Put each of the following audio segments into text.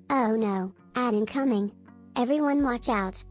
Oh no, ad incoming. Everyone watch out.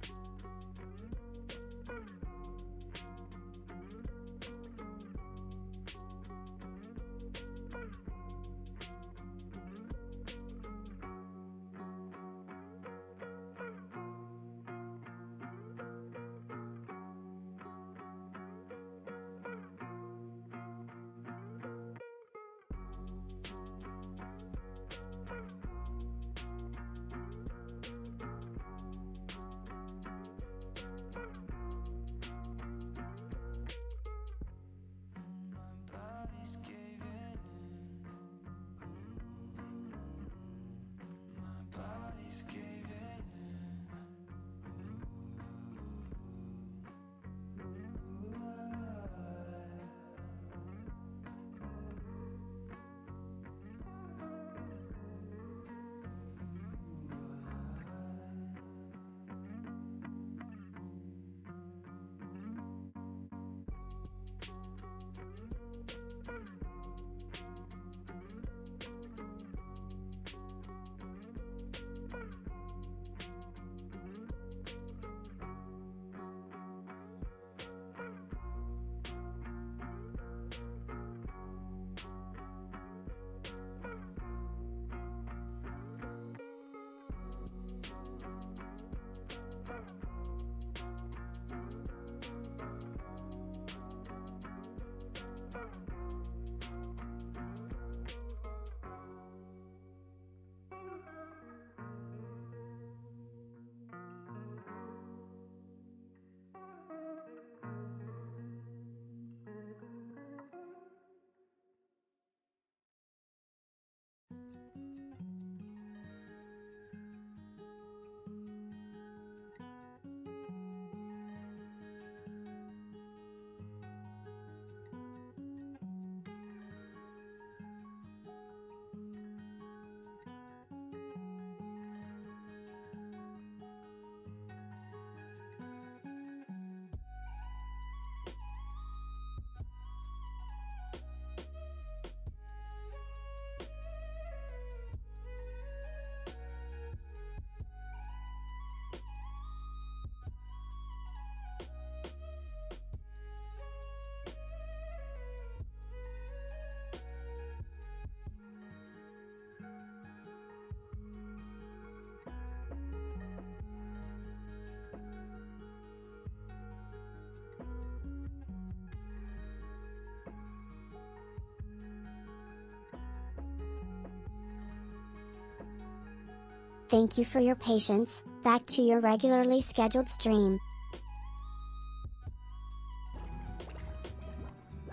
Thank you for your patience. Back to your regularly scheduled stream.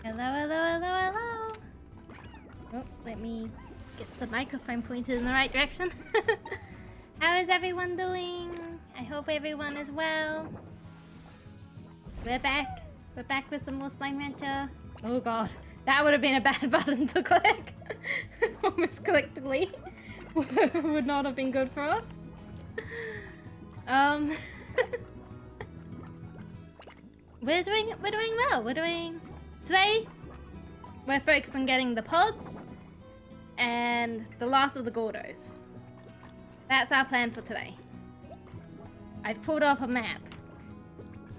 Hello, hello, hello, hello. Oh, let me get the microphone pointed in the right direction. How is everyone doing? I hope everyone is well. We're back. We're back with some more Slime Rancher. Oh god, that would have been a bad button to click. Almost clicked delete. Would not have been good for us. We're doing well. Today we're focused on getting the pods and the last of the Gordos. That's our plan for today. I've pulled up a map.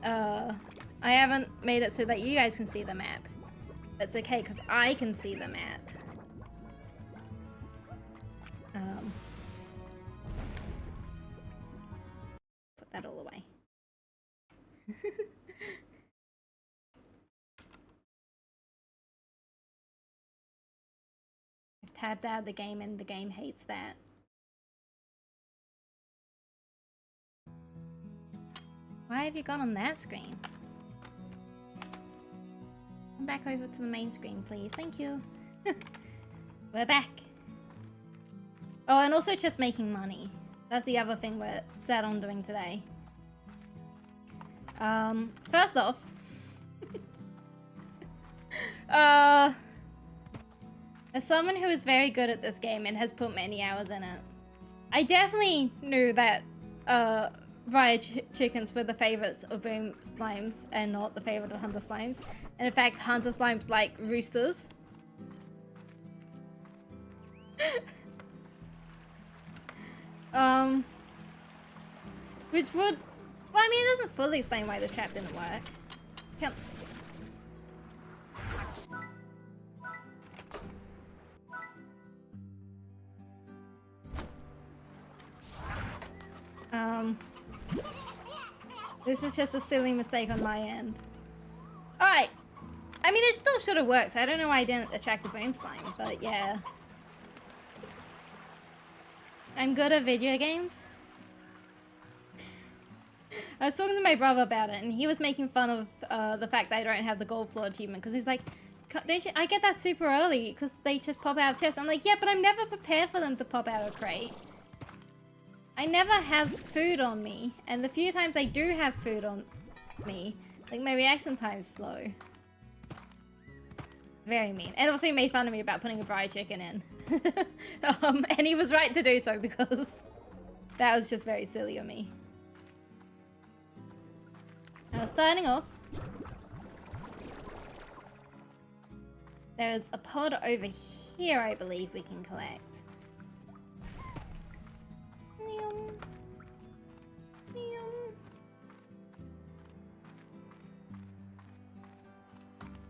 I haven't made it so that you guys can see the map. That's okay because I can see the map. Put that all away. I've tabbed out of the game and the game hates that. Why have you gone on that screen? Come back over to the main screen, please. Thank you. We're back. Oh, and also just making money. That's the other thing we're set on doing today. First off, as someone who is very good at this game and has put many hours in it, I definitely knew that Riot chickens were the favorites of Boom Slimes and not the favorite of Hunter Slimes. And in fact, Hunter Slimes like roosters. Which would... Well, I mean, it doesn't fully explain why this trap didn't work. Come. This is just a silly mistake on my end. Alright. I mean, it still should have worked, so I don't know why I didn't attract the boom slime, but yeah. I'm good at video games. I was talking to my brother about it, and he was making fun of the fact that I don't have the gold floor achievement, because he's like, don't you, I get that super early, because they just pop out of chests. I'm like, yeah, but I'm never prepared for them to pop out of a crate. I never have food on me, and the few times I do have food on me, like, my reaction time's slow. Very mean. And also he made fun of me about putting a fried chicken in. And he was right to do so, because that was just very silly of me. Starting off, there's a pod over here I believe we can collect.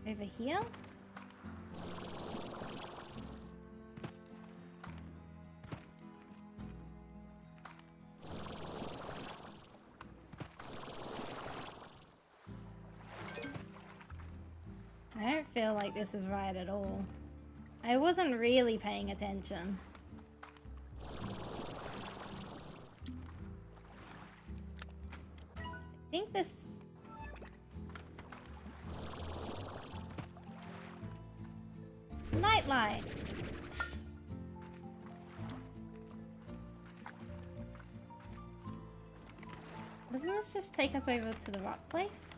Over here? I don't feel like this is right at all. I wasn't really paying attention. I think this... Nightlight! Doesn't this just take us over to the rock place?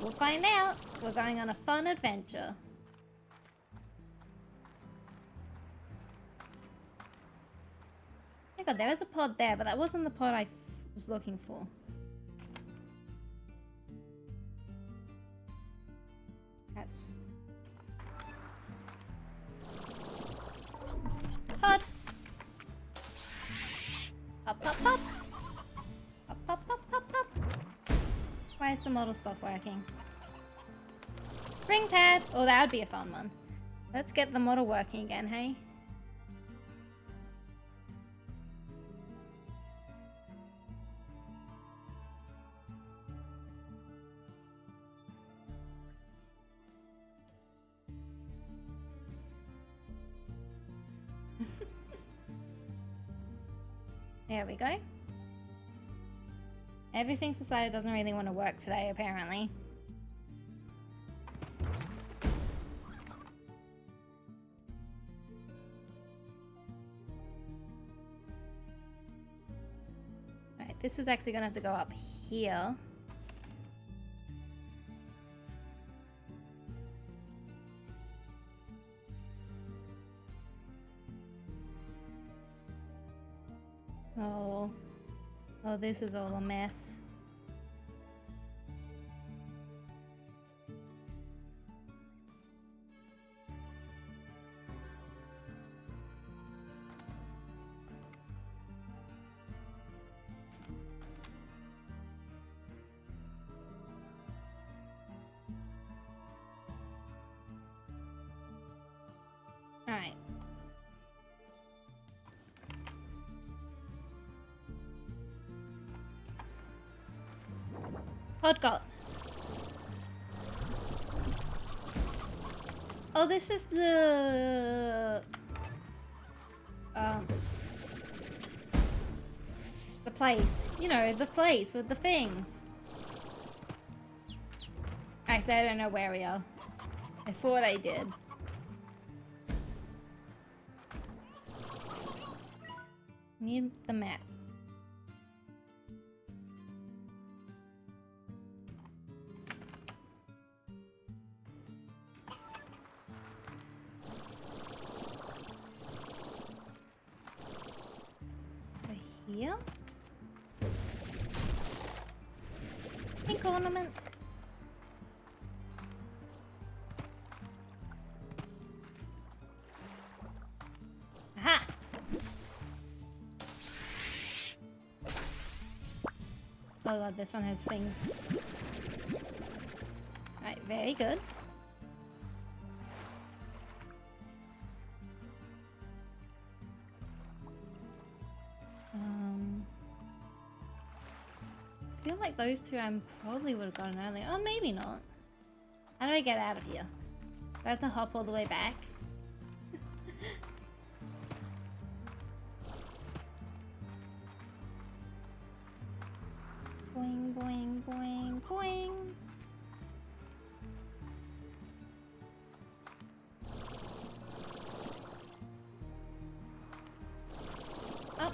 We'll find out. We're going on a fun adventure. Oh my god, there was a pod there, but that wasn't the pod I was looking for. That's... Pod! Pop, pop, pop! Pop, pop, pop, pop, pop! Why is the model stop working? Spring pad! Oh, that would be a fun one. Let's get the model working again, hey? There we go. Everything's decided doesn't really want to work today, apparently. Alright, this is actually going to have to go up here. Oh, this is all a mess. All right. Pod got. Oh, this is the place. You know, the place with the things. Actually, I don't know where we are. I thought I did. Need the map. Here? Pink ornament. Aha! Oh god, this one has things. Alright, very good. I feel like those two I probably would have gotten earlier. Oh, maybe not. How do I get out of here? Do I have to hop all the way back? Boing, boing, boing, boing. Oh.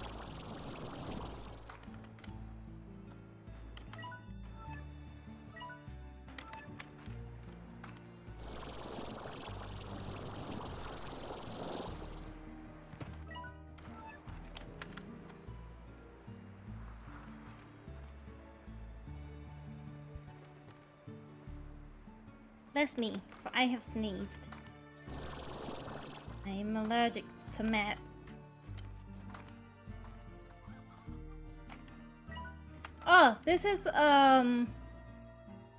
Bless me, for I have sneezed. I am allergic to map. Oh, this is that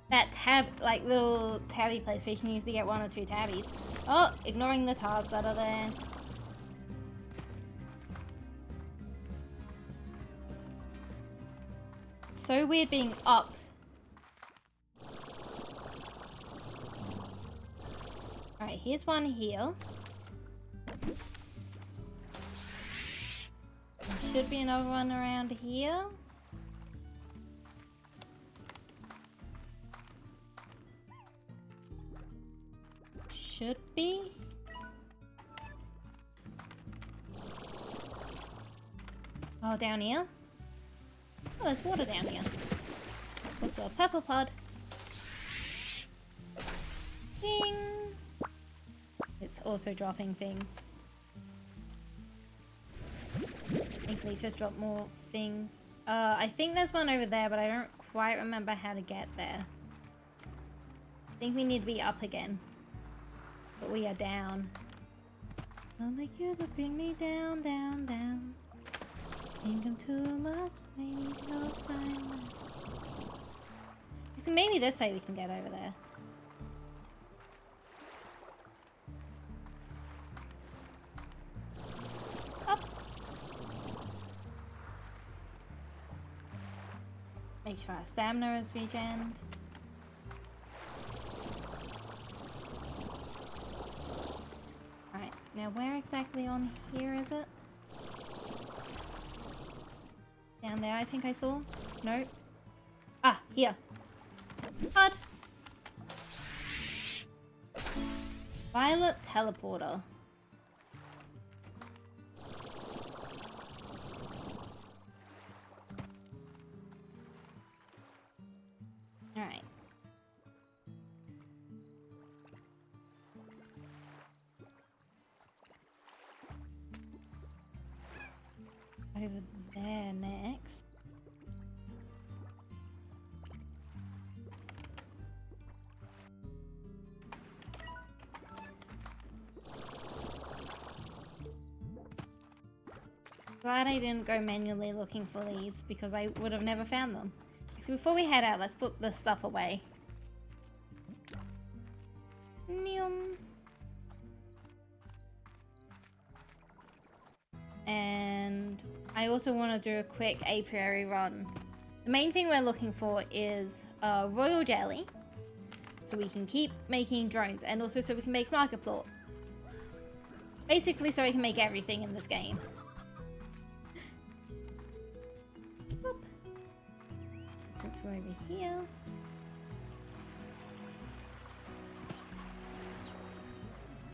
tab, like little tabby place where you can usually get 1 or 2 tabbies. Oh, ignoring the tars that are there. It's so weird being up. Alright, here's one here. There should be another one around here. Should be. Oh, down here. Oh, there's water down here. Also a pepper pod. Ding! It's also dropping things. I think they just dropped more things. I think there's one over there, but I don't quite remember how to get there. I think we need to be up again. But we are down. I'd like you to bring me down, down, down. Think I'm too much, maybe no time. So maybe this way we can get over there. Up. Make sure our stamina is regened. Alright, now where exactly on here is it? Down there I think I saw? No? Ah, here. Pod! Violet teleporter. Alright. Over there next. Glad I didn't go manually looking for these because I would have never found them. So before we head out, let's put the stuff away. Nyum. And I also want to do a quick apiary run. The main thing we're looking for is royal jelly, so we can keep making drones, and also so we can make market plots. Basically so we can make everything in this game. Whoop. Since we're over here.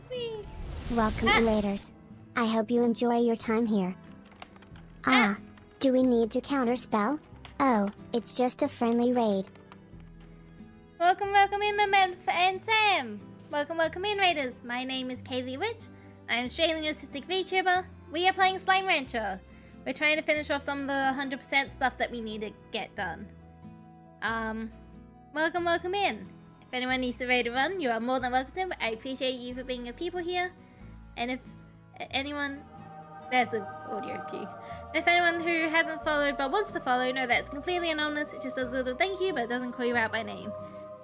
Whee. Welcome, Elaters. I hope you enjoy your time here. Ah, do we need to counterspell? Oh, it's just a friendly raid. Welcome, welcome in, my man and Sam. Welcome, welcome in, raiders. My name is KaylieWitch. I am Australian autistic VTuber. We are playing Slime Rancher. We're trying to finish off some of the 100% stuff that we need to get done. Welcome, welcome in. If anyone needs to raid a run, you are more than welcome. I appreciate you for being a people here. And if anyone... There's the audio cue. If anyone who hasn't followed but wants to follow, know that it's completely anonymous. It just does a little thank you, but it doesn't call you out by name.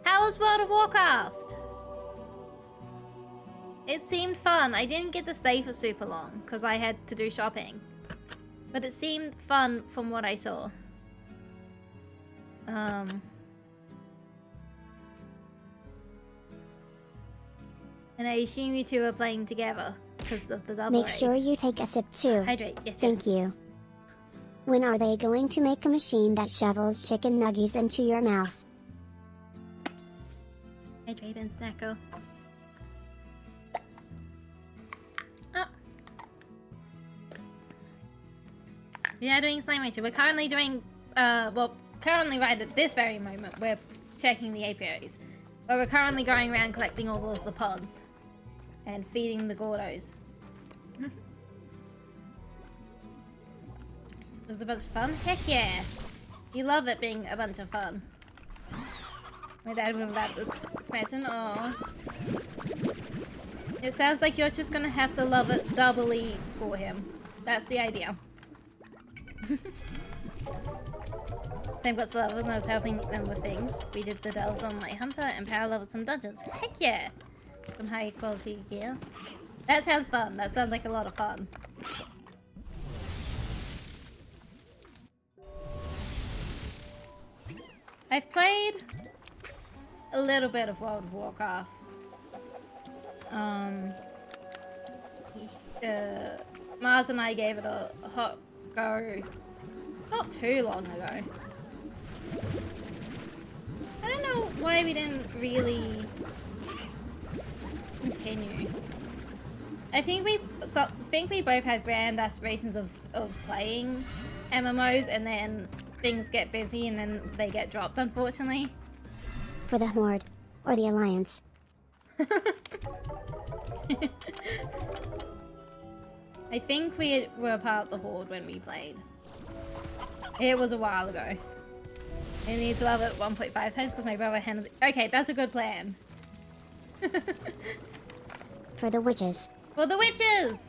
How was World of Warcraft? It seemed fun. I didn't get to stay for super long because I had to do shopping. But it seemed fun from what I saw. And I assume you two are playing together because of the double. Make sure you take a sip too. Hydrate. Yes, Thank you. When are they going to make a machine that shovels chicken nuggies into your mouth? Hydrate and snacko. Oh. We are doing Slime Nature. We're currently doing, currently right at this very moment, we're checking the apiaries. But we're currently going around collecting all of the pods and feeding the Gordos. Was it a bunch of fun? Heck yeah! You love it being a bunch of fun. My dad would have loved this expansion. Aww. It sounds like you're just gonna have to love it doubly for him. That's the idea. Same got levels and I was helping them with things. We did the delves on my hunter and power leveled some dungeons. Heck yeah! Some high quality gear. That sounds fun. That sounds like a lot of fun. I've played a little bit of World of Warcraft. Mars and I gave it a hot go not too long ago. I don't know why we didn't really continue. I think we both had grand aspirations of playing MMOs, and then things get busy and then they get dropped, unfortunately. For the Horde or the Alliance. I think we were part of the Horde when we played. It was a while ago. I need to love it 1.5 times because my brother handled it. Okay, that's a good plan. For the witches. For the witches!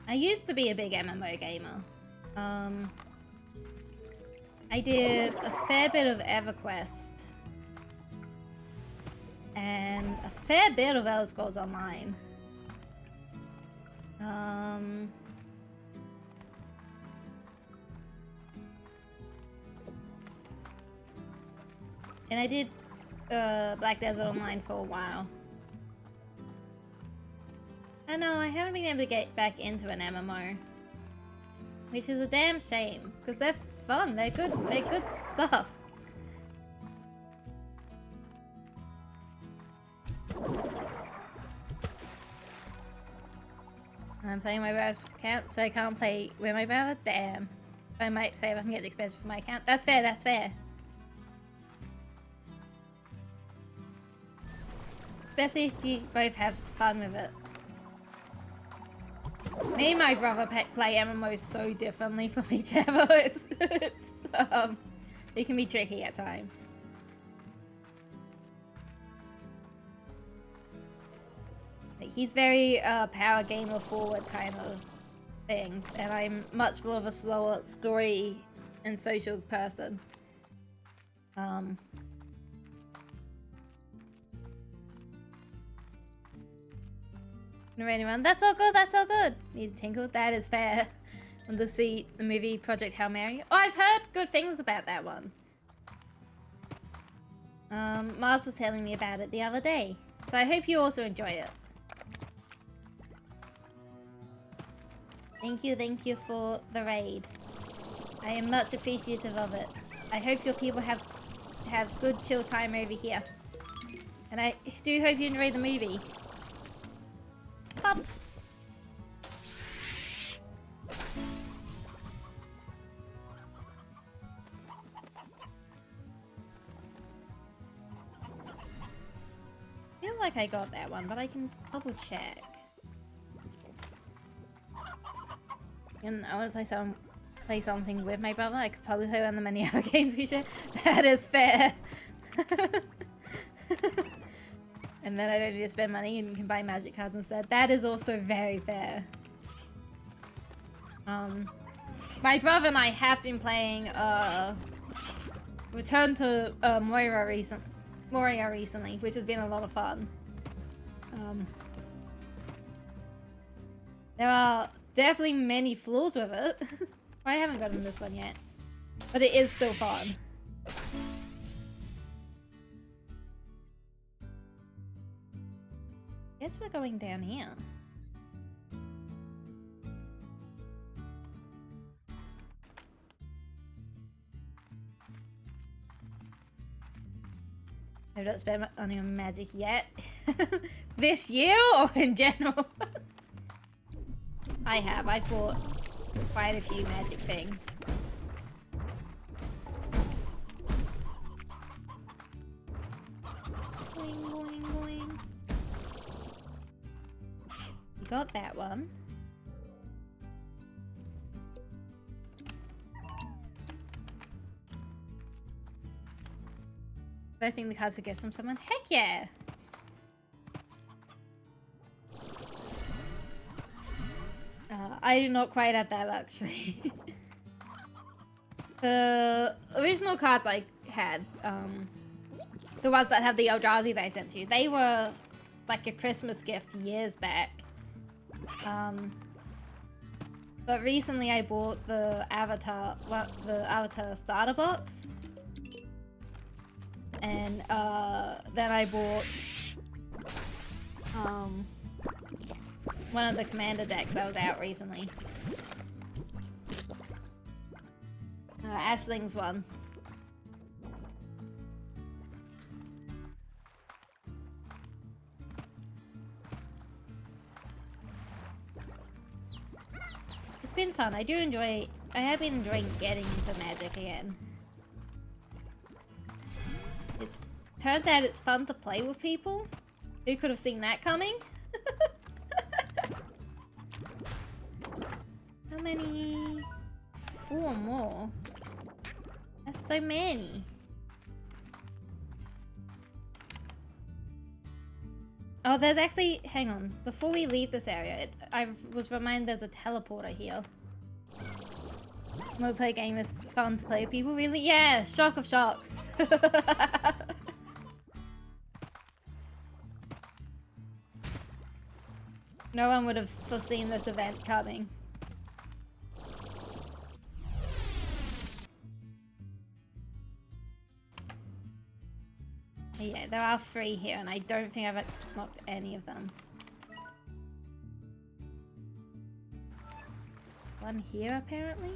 I used to be a big MMO gamer. I did a fair bit of EverQuest. And a fair bit of Elder Scrolls Online. And I did Black Desert Online for a while. I know, I haven't been able to get back into an MMO. Which is a damn shame, because they're fun, they're good stuff. I'm playing my brother's account, so I can't play with my brother? Damn. I might say if I can get the expansion for my account. That's fair, that's fair. Especially if you both have fun with it. Me and my brother play MMOs so differently from each other. It can be tricky at times. Like, he's very power gamer forward kind of things, and I'm much more of a slower story and social person. Anyone? That's all good, that's all good. Need a tinkle? That is fair. Want to see the movie Project Hail Mary? Oh, I've heard good things about that one. Mars was telling me about it the other day. So I hope you also enjoy it. Thank you for the raid. I am much appreciative of it. I hope your people have good chill time over here. And I do hope you enjoy the movie. Pop. I feel like I got that one, but I can double check. You know, I want to play something with my brother. I could probably play one of the many other games we share. That is fair. And then I don't need to spend money and can buy magic cards instead. That is also very fair. My brother and I have been playing Return to Moira recently, which has been a lot of fun. There are definitely many flaws with it. I haven't gotten this one yet, but it is still fun. Guess we're going down here. I've not spent money on magic yet. This year or in general? I have. I bought quite a few magic things. Boing, boing, boing. You got that one. Do I think the cards would get from someone? Heck yeah! I do not quite have that luxury. The original cards I had, the ones that have the Eldrazi that I sent you, they were like a Christmas gift years back. But recently I bought the Avatar starter box. And then I bought one of the commander decks that was out recently. Ashling's one. It's been fun. I have been enjoying getting into Magic again. Turns out it's fun to play with people. Who could have seen that coming? How many? 4 more. That's so many. Oh, there's actually... Hang on. Before we leave this area, I was reminded there's a teleporter here. Multiplayer game is fun to play with people, really? Yeah! Shock of shocks. No one would have foreseen this event coming. Yeah, there are 3 here, and I don't think I've unlocked any of them. One here, apparently?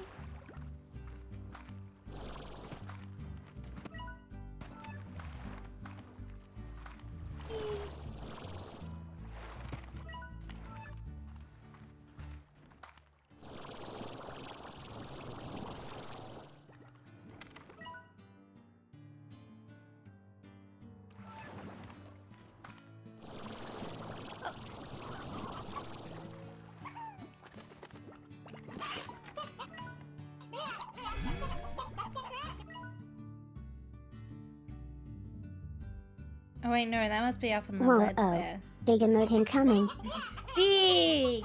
Oh wait, no, that must be up on the ledge there. Big emote incoming. Big!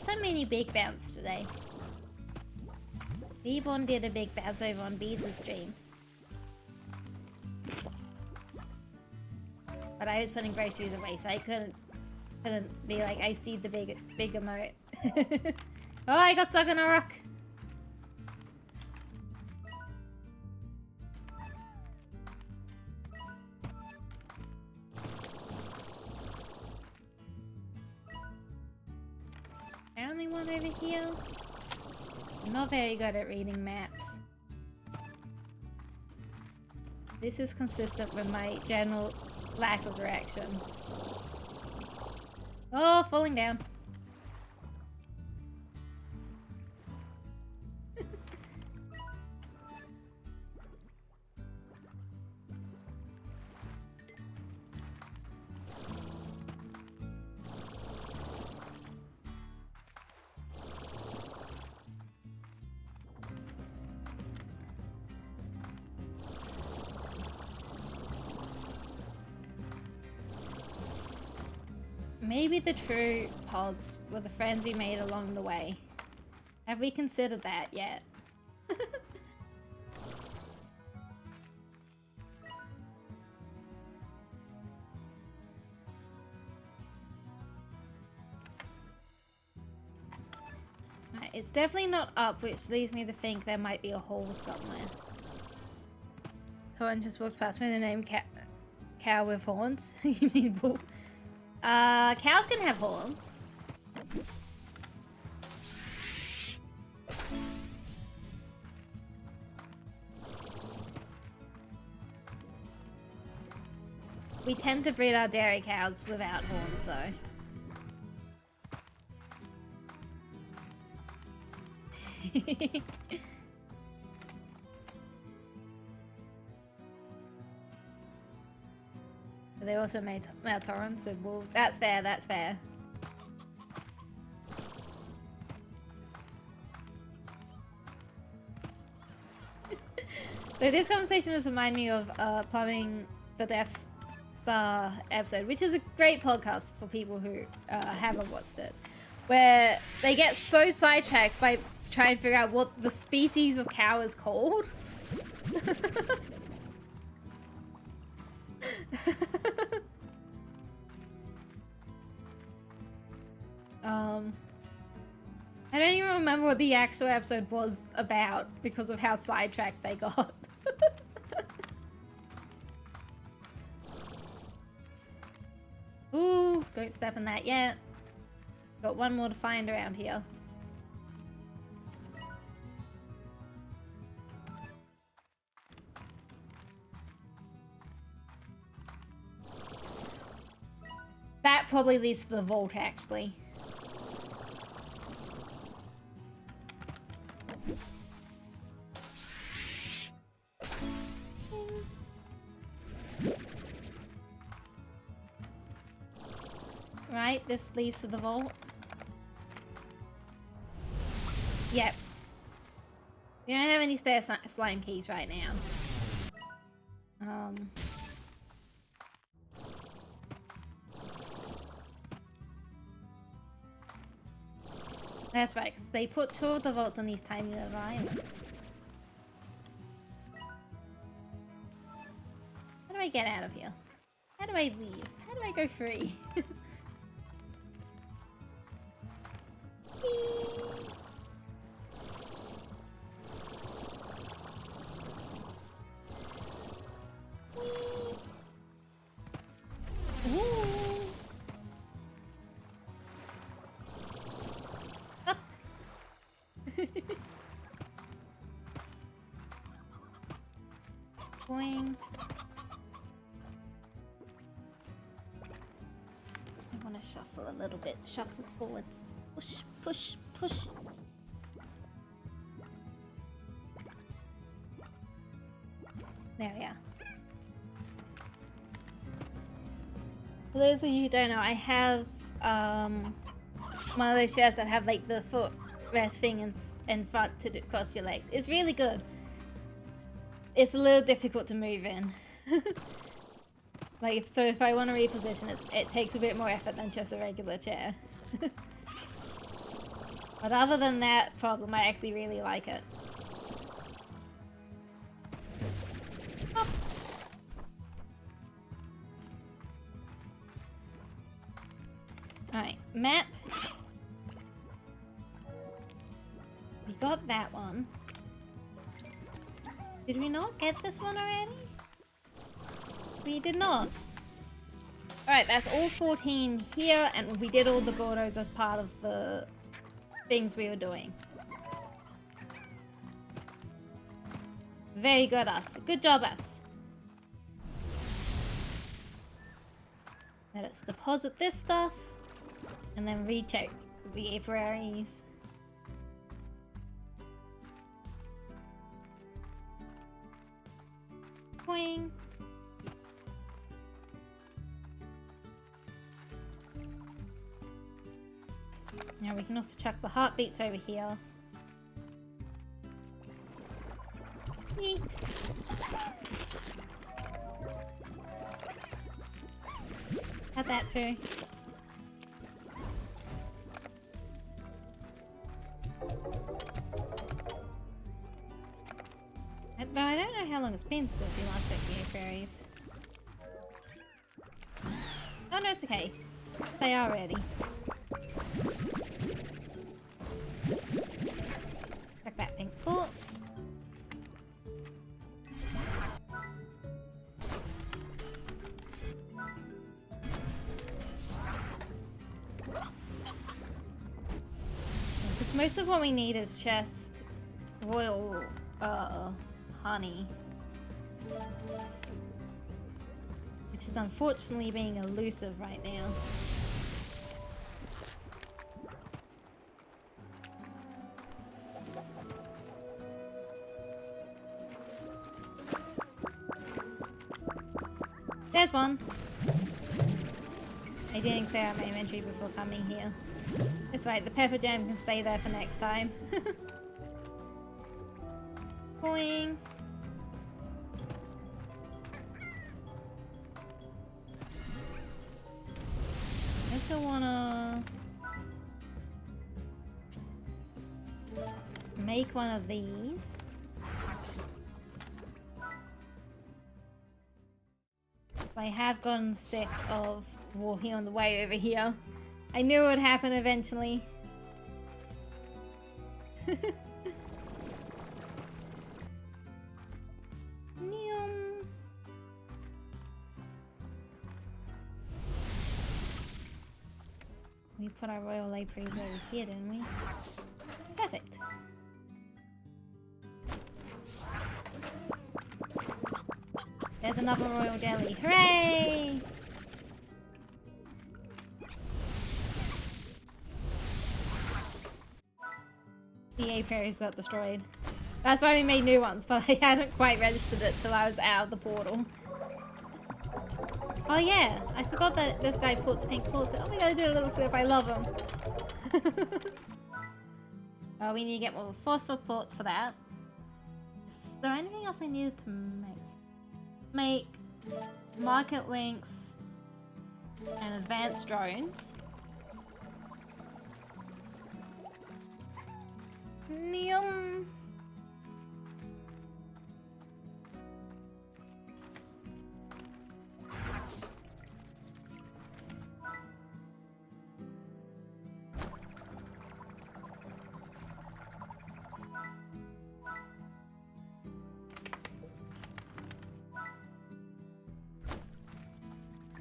So many big bounce today. Beebon did a big bounce over on Beads' stream. But I was putting groceries away, so I couldn't be like, I see the big emote. Oh, I got stuck on a rock! Only one over here. I'm not very good at reading maps. This is consistent with my general lack of direction. Oh, falling down. Maybe the true pods were the friends we made along the way. Have we considered that yet? Right, it's definitely not up, which leads me to think there might be a hole somewhere. Someone just walked past me the name cow with horns. You mean bull? Cows can have horns. We tend to breed our dairy cows without horns, though. They also made Maltorans, so well, that's fair, that's fair. So this conversation was reminding me of Plumbing the Death Star episode, which is a great podcast for people who haven't watched it, where they get so sidetracked by trying to figure out what the species of cow is called. I don't even remember what the actual episode was about because of how sidetracked they got. Ooh, don't step in that yet. Got one more to find around here. That probably leads to the vault, actually. Right, this leads to the vault. Yep. We don't have any spare slime keys right now. That's right, because they put 2 of the vaults on these tiny little islands. How do I get out of here? How do I leave? How do I go free? Up. Boing. I want to shuffle a little bit. Shuffle forwards. Push, push, push. There we are. For those of you who don't know, I have one of those chairs that have like the foot rest thing in front to cross your legs. It's really good. It's a little difficult to move in. Like, so if I want to reposition it, it takes a bit more effort than just a regular chair. But other than that problem, I actually really like it. Oh. Alright, map. We got that one. Did we not get this one already? We did not. Alright, that's all 14 here, and we did all the Gordos as part of the things we were doing. Very good, us. Good job, us. Let's deposit this stuff, and then recheck the apiaries. Boing. Now we can also check the heartbeats over here. Neat. Had that too. long it's been since we last checked the apiaries. Oh no, it's okay. They are ready. Check that pink plort. Because most of what we need is just royal honey. Which is unfortunately being elusive right now. There's one. I didn't clear out my inventory before coming here. It's right, the pepper jam can stay there for next time. Boing. I still wanna make one of these. I have gotten sick of walking on the way over here. I knew it would happen eventually. We put our royal lapreys over here, didn't we? Perfect. There's another royal deli. Hooray! The apiaries got destroyed. That's why we made new ones, but I hadn't quite registered it till I was out of the portal. Oh yeah, I forgot that this guy puts pink plorts. Oh my god, I did a little flip. I love him. Oh, we need to get more phosphor plorts for that. Is there anything else I needed to make? Make market links and advanced drones. Neum.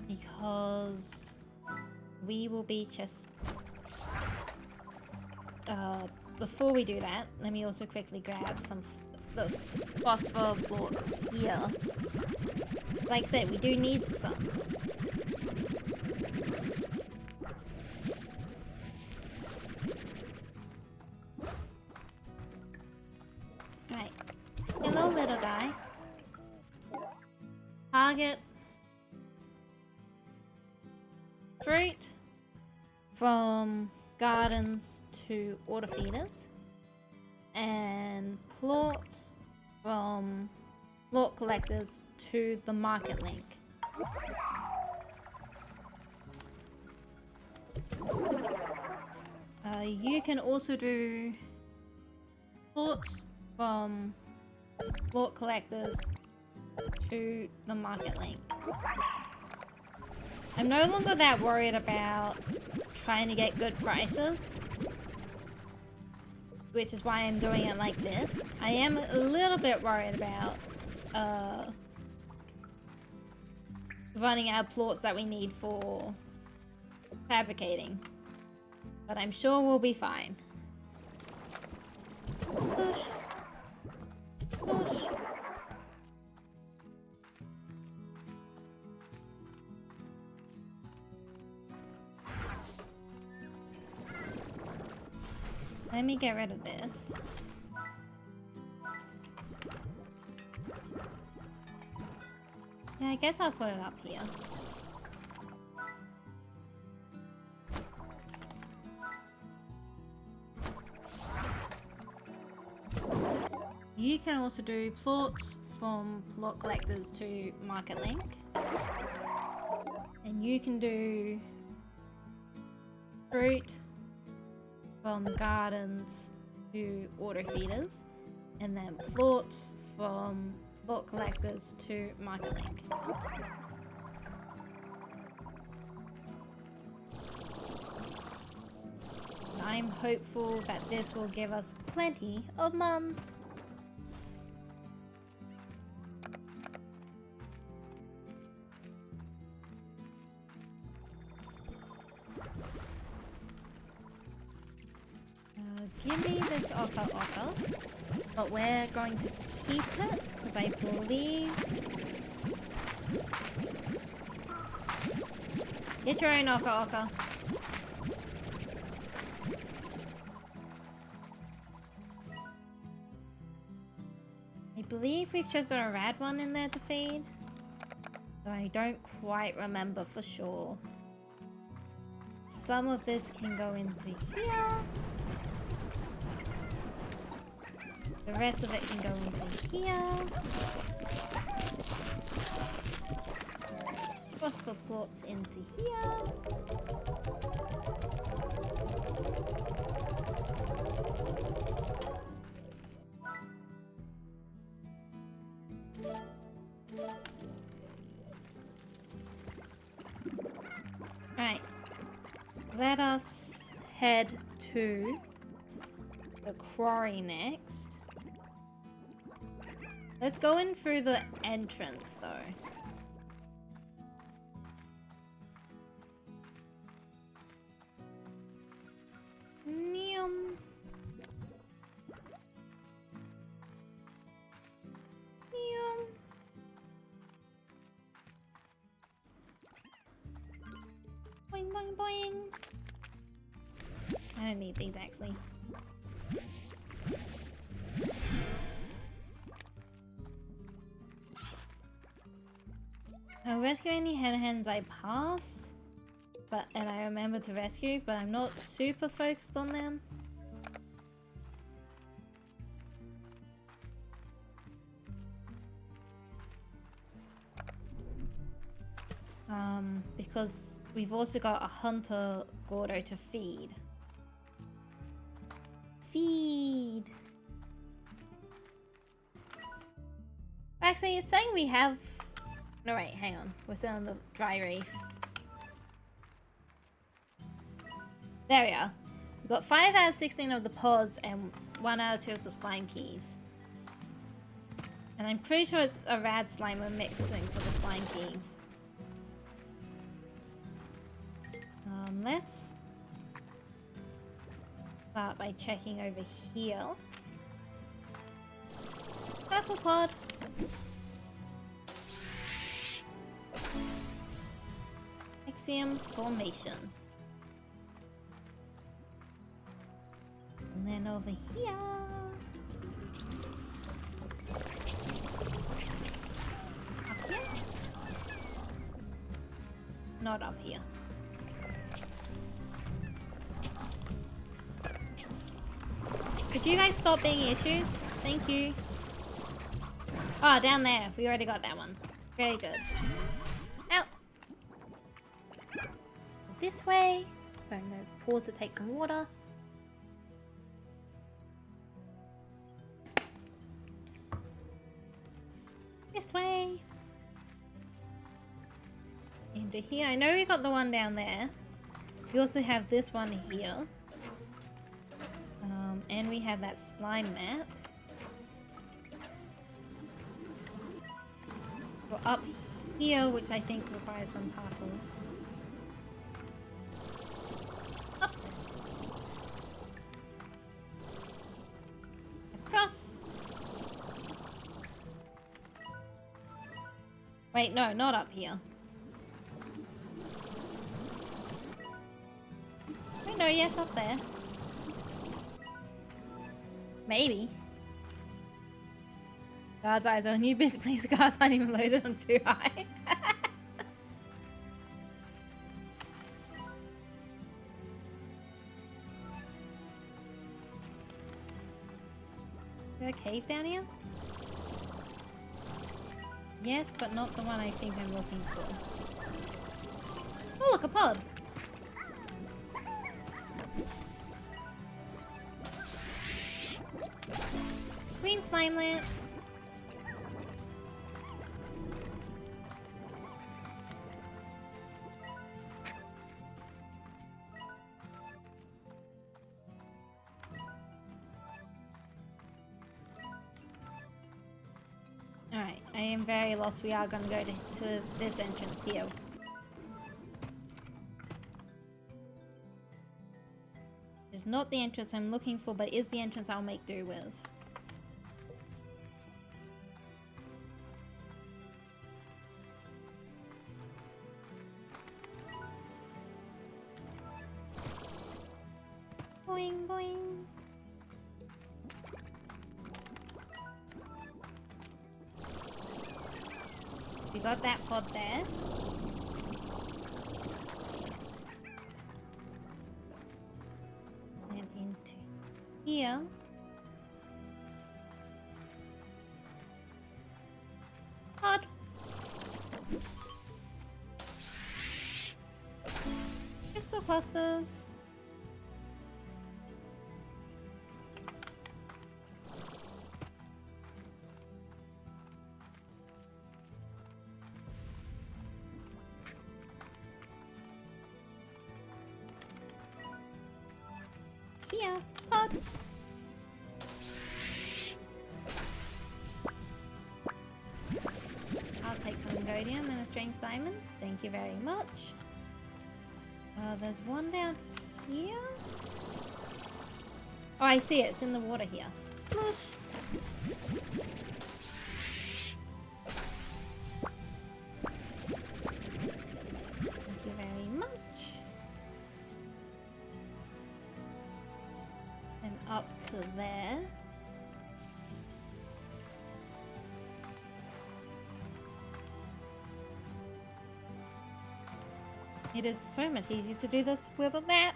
Because we will be just before we do that, let me also quickly grab some the phosphor plorts here. Like I said, we do need some. Alright. Hello, little guy. Target fruit from gardens to water feeders, and plorts from plort collectors to the market link. You can also do plorts from plort collectors to the market link. I'm no longer that worried about trying to get good prices, which is why I'm doing it like this. I am a little bit worried about running out of plorts that we need for fabricating, but I'm sure we'll be fine. Push. Push. Let me get rid of this. Yeah, I guess I'll put it up here. You can also do plorts from plort collectors to market link. And you can do fruit from gardens to water feeders, and then plorts from book collectors to Market Link. I'm hopeful that this will give us plenty of months. Give me this Oka Oka, but we're going to keep it because I believe... Get your own Oka Oka. I believe we've just got a rad one in there to feed, so I don't quite remember for sure. Some of this can go into here. The rest of it can go into here. Phosphor plots into here. Right. Let us head to the quarry next. Let's go in through the entrance, though. Neum. Neum. Boing, boing, boing. I don't need these, actually. I'll rescue any hens I pass, and I remember to rescue, but I'm not super focused on them. Because we've also got a hunter Gordo to feed. Feed! Actually, it's saying we have... No, wait, hang on. We're still on the dry reef. There we are. We've got 5 out of 16 of the pods and 1 out of 2 of the slime keys. And I'm pretty sure it's a rad slime we're mixing for the slime keys. Let's start by checking over here. Purple pod. Axiom formation. And then over here. Up here? Not up here. Could you guys stop being issues? Thank you. Oh, down there. We already got that one. Very good. Out. This way. I'm going to pause to take some water. This way. Into here. I know we got the one down there. We also have this one here. And we have that slime map. We're up here, which I think requires some parkour. Up. Across. Wait, no, not up here. Wait, no, yes, up there. Maybe. Guard's eyes on you. Basically, the guards aren't even loaded on too high. Is there a cave down here? Yes, but not the one I think I'm looking for. Oh, look, a pod. Green slime lamp. am very lost. We are gonna go to this entrance here. It's not the entrance I'm looking for, but is the entrance I'll make do with. Boing, boing. We got that pod there. And into here. Pod. Crystal clusters. Here, pod. I'll take some Ingodium and a strange diamond. Thank you very much. There's one down here. Oh, I see it. It's in the water here. Sploosh. Thank you very much. And up to there. It is so much easier to do this with a map.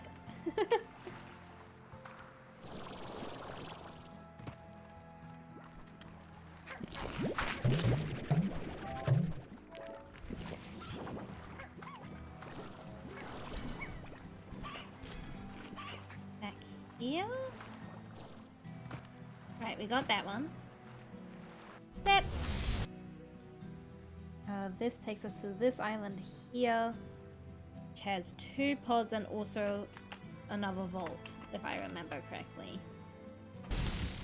Back here. Right, we got that one. Step! This takes us to this island here, which has 2 pods and also another vault, if I remember correctly.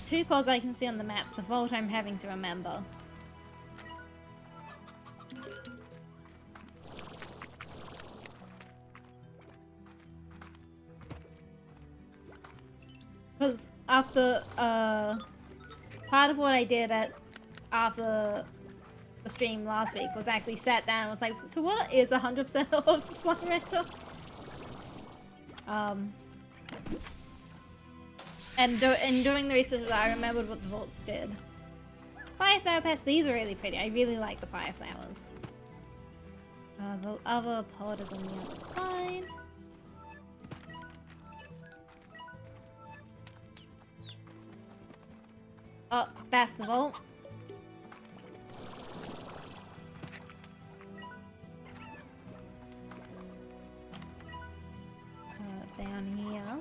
2 pods I can see on the map, the vault I'm having to remember. Because after, part of what I did after the stream last week was actually sat down and was like, so what is 100% of Slime Rancher? And doing the research, I remembered what the vaults did. Fire flower pets, these are really pretty. I really like the fire flowers. The other pod is on the other side. Oh, that's the vault. Down here.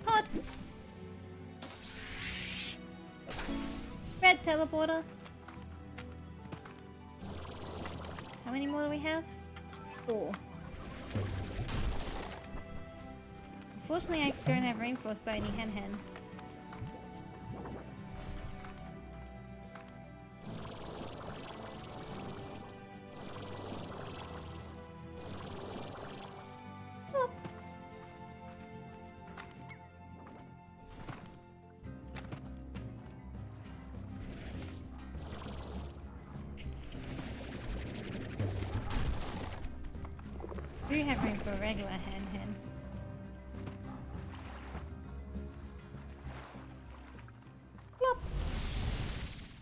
Pod. Red teleporter. How many more do we have? 4. Unfortunately, I don't have Rainforest Stony Hen Hen. Do have room for a regular hen hen. Plop.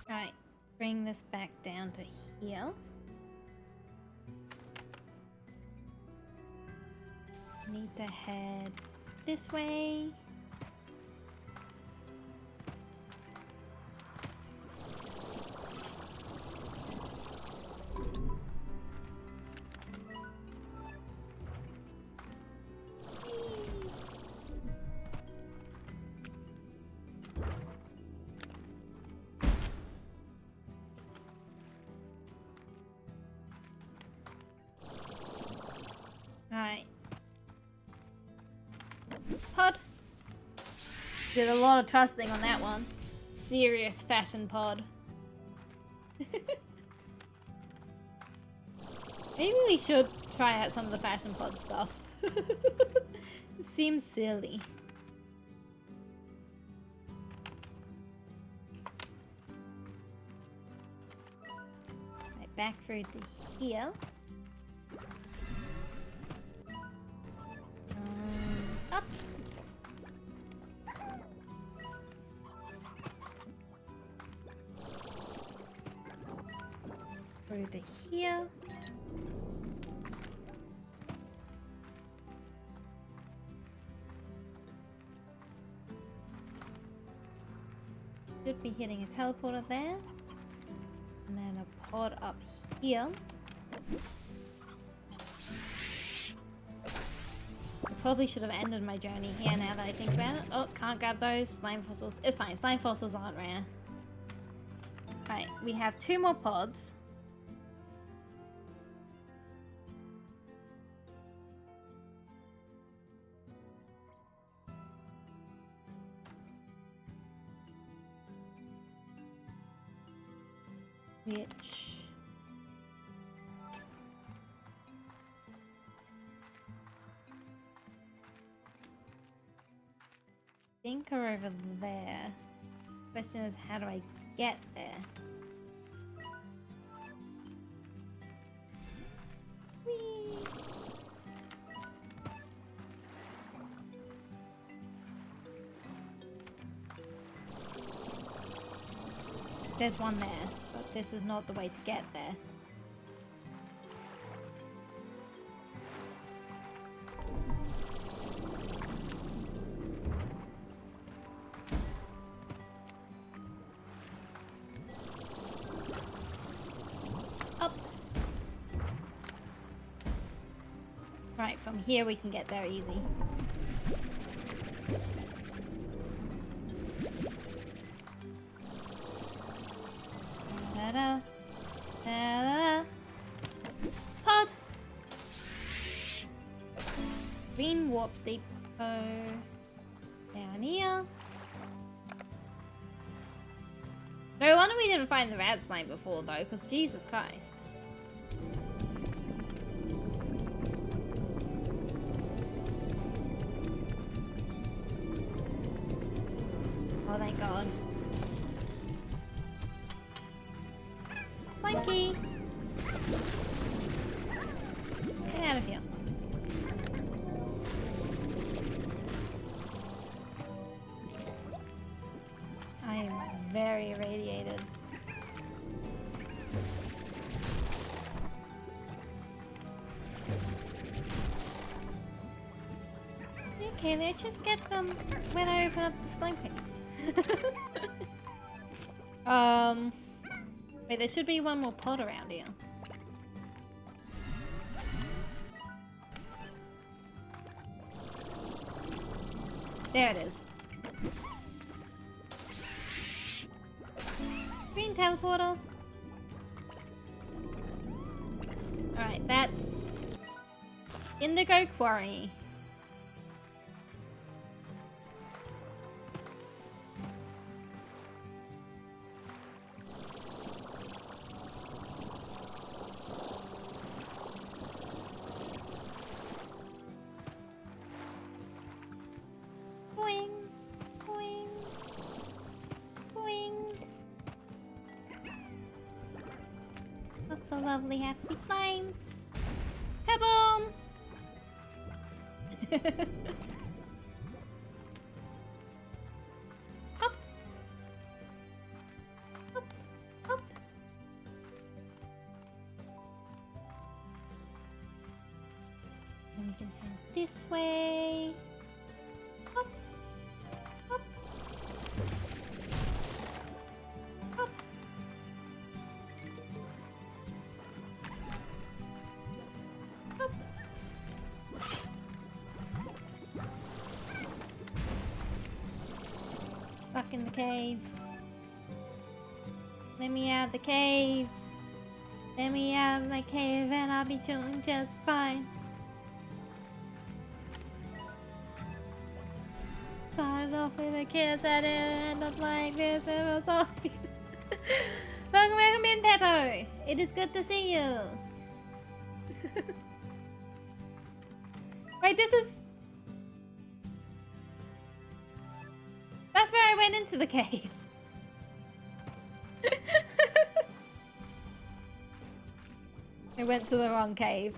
Right, bring this back down to here. Need to head this way. Right. Pod. Did a lot of trusting on that one. Serious fashion pod. Maybe we should try out some of the fashion pod stuff. It seems silly. Right, back through to here. Up. Through to here. Should be hitting a teleporter there. And then a pod up here. I probably should have ended my journey here now that I think about it. Oh, can't grab those slime fossils. It's fine, slime fossils aren't rare. Right, we have 2 more pods. Which... I think are over there. Question is, how do I get there? Whee! There's one there, but this is not the way to get there. Right, from here we can get there easy. Da-da. Da-da. Pod! Green warp depot. Down here. No wonder we didn't find the rat slime before though, because Jesus Christ. Oh, thank God. Slinky! Get out of here. I am very irradiated. Okay, let's just get them when I open up the slime crates. Wait, there should be one more pod around here. There it is. Green teleporter. Alright, that's Indigo Quarry. Boing, boing, boing. Lots of lovely happy slimes. Kaboom! Hop! Hop! Hop! And we can head this way. Hop! Hop! Hop! Hop! Back in the cave. Let me out of the cave. Let me out of my cave and I'll be doing just fine. Stars off with the kids that end up like this. It was all. Welcome in, Peppo. It is good to see you. Wait, this is. That's where I went into the cave. I went to the wrong cave.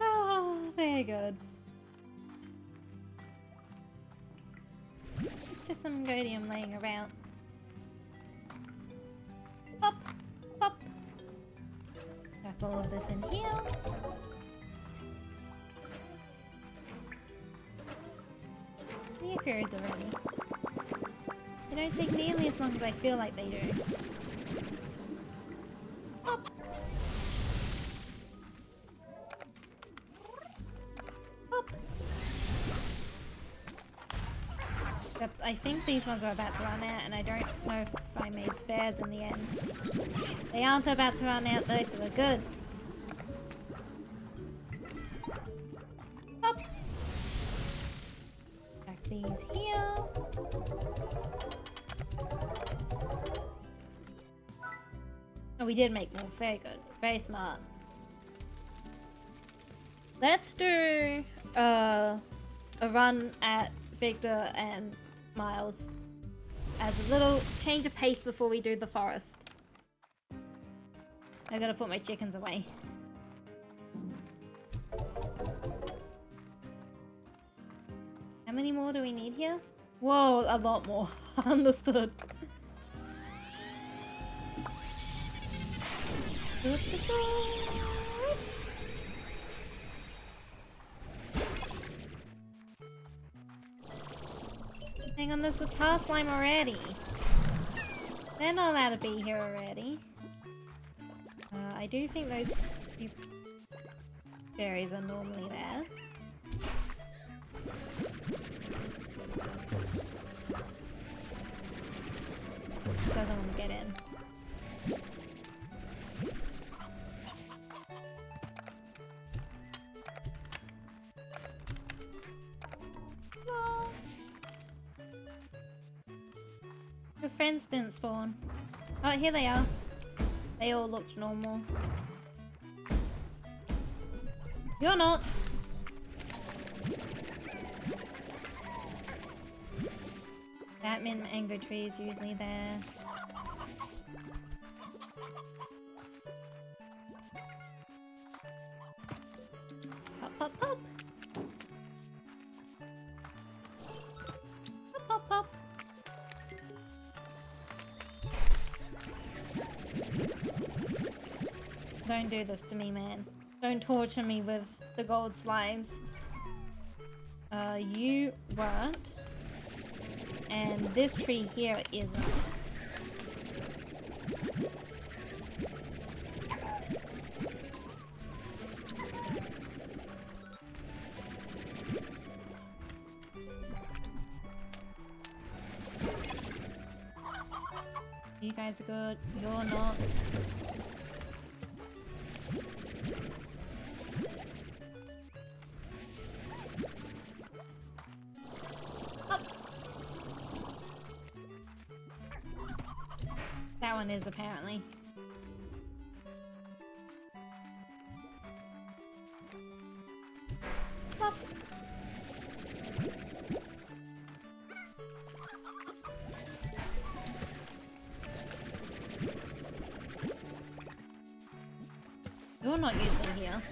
Oh, very good. It's just some Godium laying around. Pop! Pop! Wrap all of this in here. The aquariums are ready. They don't take nearly as long as I feel like they do. Pop! Pop! Except I think these ones are about to run out, and I don't know if I made spares in the end. They aren't about to run out though, so we're good. Pop! Back these here. Oh, we did make more. Very good. Very smart. Let's do a run at Victor and Miles as a little change of pace before we do the forest. I gotta put my chickens away. How many more do we need here? Whoa, a lot more. Understood. Hang on, there's a tar slime already. They're not allowed to be here already. I do think those few berries are normally there. Doesn't want to get in. The friends didn't spawn. Oh, here they are. They all looked normal. You're not. Batman Anger Tree is usually there. Pop, pop, pop. Pop, pop, pop. Don't do this to me, man. Don't torture me with the gold slimes. You weren't. And this tree here isn't. You guys are good. You're not. That one is apparently. Pop. You're not usually here.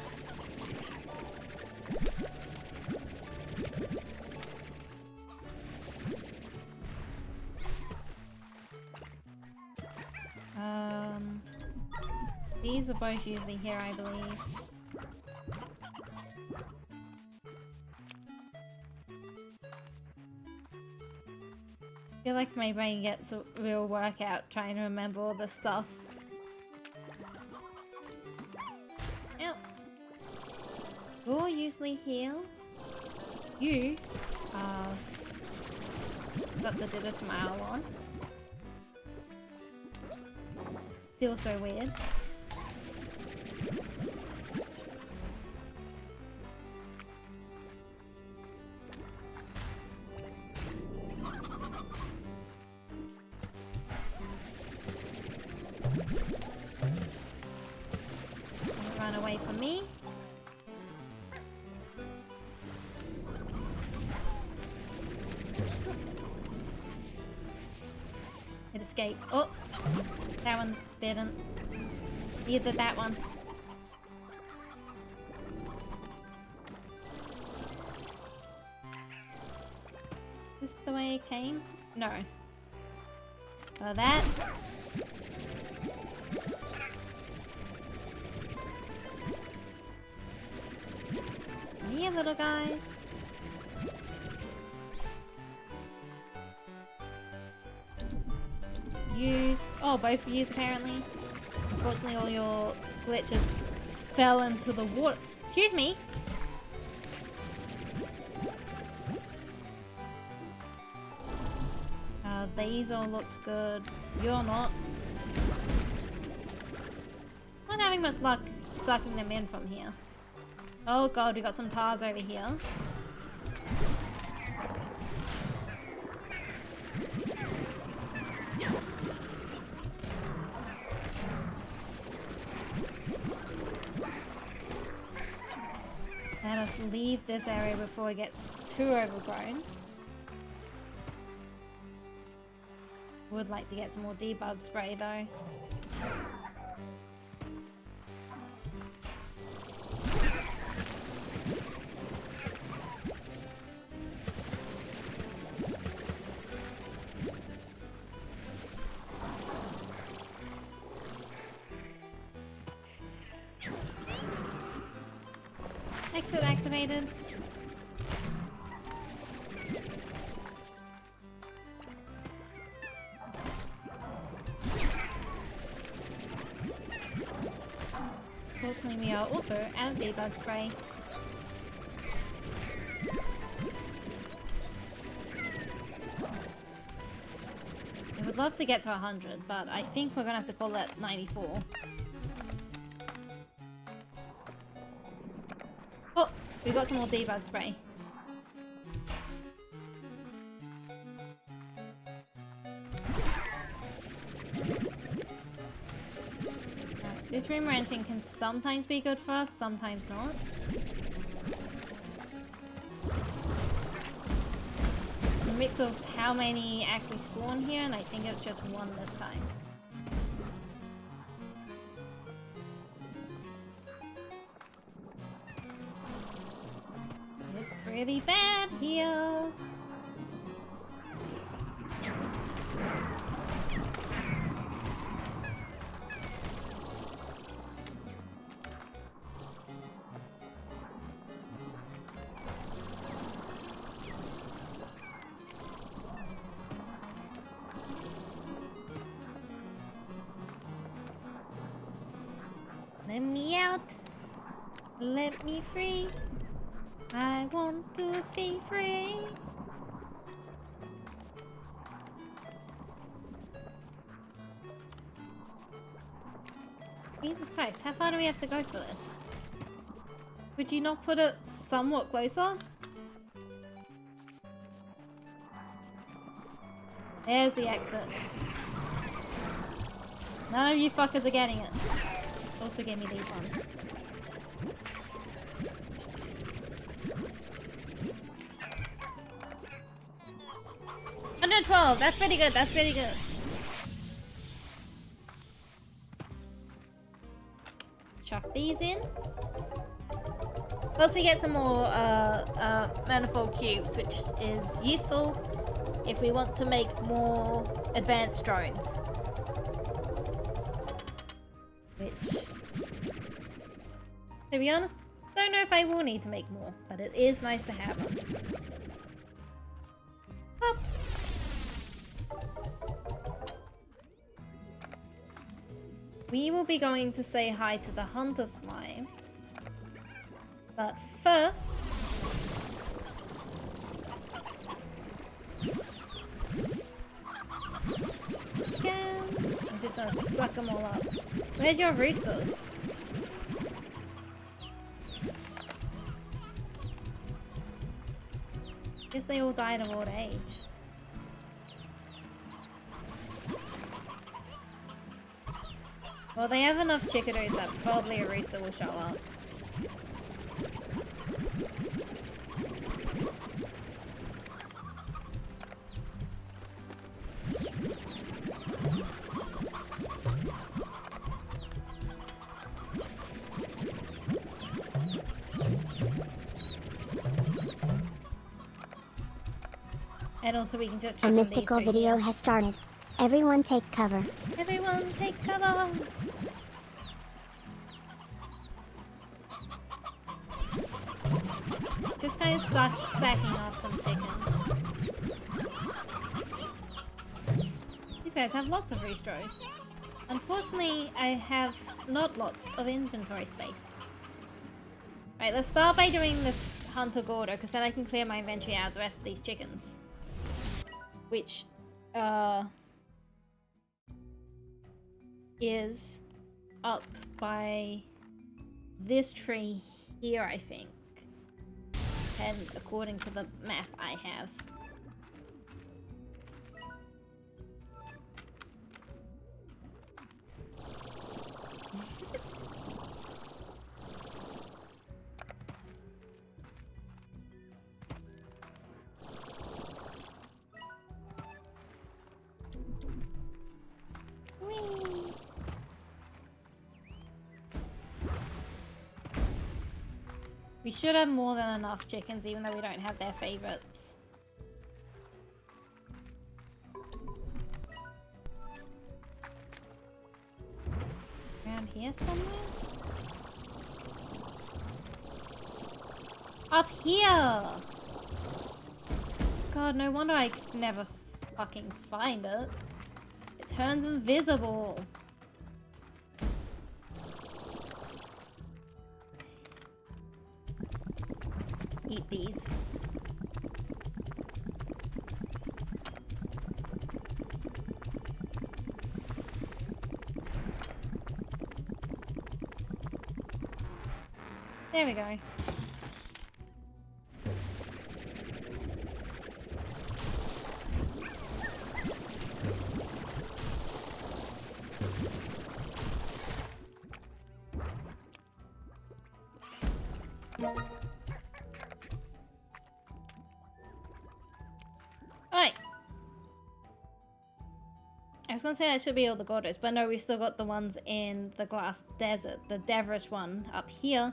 These are both usually here, I believe. I feel like my brain gets a real workout trying to remember all this stuff. Ow. You're usually here. You got the did a smile on. Still so weird. Don't run away from me. It escaped. Oh! That one didn't. Either that one. Is this the way it came? No. So that. Come here, little guys. Use. Oh, both of you apparently. Unfortunately, all your glitches fell into the water. Excuse me. These all looked good. You're not. Not having much luck sucking them in from here. Oh god, we got some tars over here. Let us leave this area before it gets too overgrown. Would like to get some more debug spray though. Exit activated. Fortunately, we are also out of debug spray. I would love to get to 100, but I think we're gonna have to call that 94. Oh, we got some more debug spray. This room renting can sometimes be good for us, sometimes not. It's a mix of how many actually spawn here, and I think it's just one this time. It's pretty bad here. Let me out. Let me free. I want to be free. Jesus Christ, how far do we have to go for this? Would you not put it somewhat closer? There's the exit. None of you fuckers are getting it. Also gave me these ones. Under 12, that's pretty good, that's pretty good. Chuck these in. Plus we get some more manifold cubes, which is useful if we want to make more advanced drones. Which, to be honest, don't know if I will need to make more, but it is nice to have them. Up. We will be going to say hi to the hunter slime, but first, I'm just gonna suck them all up. Where's your roosters? Guess they all died of old age. Well, they have enough chickadoos that probably a rooster will show up. And also we can just check A on mystical these two video here. has started. Everyone take cover. Everyone take cover! This guy is stacking up some chickens. These guys have lots of roosters. Unfortunately, I have not lots of inventory space. Right, let's start by doing this Hunter Gordo, because then I can clear my inventory out of the rest of these chickens. Which, is up by this tree here, I think. And according to the map I have. Whee! We should have more than enough chickens, even though we don't have their favorites. Around here somewhere? Up here! God, no wonder I never fucking find it. It turns invisible. Eat these. There we go. Alright. I was gonna say that should be all the Gordos, but no, we've still got the ones in the glass desert. The Deverish one up here.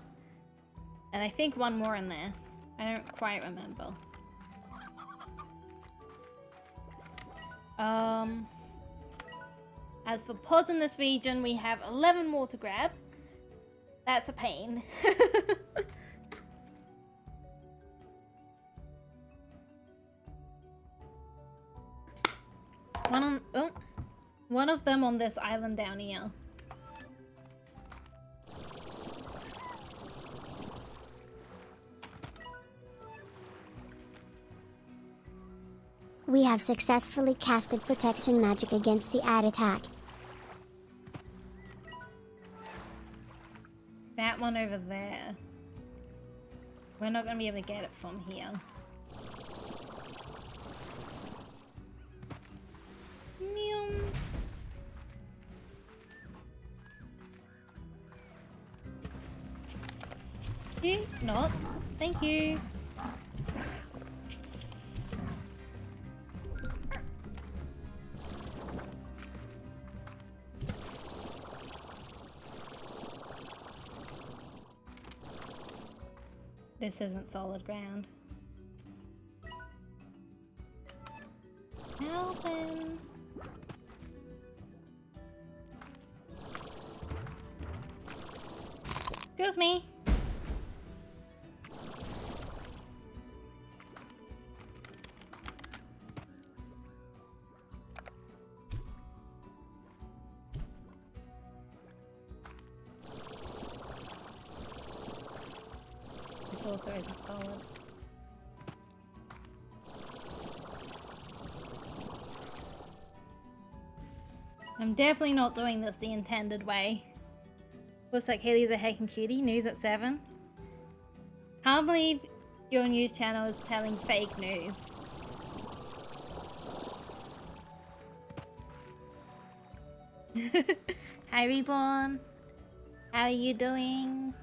And I think one more in there. I don't quite remember. As for pods in this region, we have 11 more to grab. That's a pain. One of them on this island down here. We have successfully casted protection magic against the ad attack. That one over there. We're not gonna be able to get it from here. Meow. You not. Thank you. This isn't solid ground. Alvin. Excuse me. This also isn't solid. I'm definitely not doing this the intended way. Looks like Kaylie's a heckin' cutie. News at 7. Can't believe your news channel is telling fake news. Hi, Reborn. How are you doing?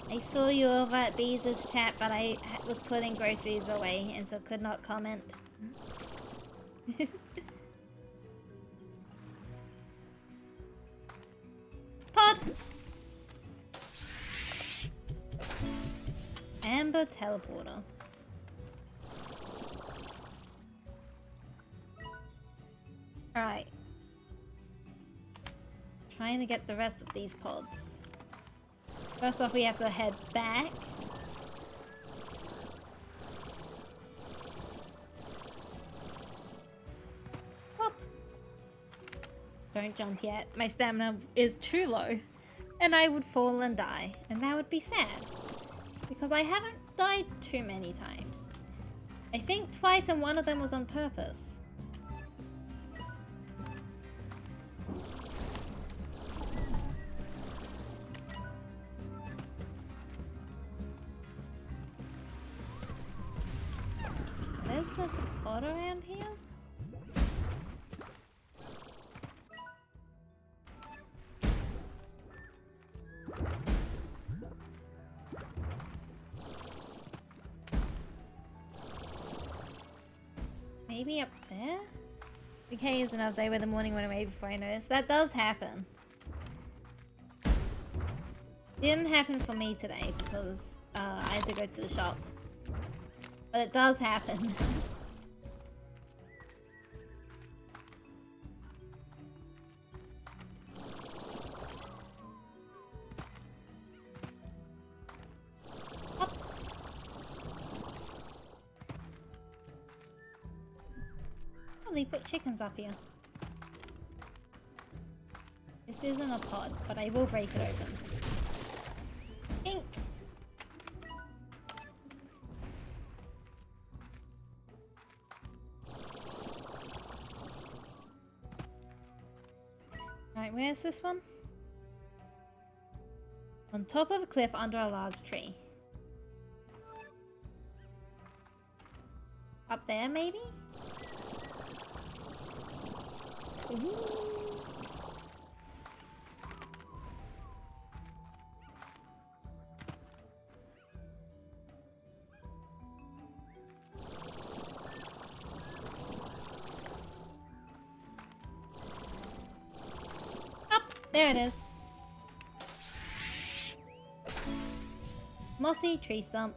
I saw you over at Beeze's chat, but I was putting groceries away and so could not comment. Pod! Amber teleporter. Alright. Trying to get the rest of these pods. First off, we have to head back. Hop. Don't jump yet. My stamina is too low. And I would fall and die. And that would be sad. Because I haven't died too many times. I think twice and one of them was on purpose. There's a pod around here? Maybe up there? Okay, is enough day where the morning went away before I noticed. That does happen. Didn't happen for me today because I had to go to the shop. But it does happen. Up. Oh, they put chickens up here. This isn't a pod, but I will break it open. Ink! Right, where's this one? On top of a cliff under a large tree. Up there, maybe? Ooh. There it is. Mossy tree stump.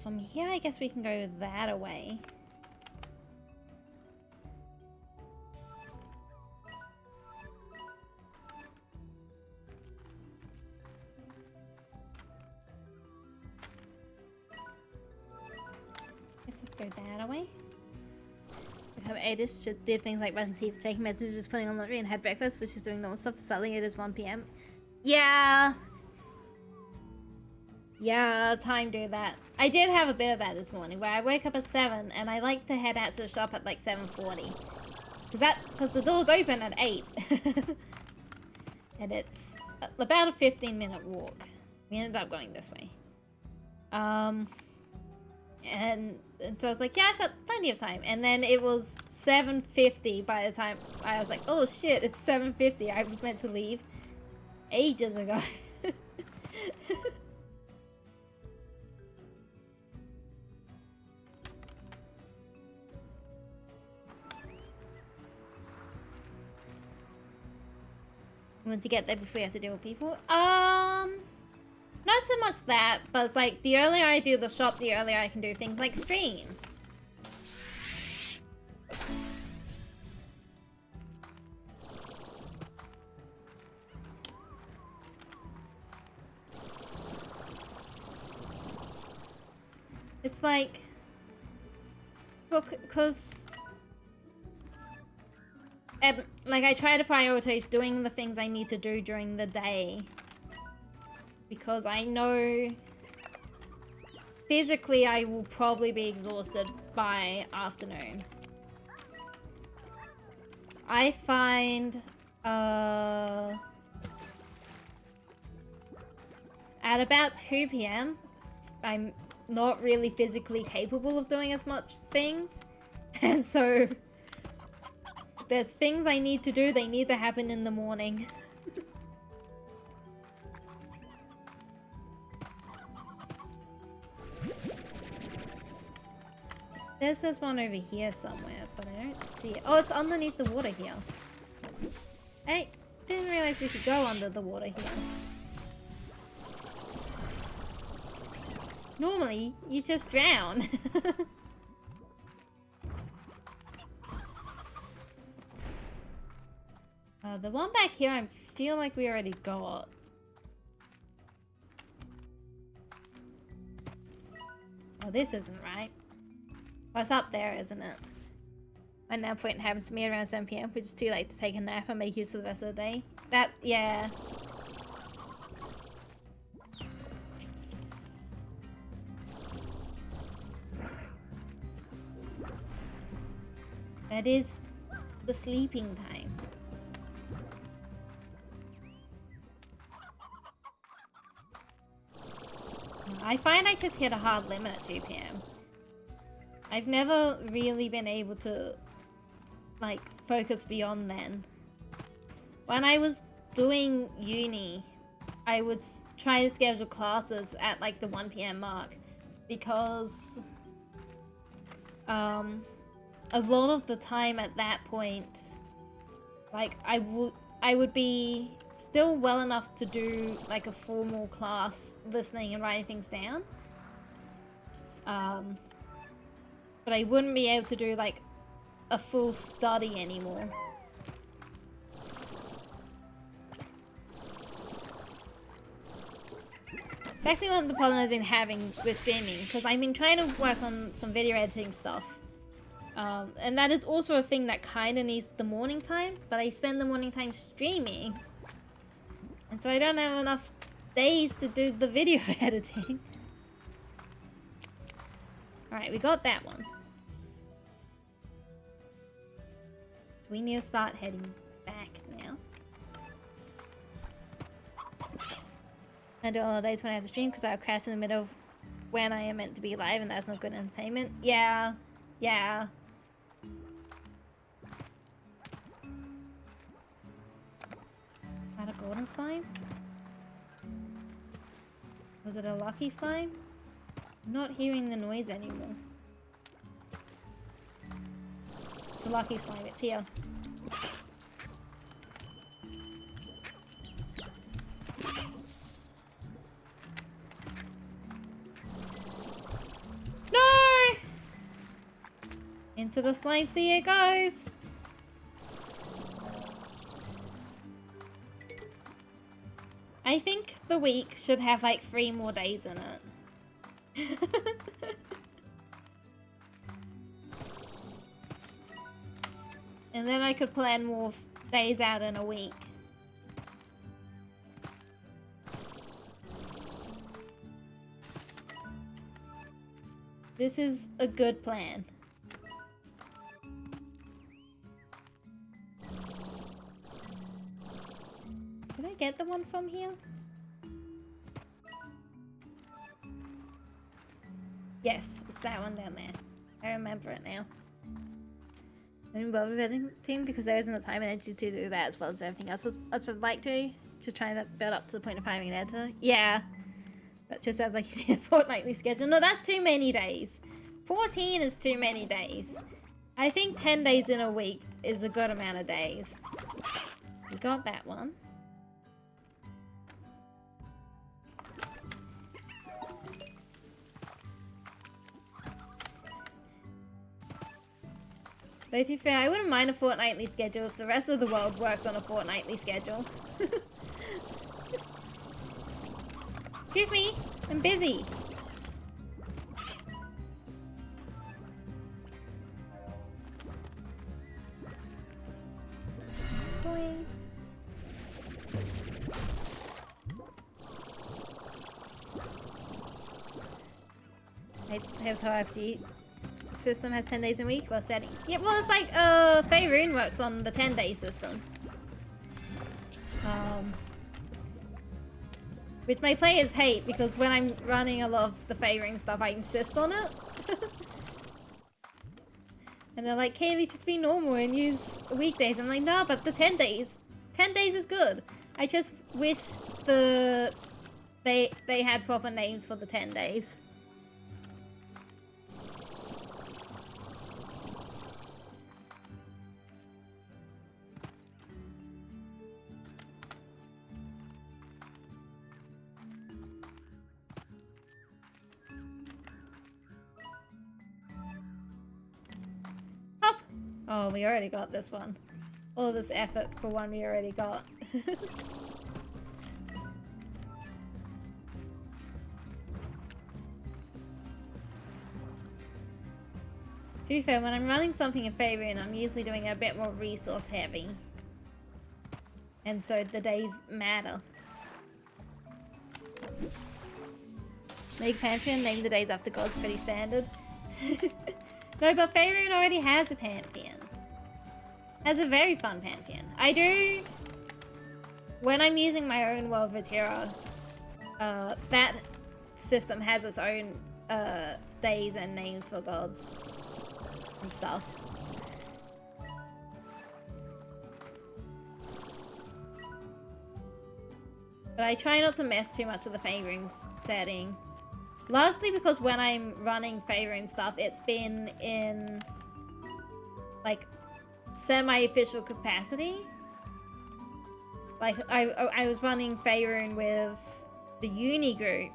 From here I guess we can go that away. Let's go that away. Adis did things like brushing teeth, checking messages, putting on laundry, and had breakfast, which is doing normal stuff. Suddenly it is 1 PM. Yeah! Yeah, time to do that. I did have a bit of that this morning, where I wake up at 7, and I like to head out to the shop at like 7:40. Because the door's open at 8. And it's about a 15-minute walk. We ended up going this way. And so I was like, yeah, I've got plenty of time. And then it was 7:50 by the time I was like, oh shit, it's 7:50. I was meant to leave ages ago. Want to get there before you have to deal with people? Not so much that, but it's like the earlier I do the shop, the earlier I can do things like stream. It's like, because, and like I try to prioritize doing the things I need to do during the day. Because I know physically I will probably be exhausted by afternoon. I find at about 2 PM not really physically capable of doing as much things. And so there's things I need to do, they need to happen in the morning. There's one over here somewhere, but I don't see it. Oh, it's underneath the water here. Hey, didn't realize we could go under the water here. Normally, you just drown. The one back here, I feel like we already got. Oh, this isn't right. Oh, it's up there, isn't it? My nap point happens to me around 7 PM, which is too late to take a nap and make use of the rest of the day. That, yeah. That is the sleeping time. I find I just hit a hard limit at 2 PM. I've never really been able to, like, focus beyond then. When I was doing uni, I would try to schedule classes at, like, the 1 PM mark. Because, a lot of the time at that point, like, I would be still well enough to do, like, a formal class, listening and writing things down. But I wouldn't be able to do, like, a full study anymore. It's actually one of the problems I've been having with streaming, because I've been trying to work on some video editing stuff. And that is also a thing that kind of needs the morning time, but I spend the morning time streaming. And so I don't have enough days to do the video editing. Alright, we got that one. So we need to start heading back now. I do all the days when I have to stream because I'll crash in the middle of when I am meant to be live, and that's not good entertainment. Yeah. Yeah. Is that a golden slime? Was it a lucky slime? I'm not hearing the noise anymore. It's a lucky slime, it's here. No! Into the slime sea it goes! I think the week should have like 3 more days in it. And then I could plan more days out in a week. This is a good plan. Did I get the one from here? Yes, it's that one down there. I remember it now. I didn't bother with anything because there isn't the time and energy to do that as well as everything else I'd like to. Just trying to build up to the point of having an editor. Yeah. That just sounds like you need a fortnightly schedule. No, that's too many days. 14 is too many days. I think 10 days in a week is a good amount of days. We got that one. Though to be fair, I wouldn't mind a fortnightly schedule if the rest of the world worked on a fortnightly schedule. Excuse me, I'm busy. Boing. I have to have to eat. System has 10 days a week while setting. Yeah, well, it's like Faerun works on the 10-day system. Which my players hate, because when I'm running a lot of the favoring stuff, I insist on it. And they're like, Kaylee, just be normal and use weekdays. I'm like, no, but the 10 days. 10 days is good. I just wish they had proper names for the 10 days. Oh, we already got this one. All this effort for one we already got. To be fair, when I'm running something in Favorite, I'm usually doing it a bit more resource heavy. And so the days matter. Make Pantheon, name the days after gods, pretty standard. No, but Faerun already has a Pantheon. Has a very fun Pantheon. I do... When I'm using my own World Vatira, that system has its own days and names for gods and stuff. But I try not to mess too much with the favoring setting. Largely because when I'm running favoring stuff, it's been in like semi-official capacity. Like I was running favoring with the uni group,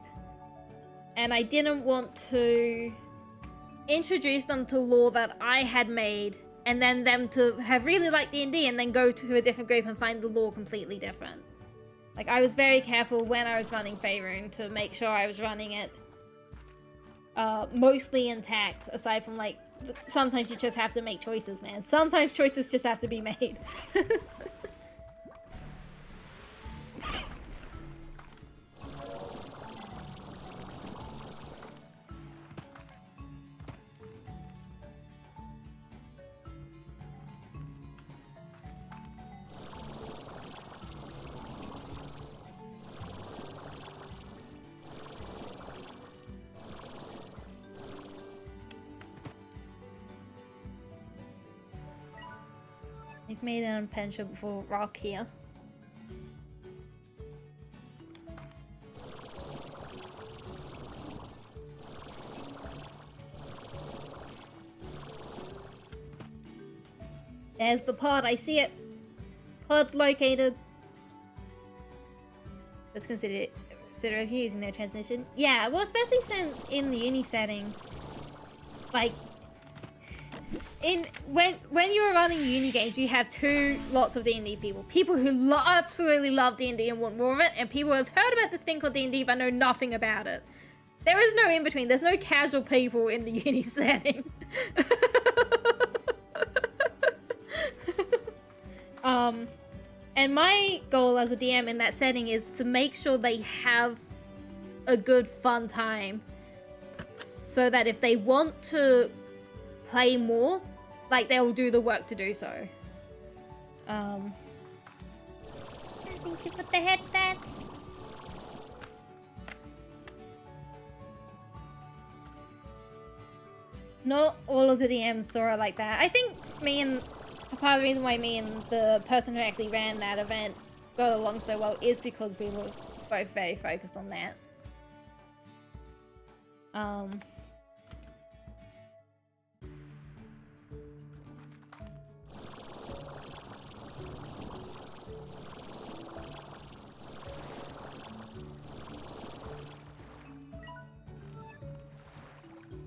and I didn't want to introduce them to lore that I had made, and then them to have really liked D&D and then go to a different group and find the lore completely different. Like, I was very careful when I was running Faerun to make sure I was running it mostly intact, aside from, like, sometimes you just have to make choices, man. Sometimes choices just have to be made. I've made an impenetrable rock here. There's the pod, I see it. Pod located. Let's consider using their transition. Yeah, well, especially since in the uni setting, like, when you were running uni games, you have two lots of D&D people. People who absolutely love D&D and want more of it, and people who have heard about this thing called D&D but know nothing about it. There is no in between. There's no casual people in the uni setting. And my goal as a DM in that setting is to make sure they have a good fun time, so that if they want to play more, like, they'll do the work to do so. Thank you for the headsets. Not all of the DMs saw it like that. I think part of the reason why me and the person who actually ran that event got along so well is because we were both very focused on that.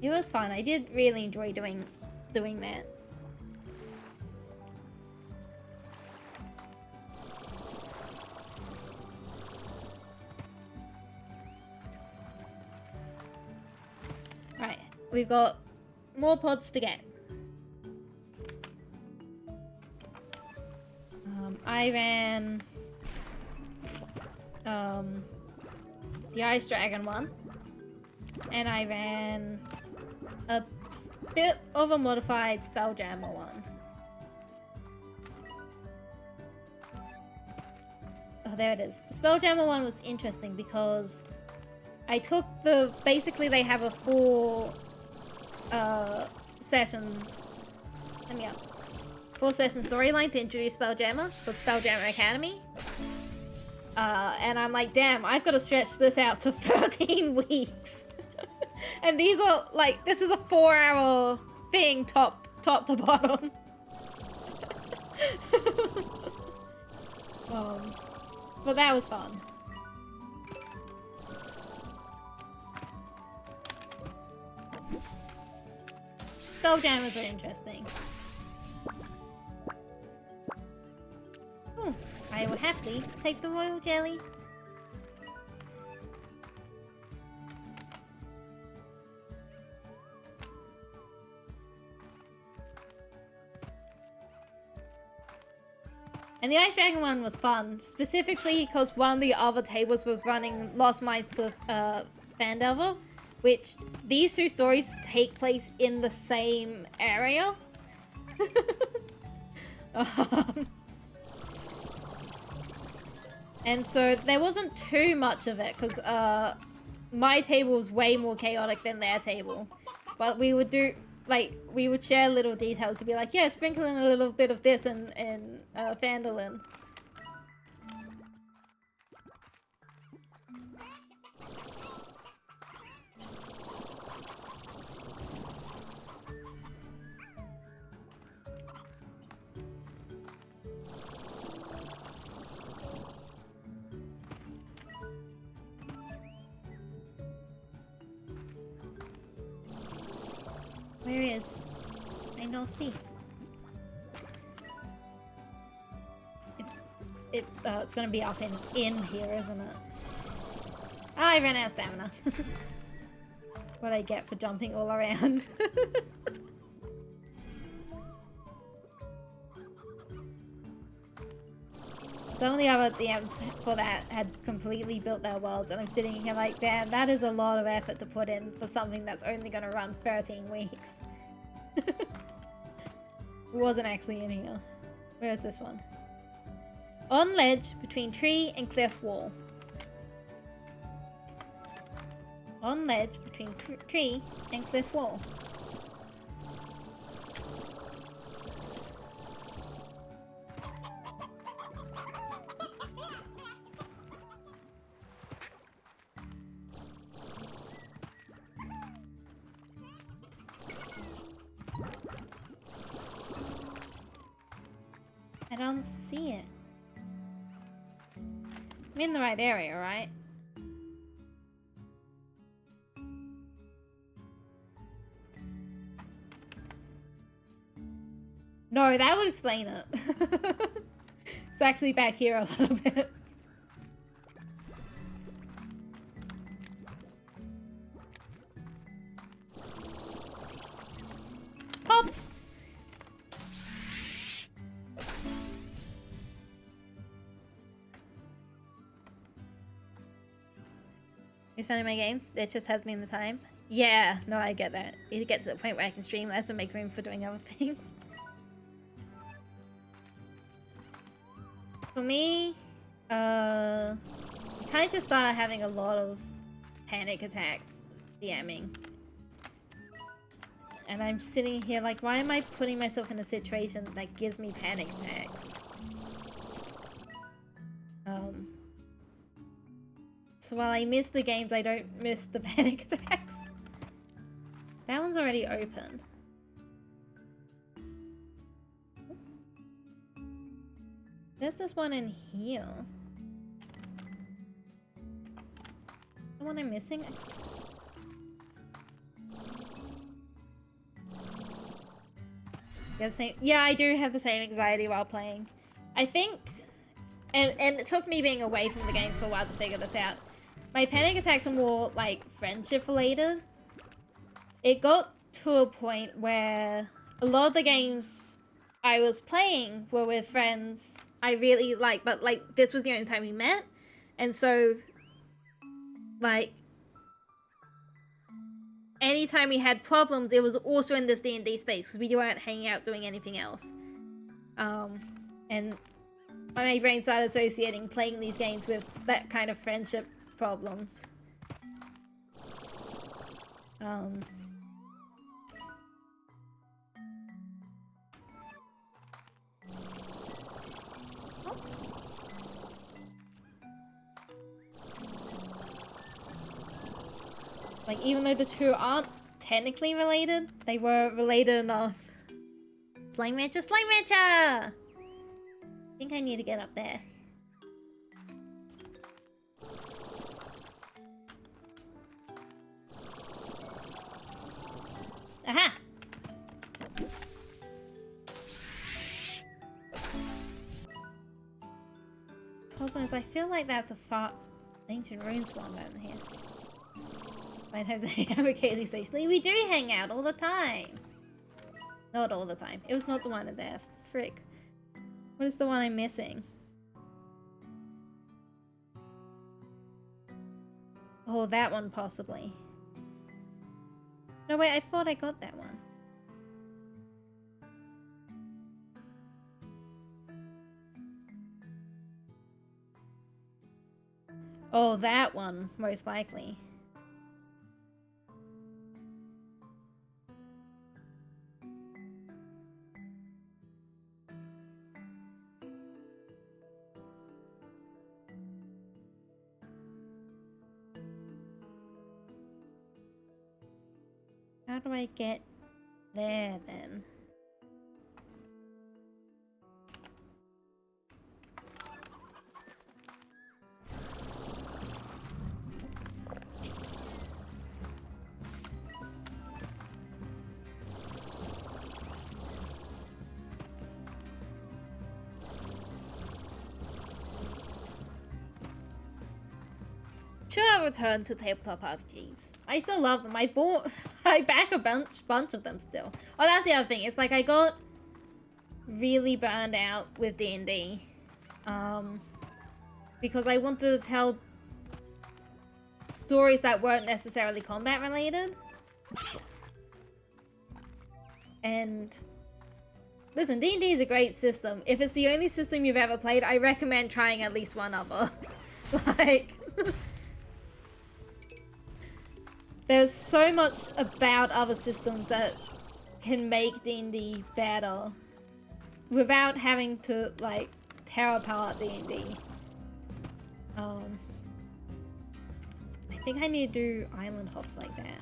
It was fun. I did really enjoy doing that. Right, we've got more pods to get. I ran the Ice Dragon one, and I ran a bit of a modified Spelljammer one. Oh, there it is. The Spelljammer one was interesting because I took the... Basically, they have a full session... Let me up. Full session storyline to introduce Spelljammer, called Spelljammer Academy. And I'm like, damn, I've got to stretch this out to 13 weeks. And these are, like, this is a 4-hour thing, top to bottom. But that was fun. Spelljammers are interesting. Ooh, I will happily take the royal jelly. And the Ice Dragon one was fun, specifically because one of the other tables was running Lost Mines to Fandelver, which these two stories take place in the same area. And so there wasn't too much of it, because my table was way more chaotic than their table. But we would do... Like, we would share little details to be like, yeah, sprinkle in a little bit of this in Phandalin. Where is? I don't see. It's gonna be up in here, isn't it? Oh, I ran out of stamina. What I get for jumping all around. Some of the other DMs for that had completely built their worlds, and I'm sitting here like, damn, that is a lot of effort to put in for something that's only gonna run 13 weeks. It wasn't actually in here. Where is this one? On ledge between tree and cliff wall. On ledge between tree and cliff wall. I don't see it. I'm in the right area, right? No, that would explain it. It's actually back here a little bit. Pop! It's fun in my game. It just has me in the time. Yeah, no, I get that. It gets to the point where I can stream less and make room for doing other things. For me, I kind of just started having a lot of panic attacks DMing. And I'm sitting here like, why am I putting myself in a situation that gives me panic attacks? So while I miss the games, I don't miss the panic attacks. That one's already open. There's this one in here. The one I'm missing? You have the same... Yeah, I do have the same anxiety while playing. I think... And it took me being away from the games for a while to figure this out. My panic attacks are more, like, friendship related. It got to a point where a lot of the games I was playing were with friends I really like, but, like, this was the only time we met. And so, like, anytime we had problems, it was also in this D&D space, because we weren't hanging out doing anything else. And My brain started associating playing these games with that kind of friendship problems. Like, even though the two aren't technically related, they were related enough. Slime Rancher, Slime Rancher! I think I need to get up there. Aha! Problem is, I feel like that's a far ancient ruins one over here. Might have to hang out with Kaylee socially. We do hang out all the time. Not all the time. It was not the one in there. Frick. What is the one I'm missing? Oh, that one possibly. No, wait, I thought I got that one. Oh, that one, most likely. How do I get there then? Should I return to tabletop RPGs? I still love them. I back a bunch of them still. Oh, that's the other thing. It's like I got really burned out with D&D. Because I wanted to tell stories that weren't necessarily combat related. And listen, D&D is a great system. If it's the only system you've ever played, I recommend trying at least one other. Like... There's so much about other systems that can make D&D better without having to, like, tear apart D&D. I think I need to do island hops like that.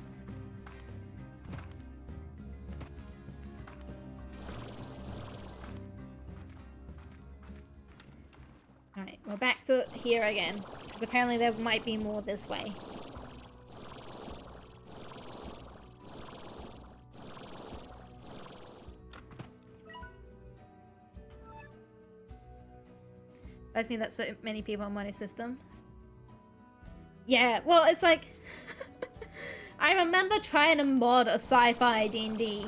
Alright, we're back to here again, because apparently there might be more this way. That's me that so many people on one system. Yeah, well, it's like... I remember trying to mod a sci-fi D&D.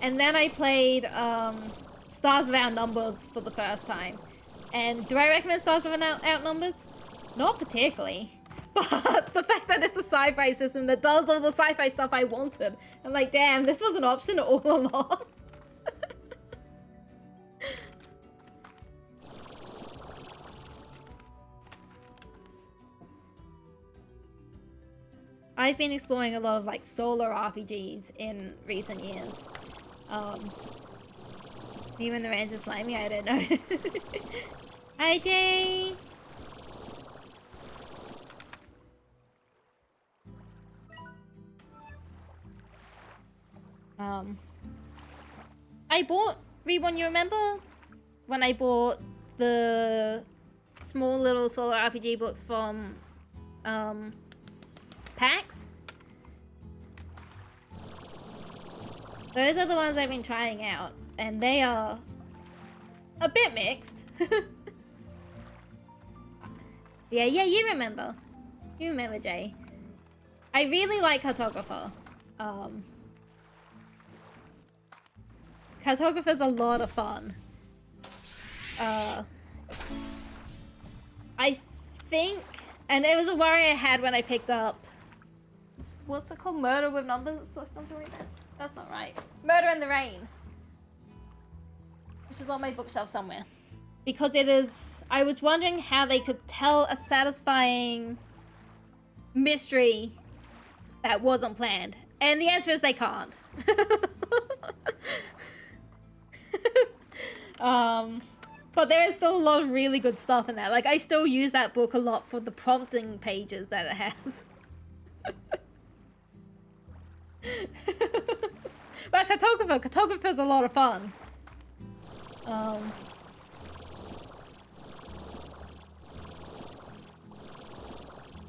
And then I played Stars Without Numbers for the first time. And do I recommend Stars Without Numbers? Not particularly. But the fact that it's a sci-fi system that does all the sci-fi stuff I wanted. I'm like, damn, this was an option all along. I've been exploring a lot of like solo RPGs in recent years. Even the range is slimy, I don't know. Hi Jay! I bought Reborn, you remember? When I bought the small little solo RPG books from PAX? Those are the ones I've been trying out, and they are a bit mixed. Yeah, you remember. You remember, Jay. I really like Cartographer. Cartographer's a lot of fun. I think, and it was a worry I had when I picked up, what's it called? Murder with Numbers or something like that? That's not right. Murder in the Rain. Which is on my bookshelf somewhere. because it is... I was wondering how they could tell a satisfying mystery that wasn't planned. And the answer is they can't. But there is still a lot of really good stuff in there. Like, I still use that book a lot for the prompting pages that it has. But Cartographer's a lot of fun.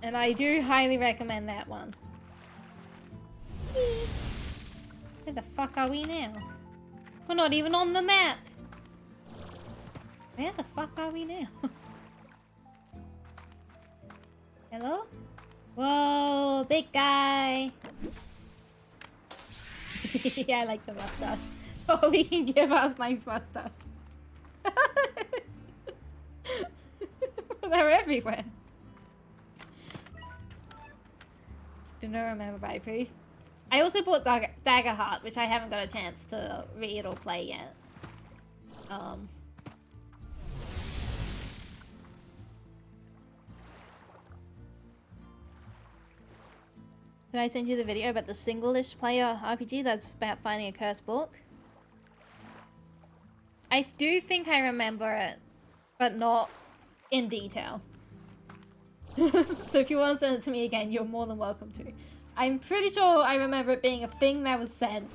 And I do highly recommend that one. Where the fuck are we now? We're not even on the map. Where the fuck are we now? Hello? Whoa, big guy. Yeah, I like the mustache. Oh, he can give us nice mustache. They're everywhere. Do not remember by proof. I also bought Daggerheart, which I haven't got a chance to read or play yet. Did I send you the video about the single-ish player RPG that's about finding a cursed book? I do think I remember it, but not in detail. So if you want to send it to me again, you're more than welcome to. I'm pretty sure I remember it being a thing that was sent.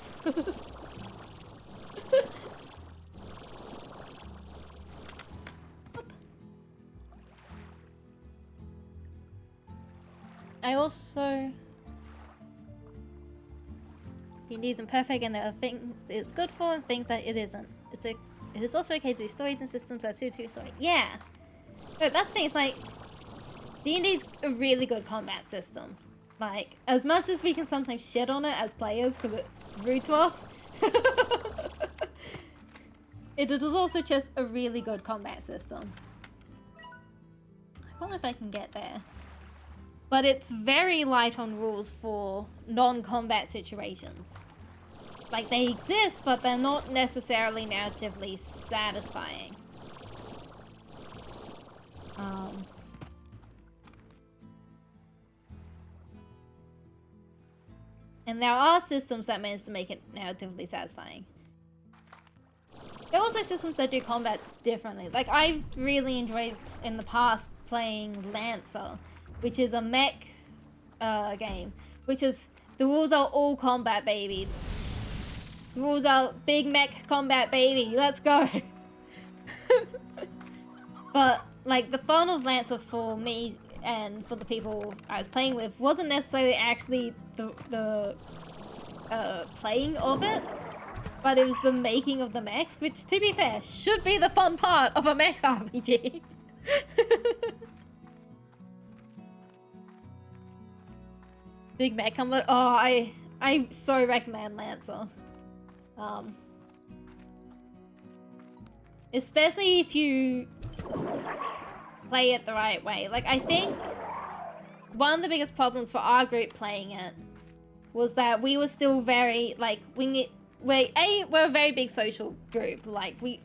I also... D&D isn't perfect, and there are things it's good for and things that it isn't. It is also okay to do stories and systems that suit your story. Yeah! But that's the thing, it's like... D&D's a really good combat system. Like, as much as we can sometimes shit on it as players because it's rude to us, it is also just a really good combat system. I wonder if I can get there. But it's very light on rules for non-combat situations. Like, they exist, but they're not necessarily narratively satisfying. And there are systems that manage to make it narratively satisfying. There are also systems that do combat differently. Like, I've really enjoyed in the past playing Lancer, which is a mech game, which is, the rules are all combat, baby. The rules are big mech combat, baby. Let's go. But, like, the fun of Lancer for me and for the people I was playing with wasn't necessarily actually the playing of it, but it was the making of the mechs, which, to be fair, should be the fun part of a mech RPG. Big mech combat. Oh, I so recommend Lancer. Especially if you play it the right way. Like, I think one of the biggest problems for our group playing it was that we were still very, like, we're a very big social group. Like, we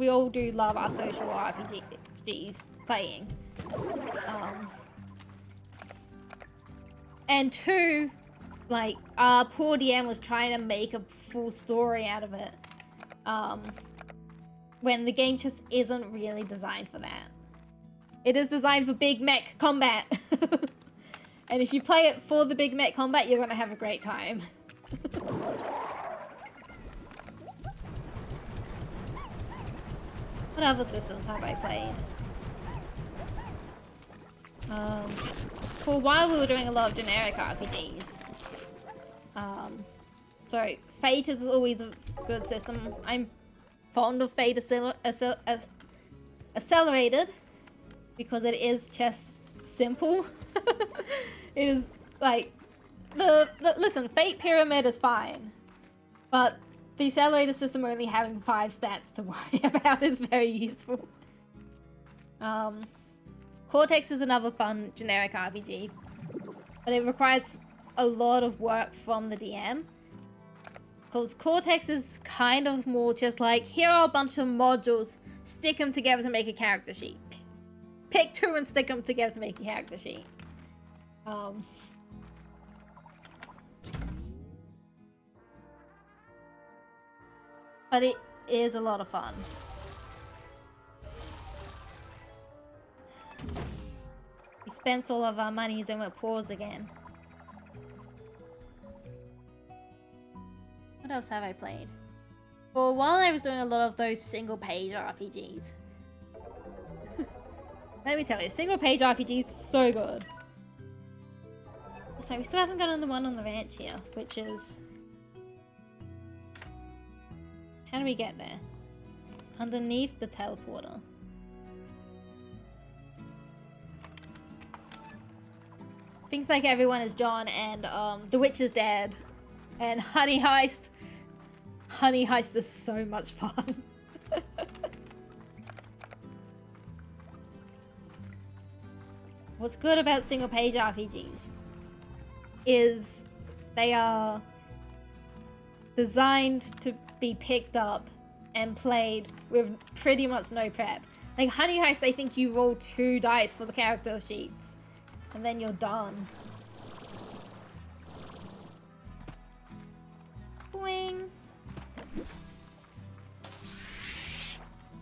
all do love our social RPGs playing. And two, like, our poor DM was trying to make a full story out of it. When the game just isn't really designed for that. It is designed for big mech combat. And if you play it for the big mech combat, you're gonna have a great time. What other systems have I played? For a while we were doing a lot of generic RPGs. So Fate is always a good system. I'm fond of Fate Accelerated because it is just simple. It is like listen, Fate Pyramid is fine, but the accelerator system only having 5 stats to worry about is very useful. Cortex is another fun generic RPG, but it requires a lot of work from the DM. Because Cortex is kind of more just like, here are a bunch of modules stick them together to make a character sheet. Pick 2 and stick them together to make a character sheet. But it is a lot of fun. We spent all of our monies and we're poor again. What else have I played? For a while I was doing a lot of those single page RPGs. Let me tell you, single page RPGs are so good. So we still haven't gotten the one on the ranch here, which is... How do we get there? Underneath the teleporter. Things like everyone is John and the witch is dead. And Honey Heist. Honey Heist is so much fun. What's good about single page RPGs is they are designed to be picked up and played with pretty much no prep. Like Honey Heist, I think you roll 2 dice for the character sheets and then you're done. Boing.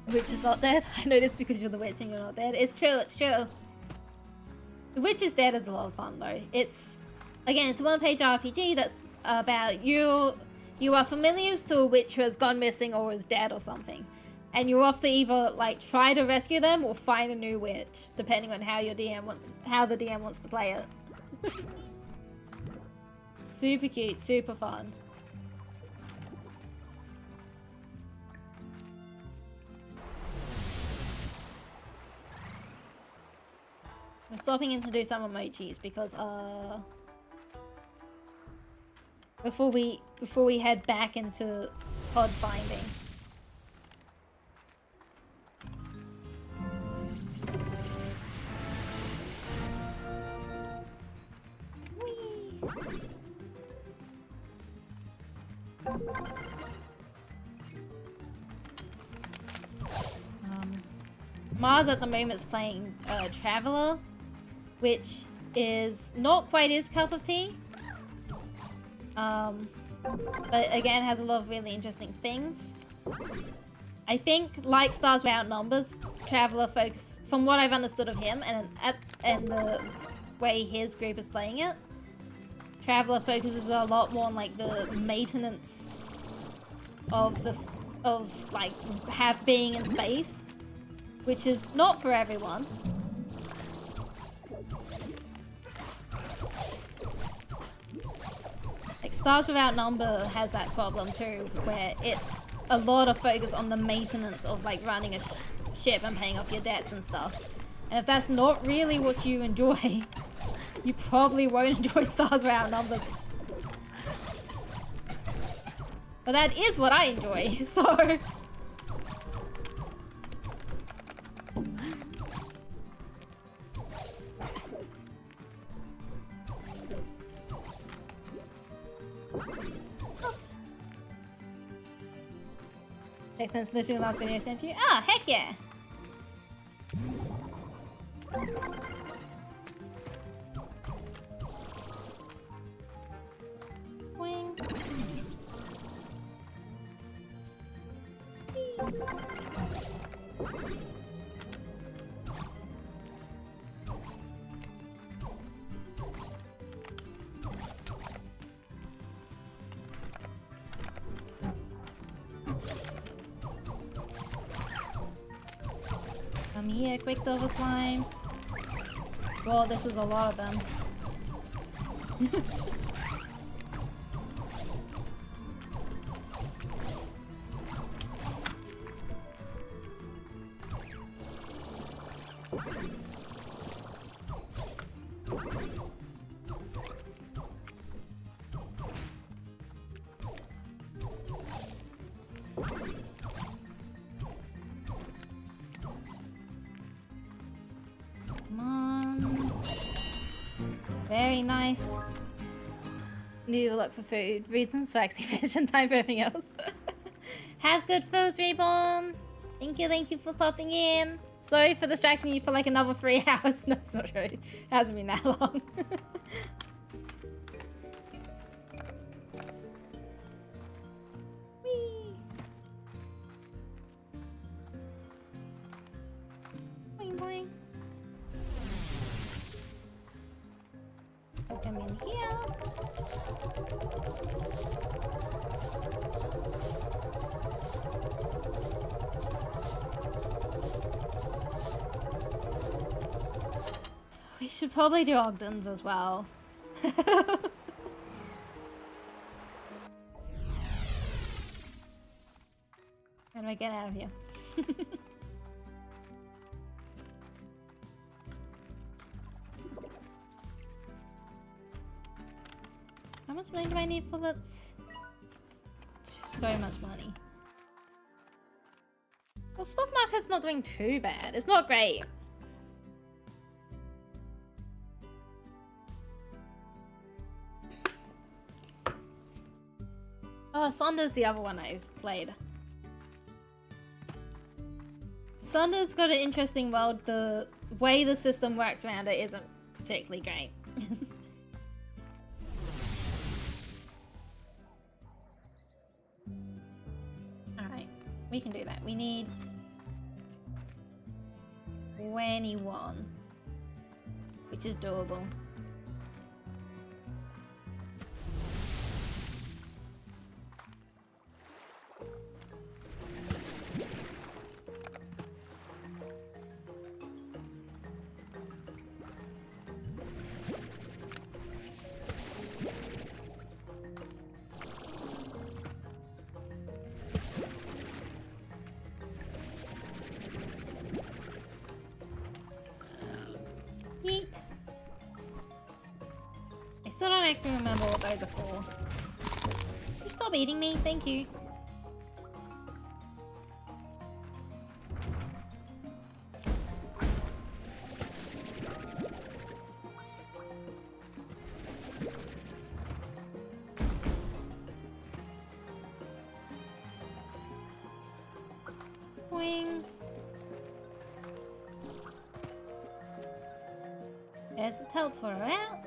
The witch is not dead. I know this because you're the witch and you're not dead. It's true, it's true. The Witch is Dead is a lot of fun though. It's, again, it's a one-page RPG that's about you are familiars to a witch who has gone missing or is dead or something. And you have to either like try to rescue them or find a new witch, depending on how the DM wants to play it. Super cute, super fun. I'm stopping in to do some emojis because before we head back into pod finding. Mars at the moment is playing Traveler, which is not quite his cup of tea. But again, has a lot of really interesting things. I think, like Stars Without Numbers, Traveler focus, from what I've understood of him and the way his group is playing it, Traveler focuses a lot more on like the maintenance of being in space, which is not for everyone. Like Stars Without Number has that problem too, where it's a lot of focus on the maintenance of like running a ship and paying off your debts and stuff. And if that's not really what you enjoy, you probably won't enjoy Stars Without Number. But that is what I enjoy, so... Since literally the last video I sent you. Ah, heck yeah! Wing. Come here, Quicksilver Slimes. Well, this is a lot of them. Come on. Very nice. Need to look for food. Reasons, so actually finish in time for everything else. Have good foods, Reborn! Thank you for popping in. Sorry for distracting you for like another 3 hours. No, it's not true. It hasn't been that long. Whee! Boing boing. Come in here. We should probably do Ogden's as well. How do I get out of here? How much money do I need for that? So much money. Well, stock market's not doing too bad. It's not great. Oh, Sonder's the other one I've played. Sonder's got an interesting world. The way the system works around it isn't particularly great. Alright, we can do that. We need 21, which is doable. Yeet. I still don't actually remember what those are for. Can you stop eating me? Thank you. Boing. There's the teleporter out.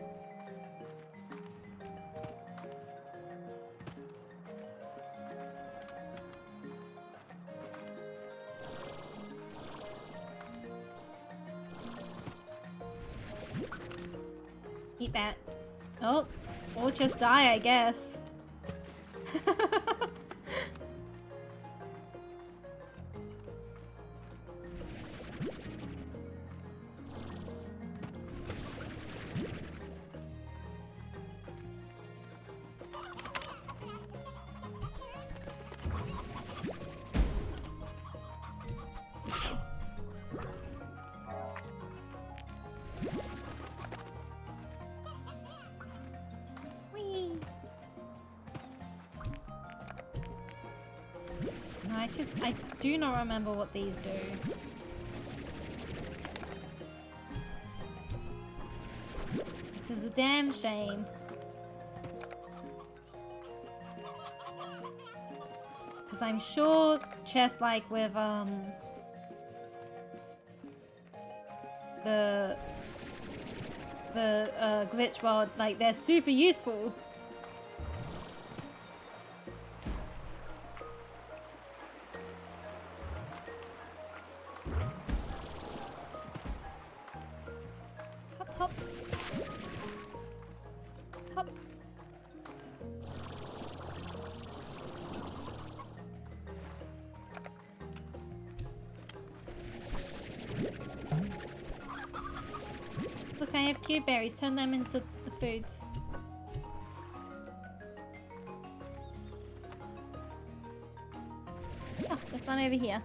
Eat that. Oh, or just die, I guess. I do not remember what these do. This is a damn shame. Because I'm sure chests like with the glitch world, like they're super useful. Hop. Hop. Look, I have cube berries. Turn them into the foods. Oh, there's one over here.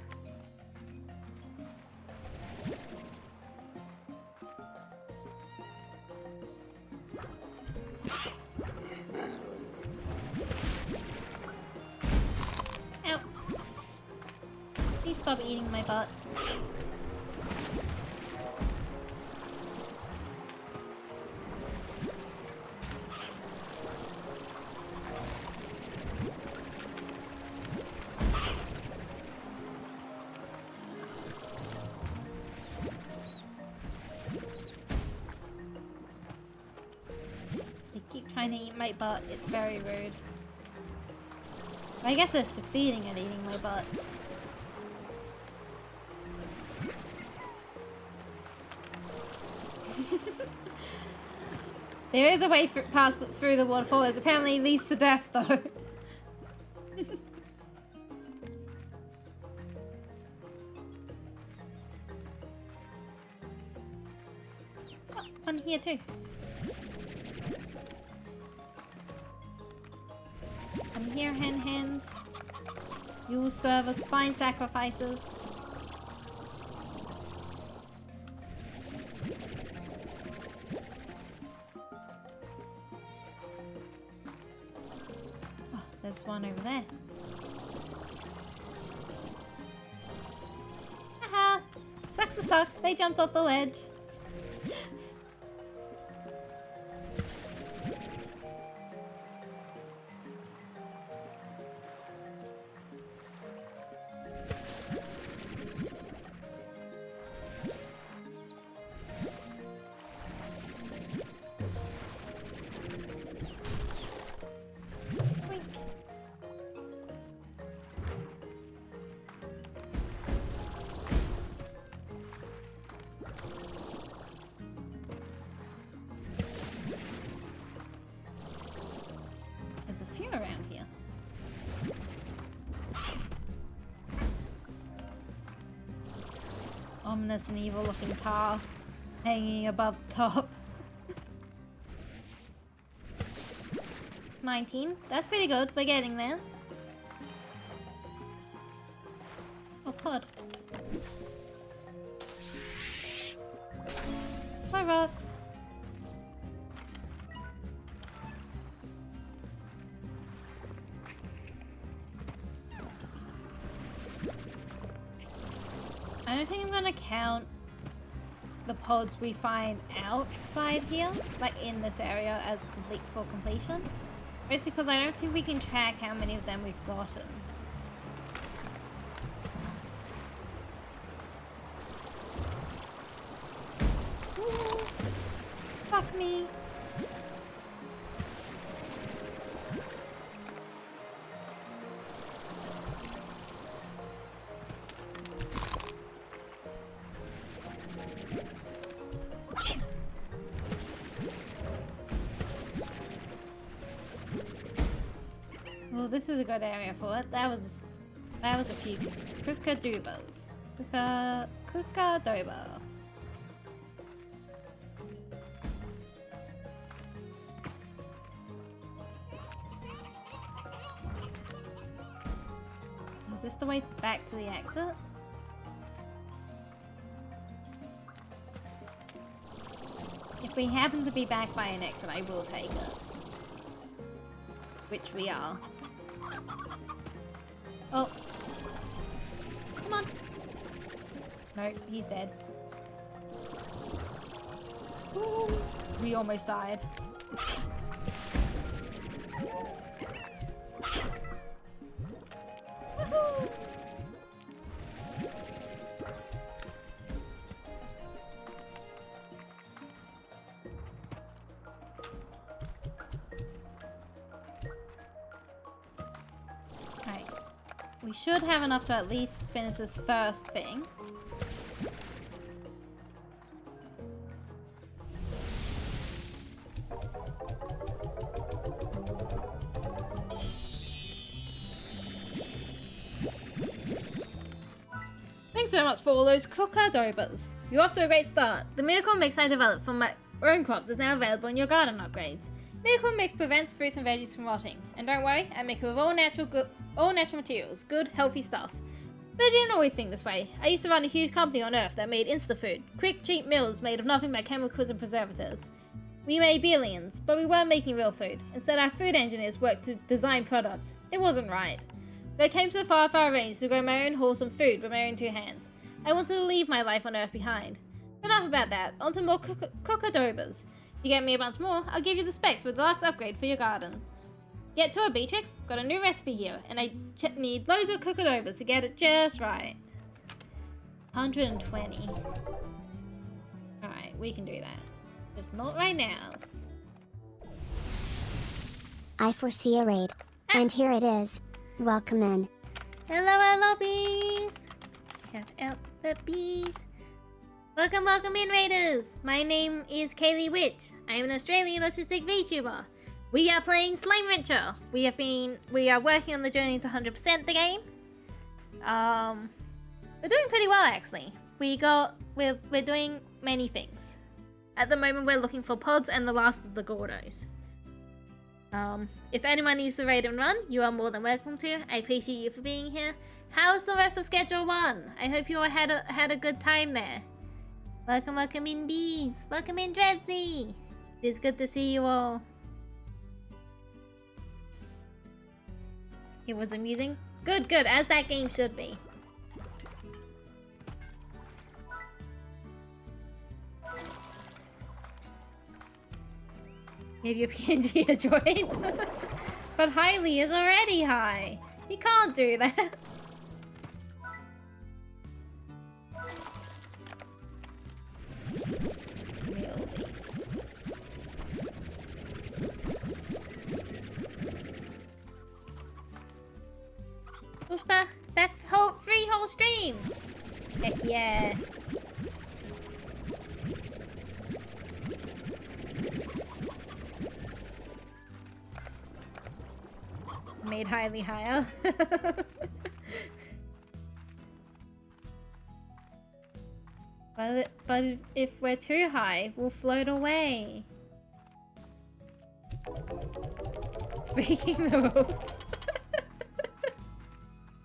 Ow. Please stop eating my butt. trying to eat my butt. It's very rude. I guess they're succeeding at eating my butt. There is a way past through the waterfall. It apparently leads to death, though. Oh, one here too. Come here, hens. You will serve us fine sacrifices. Oh, there's one over there. Haha! Sucks to suck. They jumped off the ledge. Around here. Ominous and evil looking tar hanging above the top. 19. That's pretty good. We're getting there. Oh, pod. Bye, rocks. I don't think I'm gonna count the pods we find outside here, like in this area, as complete for completion. Basically because I don't think we can track how many of them we've gotten. Ooh, fuck me. Well, this is a good area for it. That was a few Kukadubas. Kukadoba. Is this the way back to the exit? If we happen to be back by an exit, I will take it. Which we are. Oh. Come on. No, he's dead. Ooh, we almost died. Woohoo! We should have enough to at least finish this first thing. Thanks so much for all those Kukadobas. You're off to a great start. The miracle mix I developed from my own crops is now available in your garden upgrades. Miracle mix prevents fruits and veggies from rotting. And don't worry, I make it with all natural materials. Good, healthy stuff. But I didn't always think this way. I used to run a huge company on Earth that made insta-food. Quick, cheap meals made of nothing but chemicals and preservatives. We made billions, but we weren't making real food. Instead, our food engineers worked to design products. It wasn't right. But I came to the far, far range to grow my own wholesome food with my own two hands. I wanted to leave my life on Earth behind. But enough about that. On to more Kukadobas. If you get me a bunch more, I'll give you the specs for the deluxe upgrade for your garden. Get to a Beatrix, got a new recipe here, and I need loads of Kukadobas to get it just right. 120. Alright, we can do that. Just not right now. I foresee a raid. And here it is. Welcome in. Hello, bees! Shout out the bees. Welcome in, Raiders! My name is KaylieWitch. I am an Australian autistic VTuber. We are playing Slime Rancher. We are working on the journey to 100% the game. We're doing pretty well, actually. We're doing many things. At the moment, we're looking for pods and the last of the Gordos. If anyone needs to raid and run, you are more than welcome to. I appreciate you for being here. How's the rest of Schedule 1? I hope you all had a good time there. Welcome in, bees. Welcome in, Dredzy. It is good to see you all. It was amusing. Good, as that game should be. Give your PNG a join. But Hailey is already high. He can't do that. Oopa, that's free whole stream. Heck yeah. Made highly higher. But if we're too high, we'll float away. It's breaking the rules.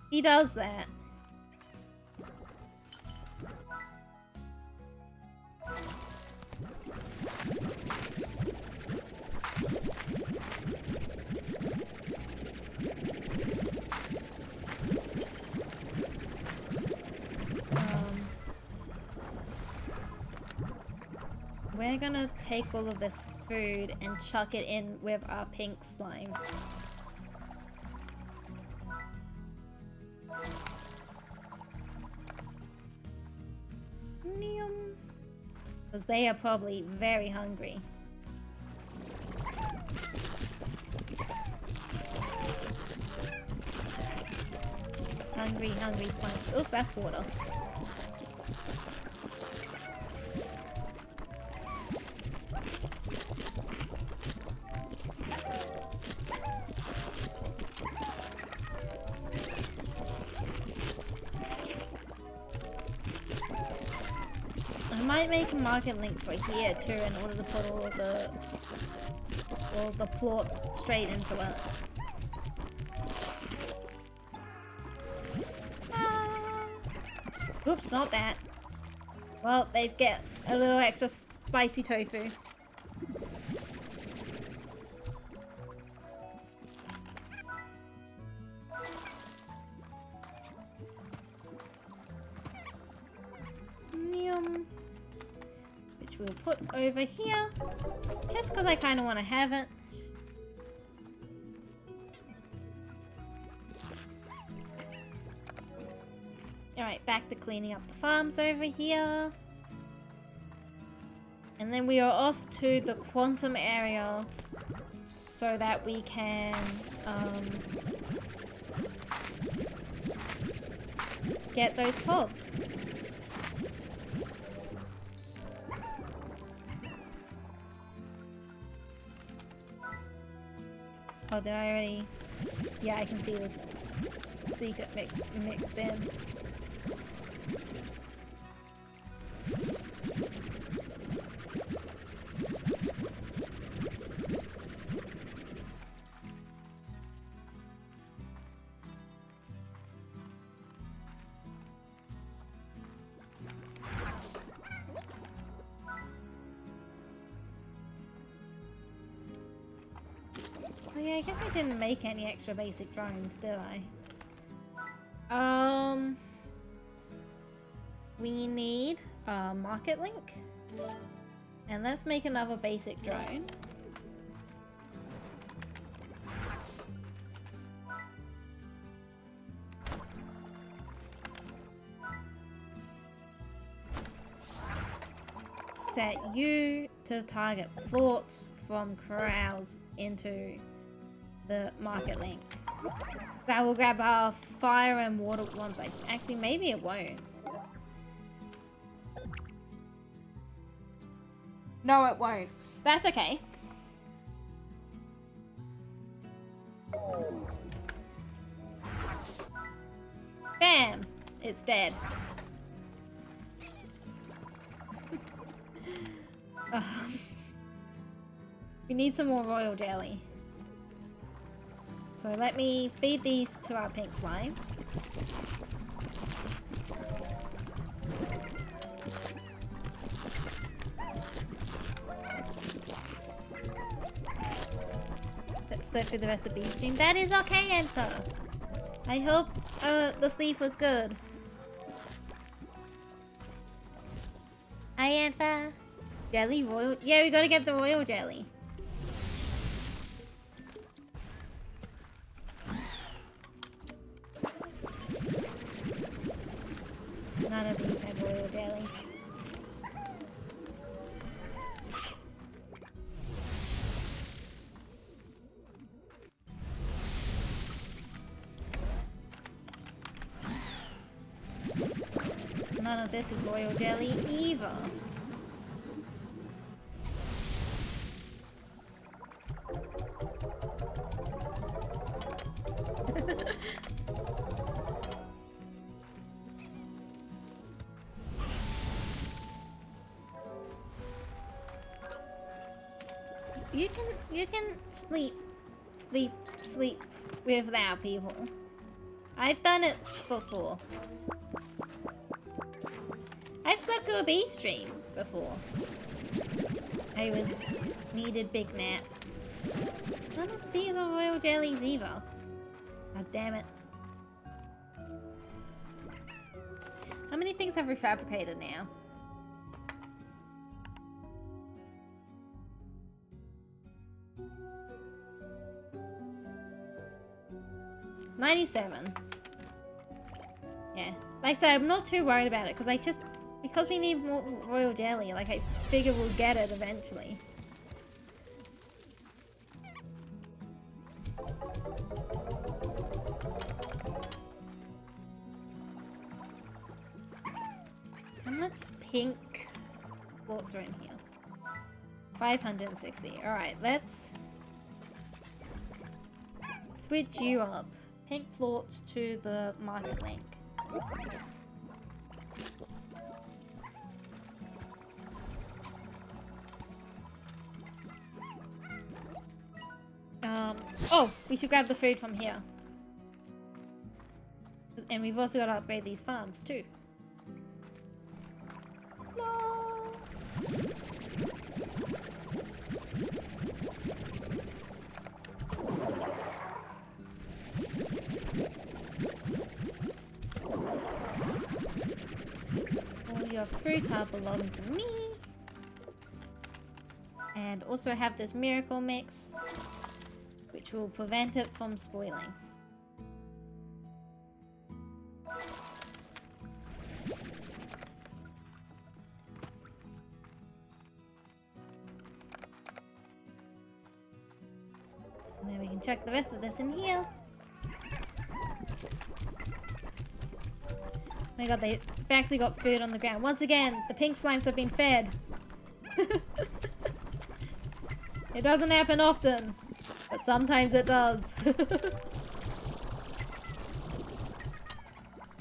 He does that. We're gonna take all of this food and chuck it in with our pink slimes. Because they are probably very hungry. Hungry slimes. Oops, that's water. I might make a market link for here too in order to put all the plots straight into it. Oops, not that. Well, they get a little extra spicy tofu. Which we'll put over here, just because I kind of want to have it. Alright, back to cleaning up the farms over here. And then we are off to the quantum area so that we can get those pods. Oh, did I already? Yeah, I can see this secret mixed in. Oh yeah, I guess I didn't make any extra basic drones, did I? We need a market link. And let's make another basic drone. Set you to target thoughts from corrals into the market link. That will grab our fire and water ones. Actually, maybe it won't. No, it won't. That's okay. Bam! It's dead. We need some more royal jelly. So let me feed these to our pink slimes. Let's sleep through the rest of the stream. That is okay, Enter. I hope the sleep was good. Hi, Enter. Jelly royal. Yeah, we gotta get the royal jelly. None of these have royal jelly. None of this is royal jelly either. You can sleep without people. I've done it before. I've slept to a bee stream before. I needed big nap. None of these are royal jellies either. God damn it. How many things have we fabricated now? $97. Yeah. Like I said, I'm not too worried about it because we need more royal jelly. Like, I figure we'll get it eventually. How much pink quartz are in here? 560. Alright, let's switch you up. Pink floats to the market link. Oh, we should grab the food from here. And we've also got to upgrade these farms too. No. All your fruit are belong to me. And also have this miracle mix, which will prevent it from spoiling. And then we can chuck the rest of this in here. Oh my god, they've actually got food on the ground. Once again, the pink slimes have been fed. It doesn't happen often, but sometimes it does.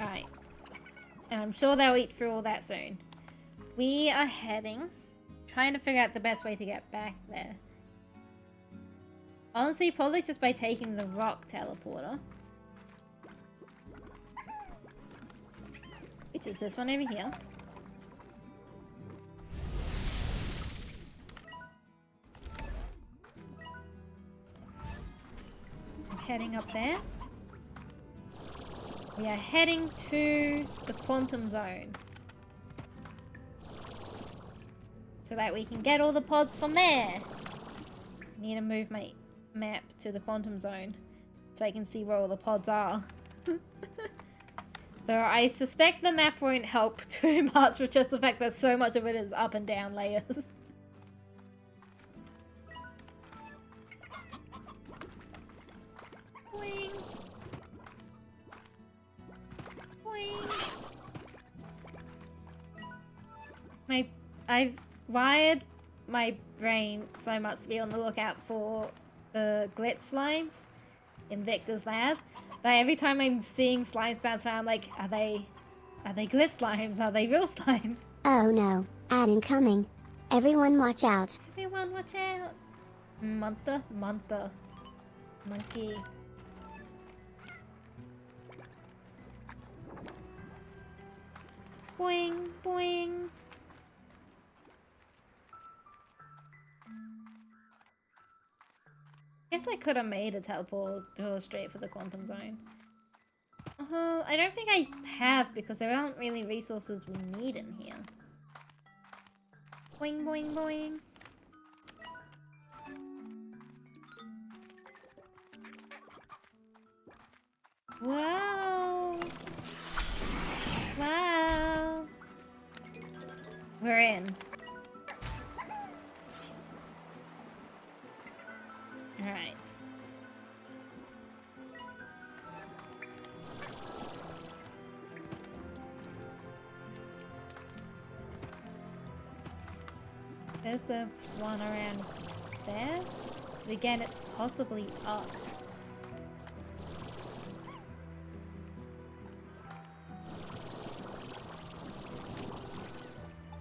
Alright. And I'm sure they'll eat through all that soon. We are trying to figure out the best way to get back there. Honestly, probably just by taking the rock teleporter. Which is this one over here. I'm heading up there. We are heading to the quantum zone. So that we can get all the pods from there. Need to move my map to the quantum zone so I can see where all the pods are. Though I suspect the map won't help too much with just the fact that so much of it is up and down layers. Boing. Boing. I've wired my brain so much to be on the lookout for the glitch slimes in Victor's lab that every time I'm seeing slimes bounce around, I'm like, are they glitch slimes? Are they real slimes? Oh no, ad incoming. Everyone watch out. Everyone watch out. Munta. Monkey. Boing, boing. Guess I could have made a teleport to illustrate for the quantum zone. I don't think I have because there aren't really resources we need in here. Boing, boing, boing. Wow. Wow. We're in. Alright. There's the one around there. But again, it's possibly up.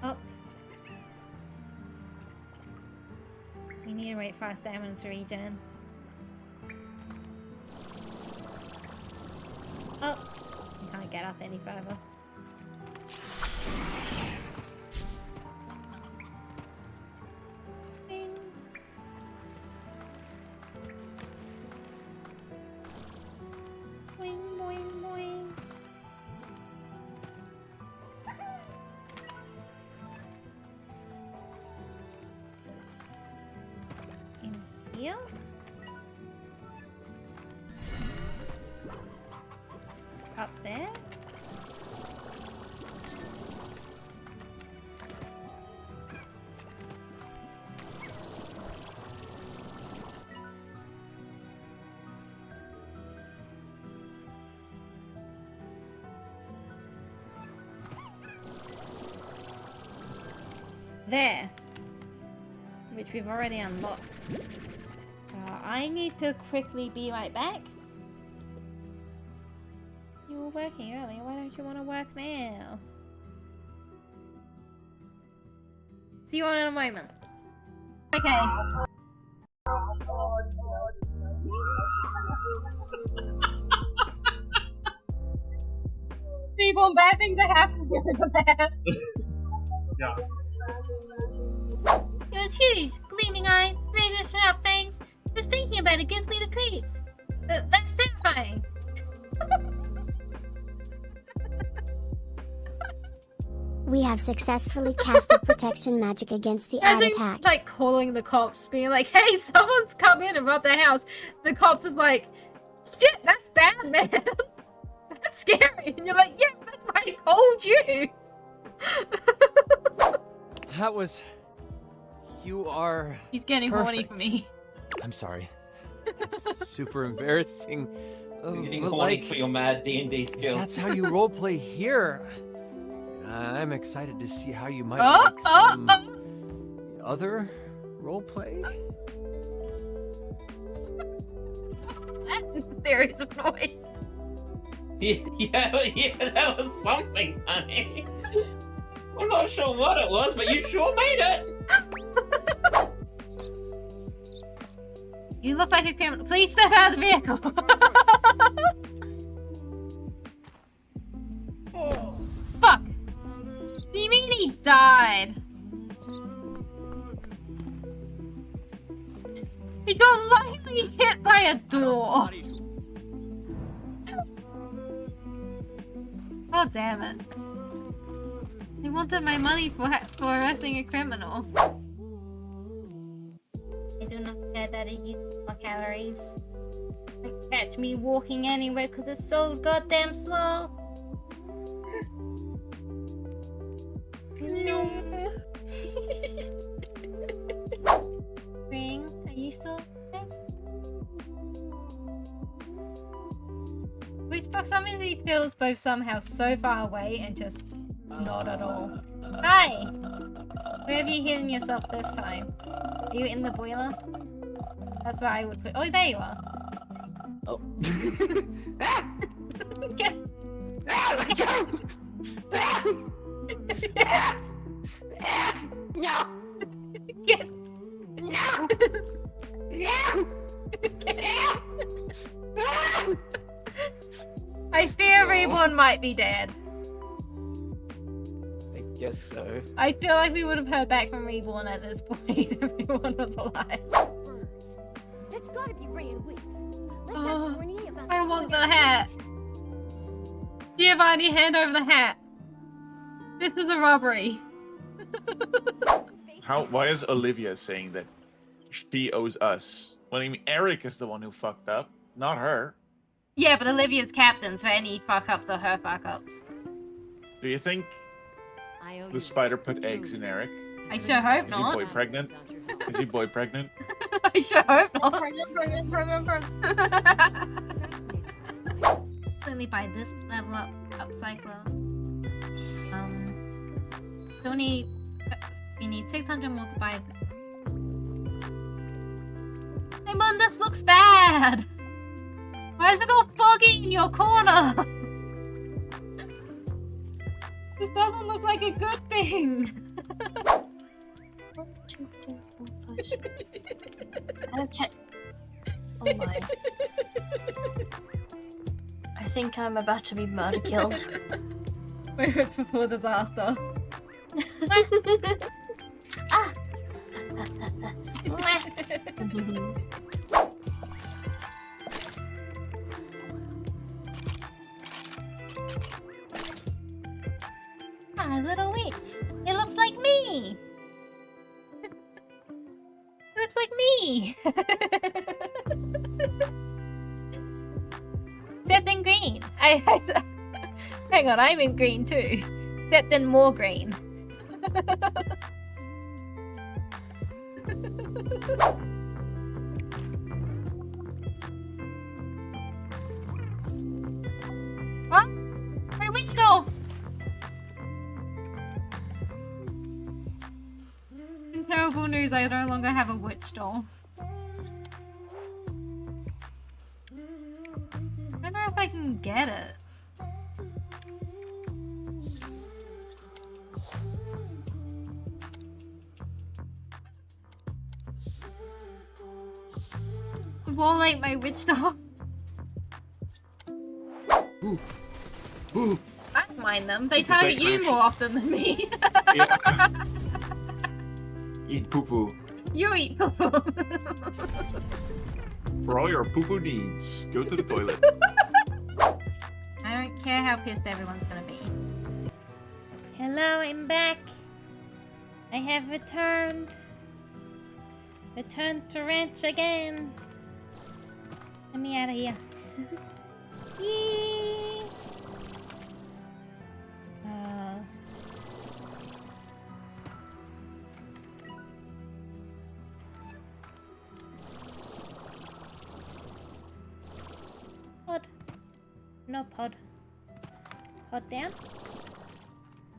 Up. We need to wait for our stamina to regen. Oh! We can't get up any further. Bing. Boing, boing, boing. In here? Up there? There. Which we've already unlocked. I need to quickly be right back. You were working earlier, why don't you want to work now? See you on in a moment. Okay. People, bad things that happen here in the past. Yeah. It was huge, gleaming eyes, razor sharp fangs. Just thinking about it gives me the creeps. That's terrifying. We have successfully casted protection magic against the ad attack. Like calling the cops, being like, "Hey, someone's come in and robbed our house." The cops is like, "Shit, that's bad, man. That's scary." And you're like, "Yeah, that's why I called you." That was... You are... He's getting horny perfect. for me. I'm sorry. It's super embarrassing. He's getting but horny like, for your mad D&D skills. that's how you roleplay here. I'm excited to see how you might Oh, like oh, some other roleplay. That's a series of noise. Yeah, that was something, honey. I'm not sure what it was, but you sure made it. You look like a criminal. Please step out of the vehicle. Fuck. Do you mean he died? He got lightly hit by a door. God damn it. He wanted my money for arresting a criminal. I do not care that I eat more calories. Don't catch me walking anywhere because it's so goddamn slow. No. Ring, are you still there? Whose proximity feels both somehow so far away and just not at all. Hi! Where have you hidden yourself this time? Are you in the boiler? That's where I would put. Oh, there you are. Oh. Get. Let go! No! Get. No! No! I fear Reborn might be dead. I guess so. I feel like we would have heard back from Reborn at this point if everyone was alive. Birds. That's gotta be Ray and Wicks. Let's ask Horny about I want the hat. Giovanni, hand over the hat. This is a robbery. Why is Olivia saying that she owes us? Well, I mean, Eric is the one who fucked up, not her. Yeah, but Olivia's captain, so any fuck-ups are her fuck-ups. Do you think I owe the you spider put eggs in Eric? I sure hope Is he not. boy pregnant? Is he boy pregnant? I sure hope not. Only by this level up upcycler. So we need 600 more to buy. Hey Mon, this looks bad! Why is it all foggy in your corner? This doesn't look like a good thing. 1, 2, 3, 4, 5, 6. I'll check. Oh my. I think I'm about to be murder killed. Wait, it's before disaster. Ah! Ah, little witch. It looks like me. It looks like me. Except in green. Hang on, I'm in green too. Except in more green. What? My witch doll! Terrible news, I no longer have a witch doll. I don't know if I can get it. Wall ain't my witch doll. I don't mind them. They target you more often than me. Eat poo poo. You eat poo-poo. For all your poo poo needs, go to the toilet. I don't care how pissed everyone's gonna be. Hello, I'm back. I have returned. Returned to ranch again. Let me out of here. Yee. Pod. No pod. Pod down.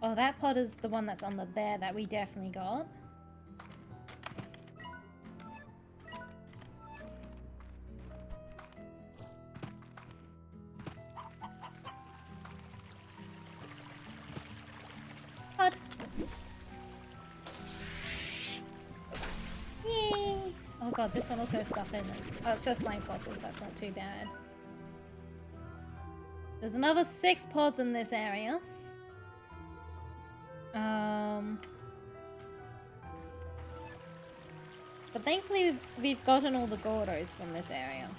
Oh, that pod is the one that's on the there that we definitely got. Pod. Yay! Oh god, this one also has stuff in it. Oh, it's just slime fossils, that's not too bad. There's another 6 pods in this area. But thankfully we've gotten all the Gordos from this area.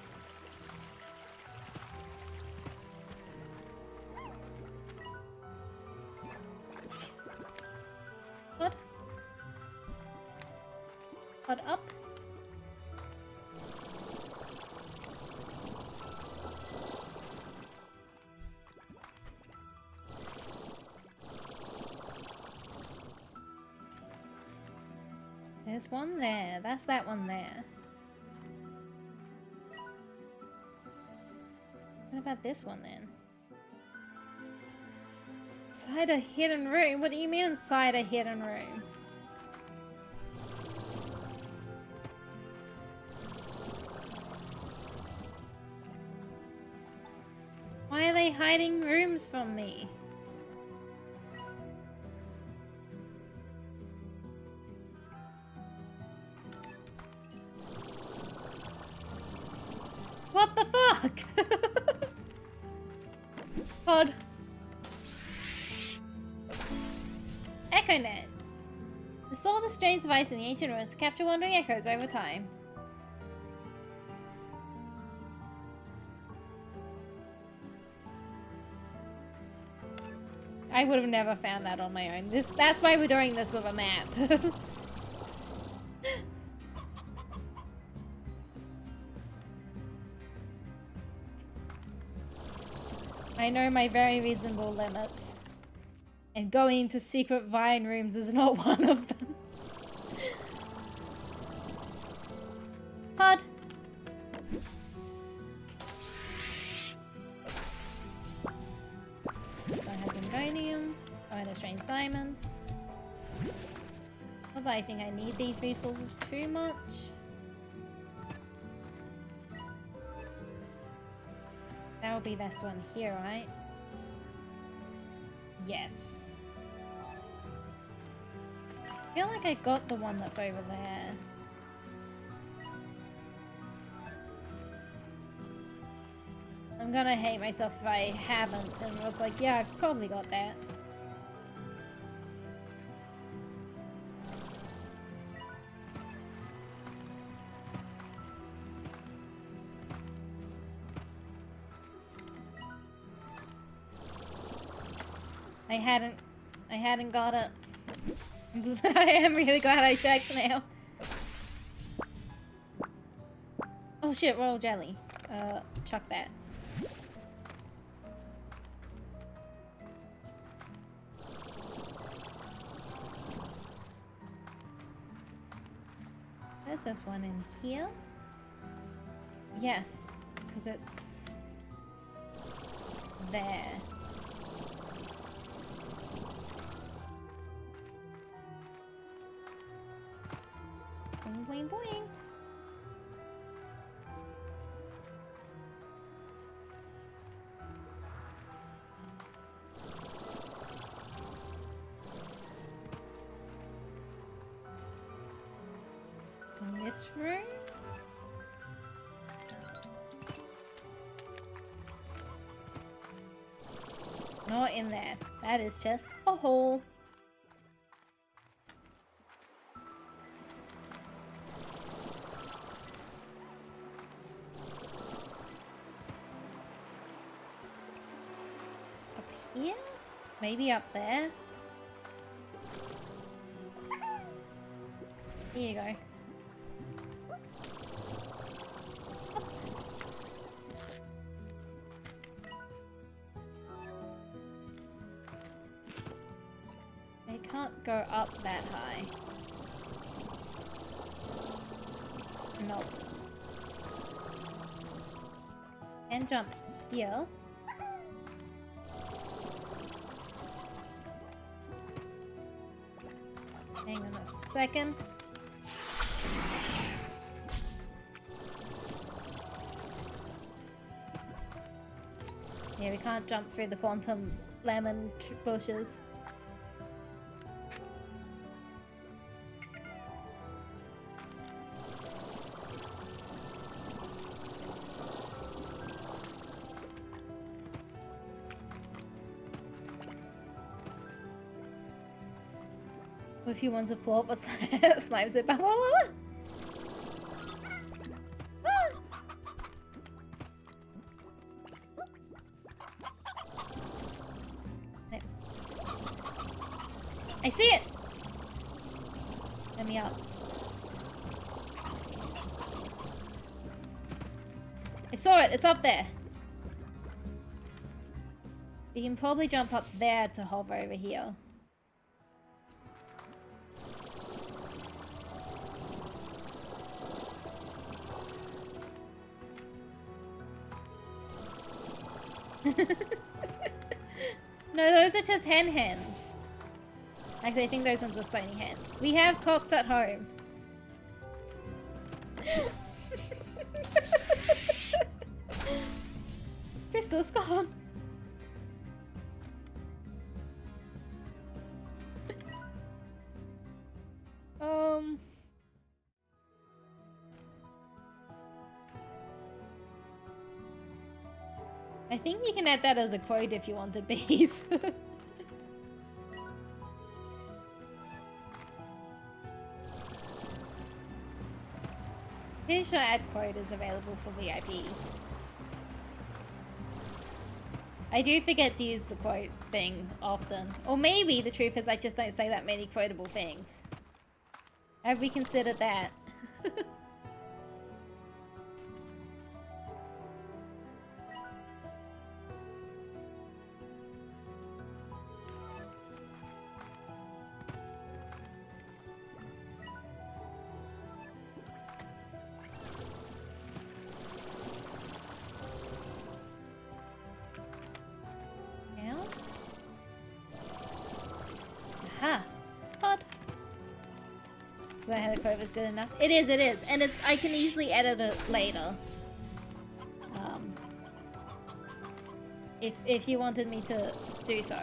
Pod. Pod up. There's one there. That's that one there. What about this one then? Inside a hidden room? What do you mean inside a hidden room? Why are they hiding rooms from me? What the fuck? Pod. EchoNet. Install the strange device in the ancient ruins to capture wandering echoes over time. I would have never found that on my own. That's why we're doing this with a map. I know my very reasonable limits. And going into secret vine rooms is not one of them. Pod. This one has Ingonium. Oh, and a strange diamond. Not that I think I need these resources too much. That will be this one here, right? Yes. I feel like I got the one that's over there. I'm gonna hate myself if I haven't, and I was like, yeah, I've probably got that. I hadn't got it. I am really glad I checked now. Oh shit, royal jelly. Chuck that. There's this one in here. Yes, because it's there. Boing, boing, boing. In this room? Not in there. That is just a hole. Here? Maybe up there? Here you go. I can't go up that high. Nope. And jump here. Hang on a second. Yeah, we can't jump through the quantum lemon bushes. If you want to pull up what slimes it back. What? I see it! Let me up. I saw it, it's up there. You can probably jump up there to hover over here. No, those are just hen hens. Actually, I think those ones are stony hens. We have cocks at home. Crystal's gone. I think you can add that as a quote if you wanted bees. Pretty sure add quote is available for VIPs. I do forget to use the quote thing often. Or maybe the truth is I just don't say that many quotable things. Have we considered that? Aha! Pod! Do I have the quote is good enough? It is, and it's I can easily edit it later. If you wanted me to do so.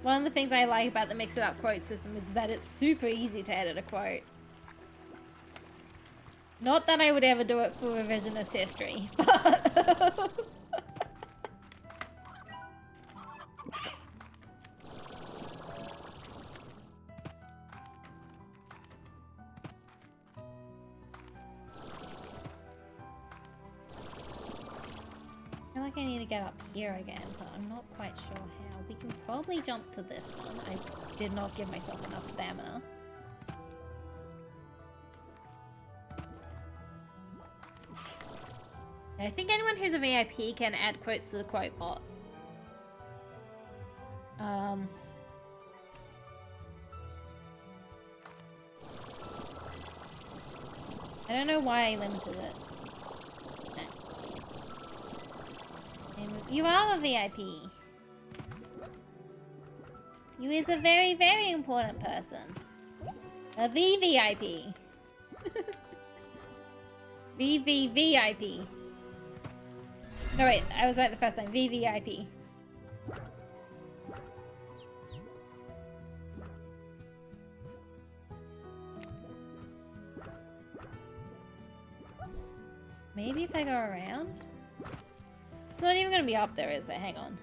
One of the things I like about the Mix It Up quote system is that it's super easy to edit a quote. Not that I would ever do it for revisionist history, but... I feel like I need to get up here again, but I'm not quite sure how. We can probably jump to this one. I did not give myself enough stamina. I think anyone who's a VIP can add quotes to the quote bot. I don't know why I limited it. You are a VIP. You is a very, very important person. A VVIP. VVVIP. No wait, I was right the first time. VVIP. Maybe if I go around? It's not even gonna be up there, is there? Hang on.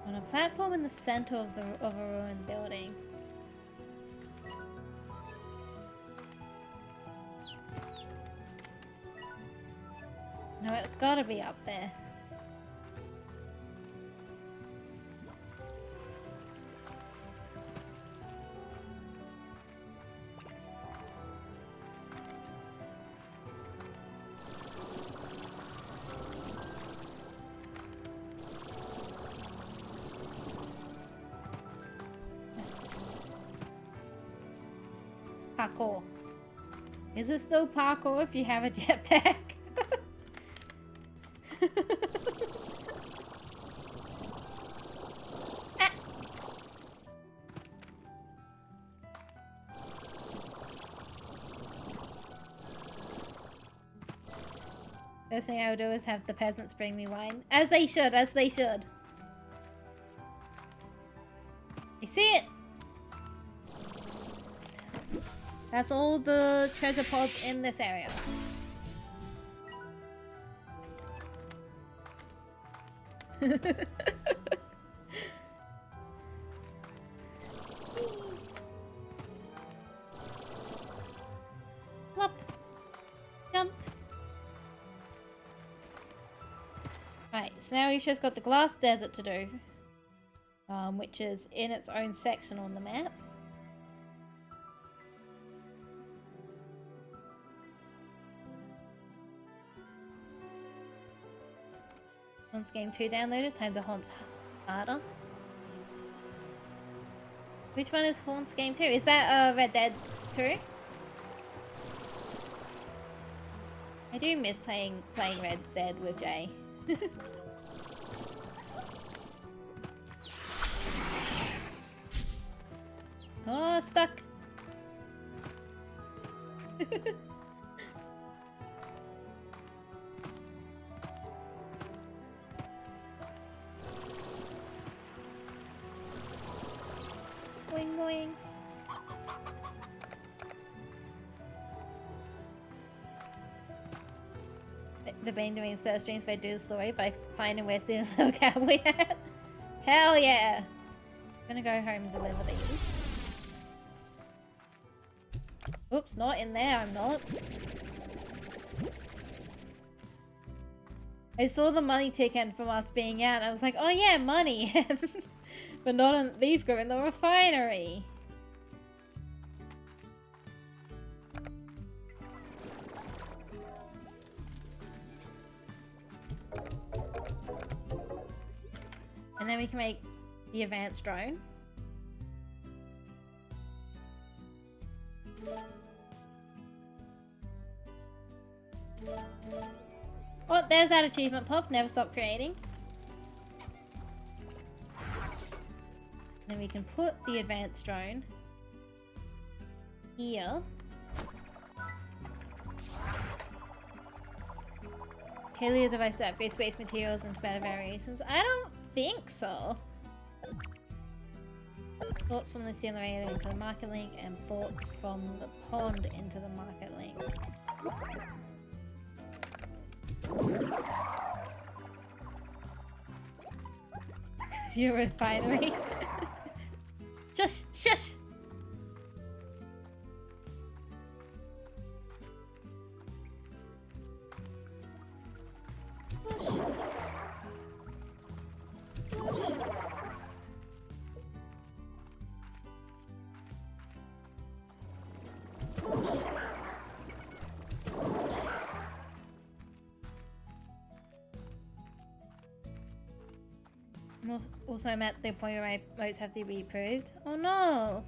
On a platform in the center of a ruined building. No, it's gotta be up there. Parkour. Is it still parkour if you have a jetpack? Ah. First thing I would do is have the peasants bring me wine. As they should, as they should. You see it? That's all the treasure pods in this area. Plop. Jump. Right, so now we've just got the glass desert to do. Which is in its own section on the map. Haunts Game 2 downloaded, time to Haunts harder. Which one is Haunts Game 2? Is that Red Dead 2? I do miss playing Red Dead with Jay. Oh, stuck. Boing boing. The been doing search streams by do the story by finding where's the little cowboy hat. Hell yeah! I'm gonna go home and deliver these. Oops, not in there, I'm not. I saw the money ticket from us being out and I was like, oh yeah, money! But not on these go in the refinery. And then we can make the advanced drone. Oh, there's that achievement pop. Never stop creating. Then we can put the advanced drone here. Kaylee, a device that upgrades space materials into better variations. I don't think so. Thoughts from the incinerator into the market link and thoughts from the pond into the market link. Your refinery. Shush! Shush! Whoosh. Whoosh. Also, I'm at the point where my votes have to be approved. Oh no!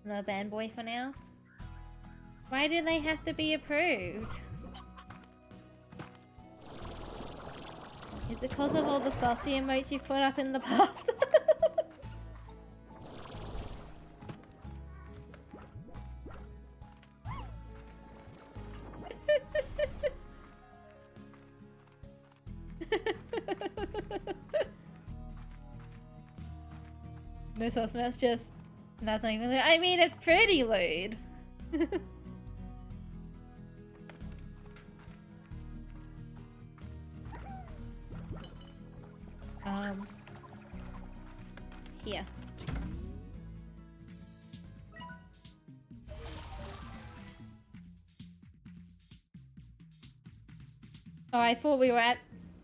No band boy for now. Why do they have to be approved? Is it because of all the saucy emotes you've put up in the past? No sauce smells, just... That's not even... I mean, it's pretty lewd. Here. Oh, I thought we were at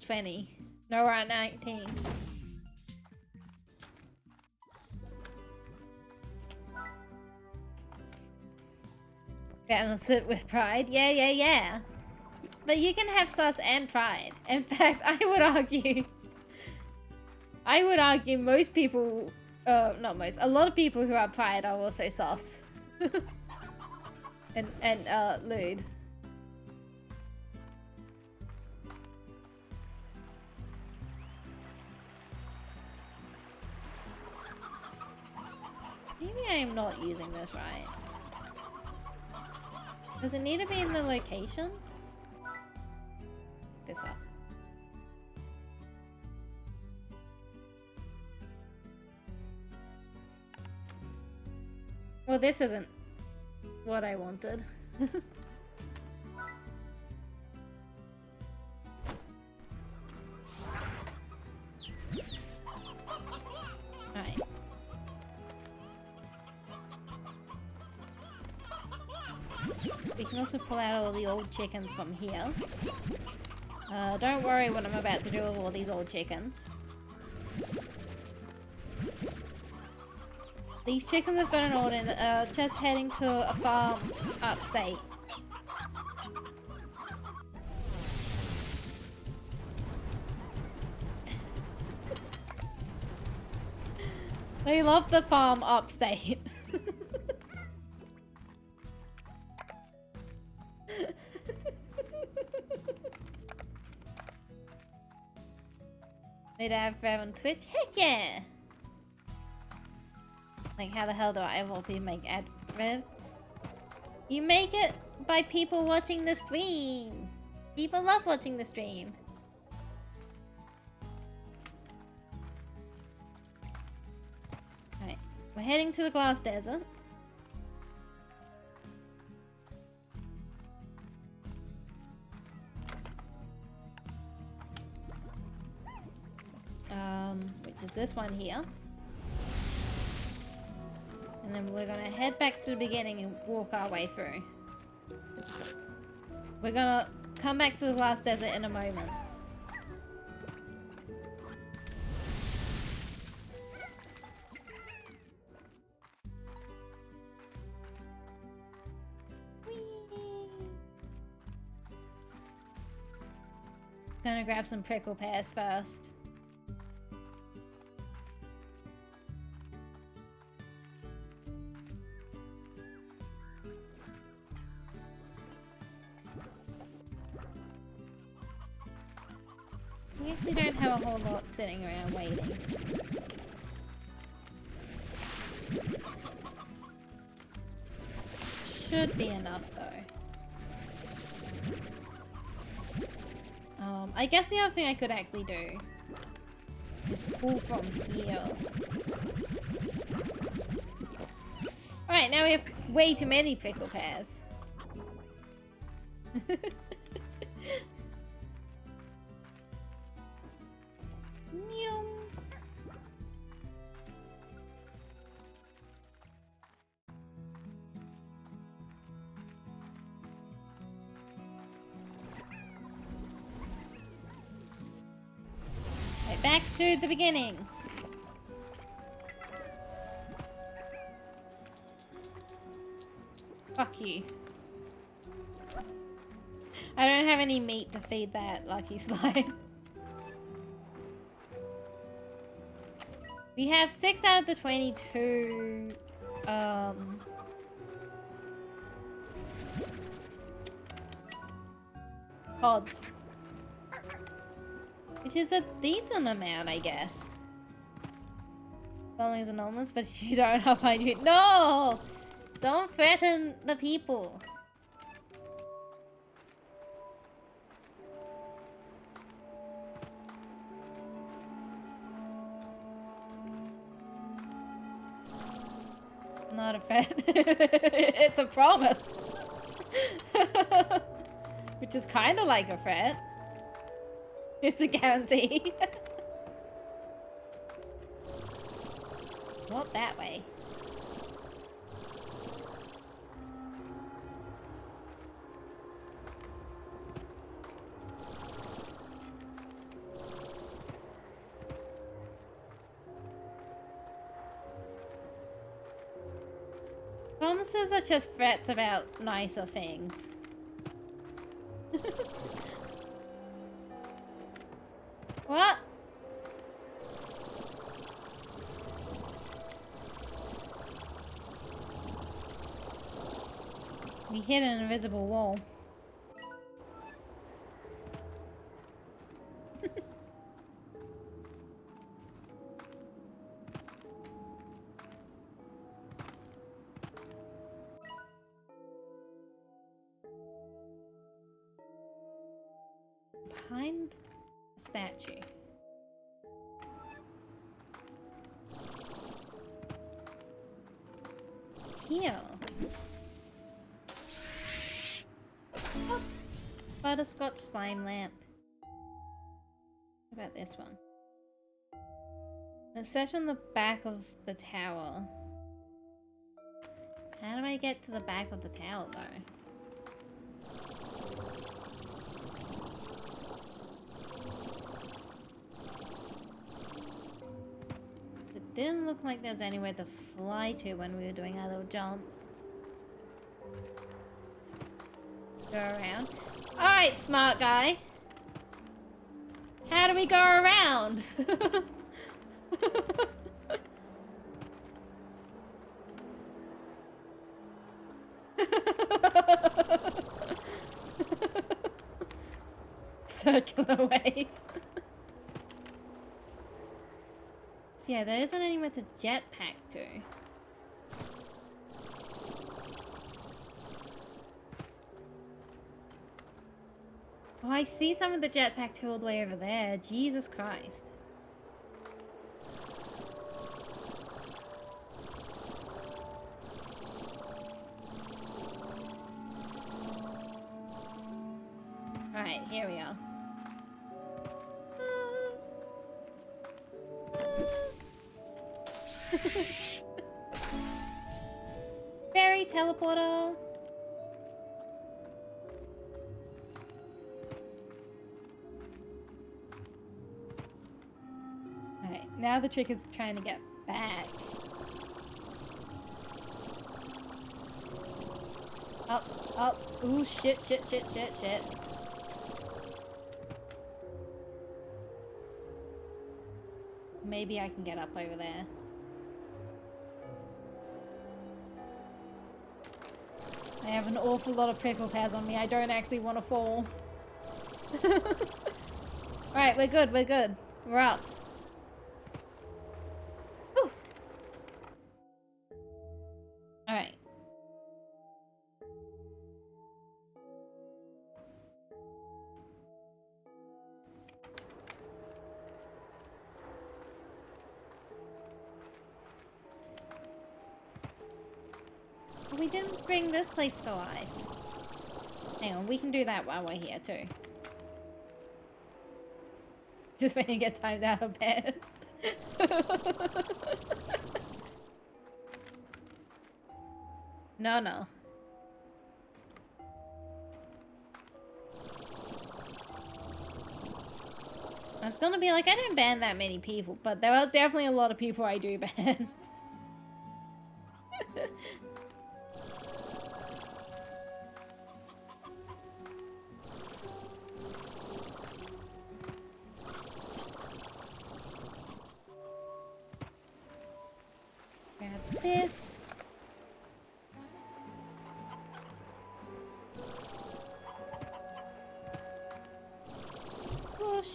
20. No, we're at 19. Balance it with pride. Yeah. But you can have sauce and pride. In fact, I would argue most people, not most, a lot of people who are pride are also sauce. and lewd. Maybe I am not using this right. Does it need to be in the location? This up. Well, this isn't what I wanted. Alright. We can also pull out all the old chickens from here. Don't worry what I'm about to do with all these old chickens. These chickens have got an order, just heading to a farm upstate. They love the farm upstate. Wait, I have Rev on Twitch? Heck yeah! Like, how the hell do I will be make ad Rev? You make it by people watching the stream. People love watching the stream. Alright, we're heading to the glass desert. Which is this one here. And then we're gonna head back to the beginning and walk our way through. We're gonna come back to the glass desert in a moment. Gonna grab some prickle pears first. We actually don't have a whole lot sitting around waiting. Should be enough though. I guess the other thing I could actually do is pull from here. Alright, now we have way too many prickle pears. Meow. Right, back to the beginning. Fuck you. I don't have any meat to feed that lucky slime. We have 6 out of the 22 pods. Which is a decent amount, I guess. Following is anomalous, but you don't have I do. No! Don't threaten the people. Not a threat. It's a promise. Which is kind of like a threat. It's a guarantee. Not that way. Promises are just threats about nicer things. What? We hit an invisible wall. Behind the statue. Here. Oh, butterscotch slime lamp. What about this one? It's set on the back of the tower. How do I get to the back of the tower though? It didn't look like there was anywhere to fly to when we were doing our little jump. Go around. Alright, smart guy. How do we go around? Circular ways. Yeah, there isn't any with a jetpack to. Oh, I see some of the jetpack too all the way over there. Jesus Christ. Alright, here we are. Fairy teleporter. Alright, now the trick is trying to get back. Up. Ooh, shit. Maybe I can get up over there. I have an awful lot of prickle pads on me. I don't actually want to fall. Alright, we're good. We're up. Whew. Alright. We didn't bring this place to life. Hang on, we can do that while we're here too. Just when you get timed out of bed. No. I was gonna be like, I didn't ban that many people, but there are definitely a lot of people I do ban. Grab this. Push.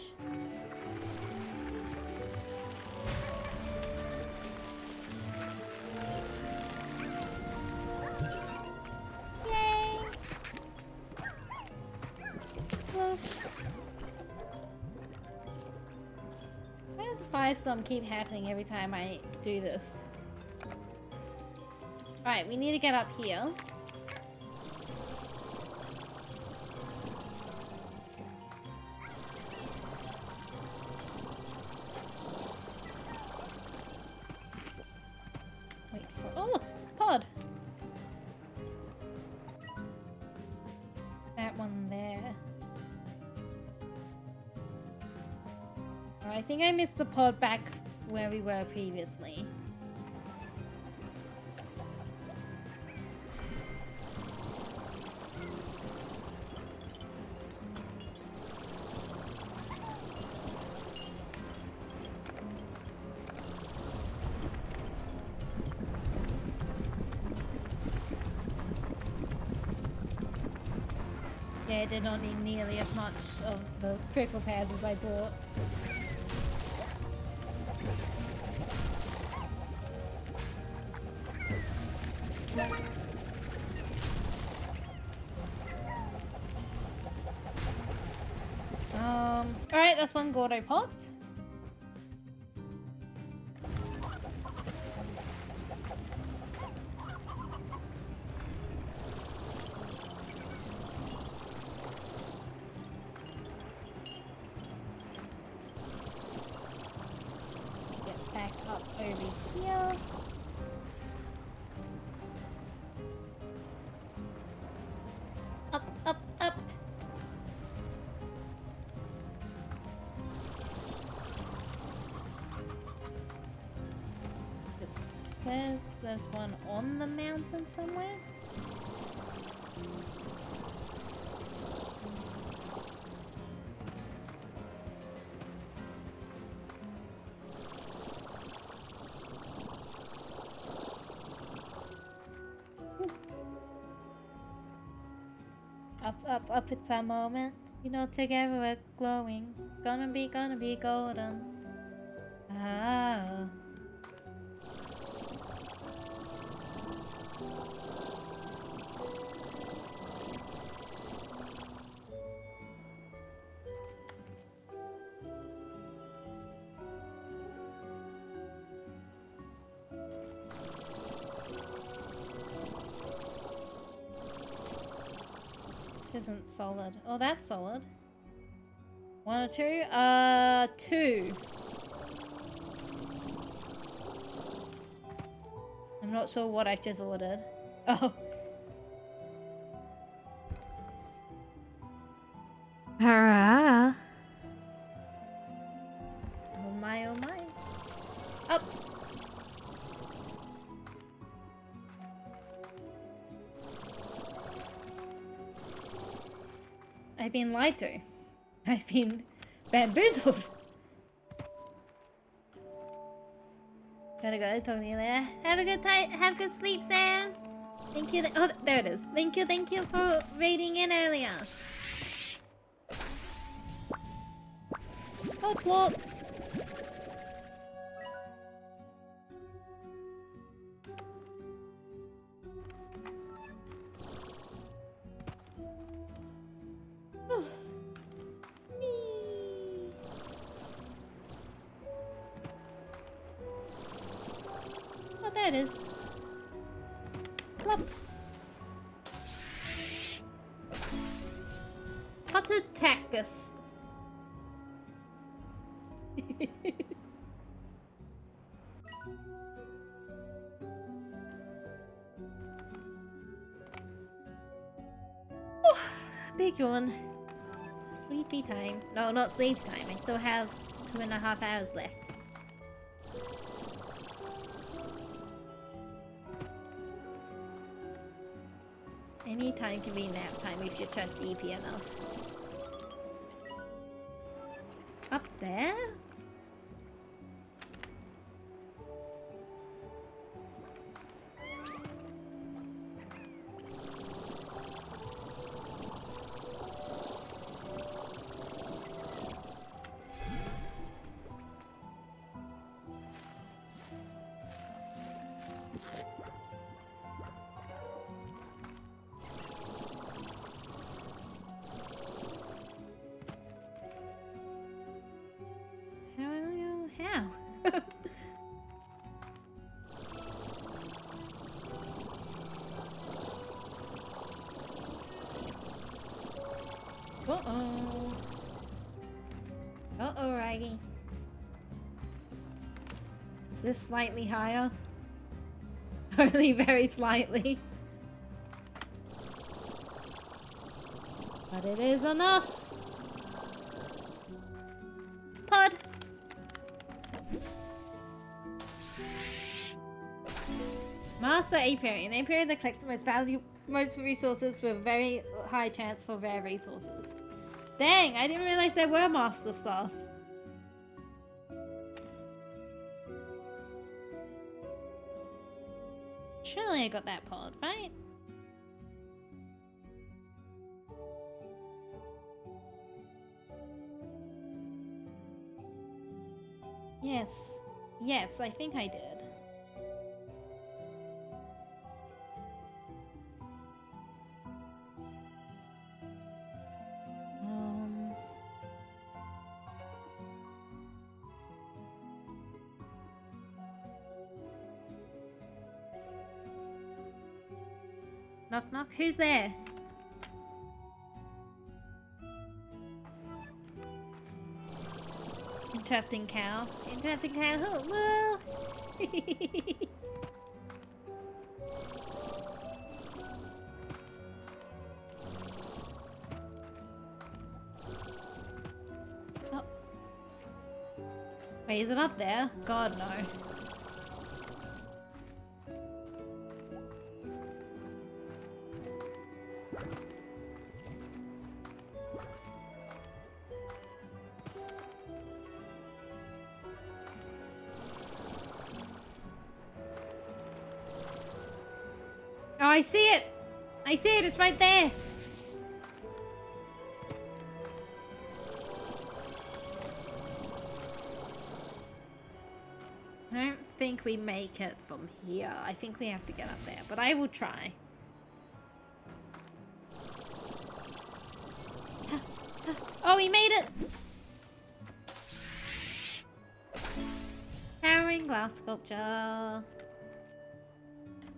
Yay! Push. Why does Firestorm keep happening every time I do this? Alright, we need to get up here. Wait for... Oh, look! Pod! That one there. Oh, I think I missed the pod back where we were previously. Yeah, I did not need nearly as much of the prickle pads as I bought. Alright, that's one Gordo pot. Get back up over here. Up. It says there's one on the mountain somewhere. Up, it's our moment. You know, together we're glowing. Gonna be golden. Ah. This isn't solid. Oh, that's solid. 1 or 2? 2. I'm not sure what I just ordered. Oh. Hurrah. Oh my, oh my. Up. I've been lied to. I've been bamboozled. Gotta go. Talk to you later. Have a good time. Have good sleep, Sam. Thank you. Oh, there it is. Thank you for raiding in earlier. Oh, plots. Oh, there it is. Plop. Potted cactus. Oh, big yawn. Sleepy time. No, not sleep time. I still have 2.5 hours left. Any time can be nap time if you trust EP enough. Up there? How? Uh-oh. Uh-oh, Raggy. Is this slightly higher? Only very slightly. But it is enough. Pod. Master Apiary. An apiary that collects the most resources with very high chance for rare resources. Dang, I didn't realize there were master stuff. Surely I got that pod, right? Yes. Yes, I think I did. Knock knock, who's there? Interrupting cow. Interrupting cow who? Woo! Oh. Wait, is it up there? God, no. Oh, I see it! I see it, it's right there! I don't think we make it from here. I think we have to get up there, but I will try. Oh, we made it! Towering glass sculpture.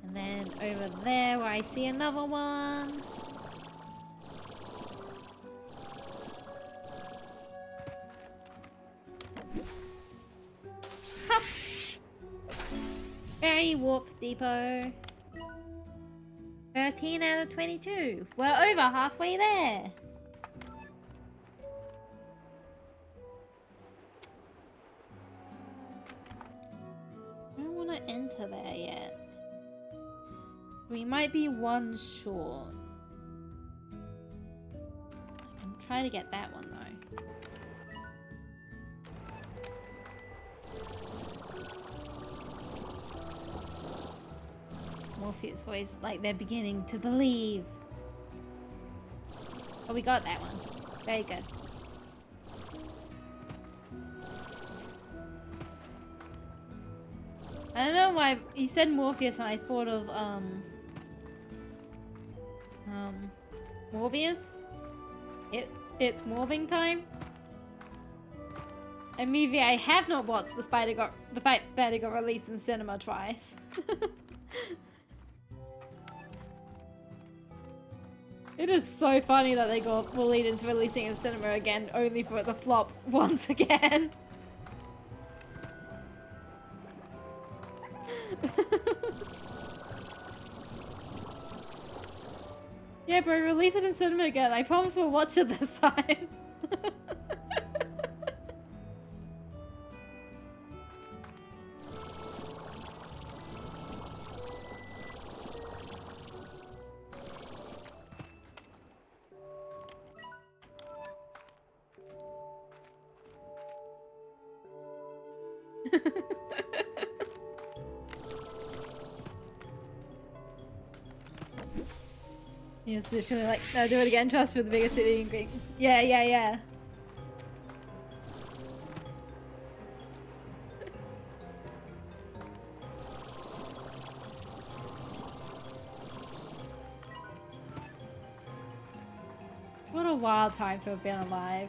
And then over there where I see another one. Hop! Fairy Warp Depot. 13 out of 22. We're over halfway there. I don't want to enter there yet. We might be one short. I can try to get that one though. Morpheus voice, like they're beginning to believe. Oh, we got that one. Very good. I don't know why he said Morpheus and I thought of Morbius. It's Morbing time. A movie I have not watched, the fact that it got released in cinema twice. It is so funny that they got bullied into releasing it in cinema again, only for it to flop once again. Yeah, bro, release it in cinema again. I promise we'll watch it this time. He was literally like, no, do it again, trust for the biggest city in Greek. Yeah, yeah, yeah. What a wild time to have been alive.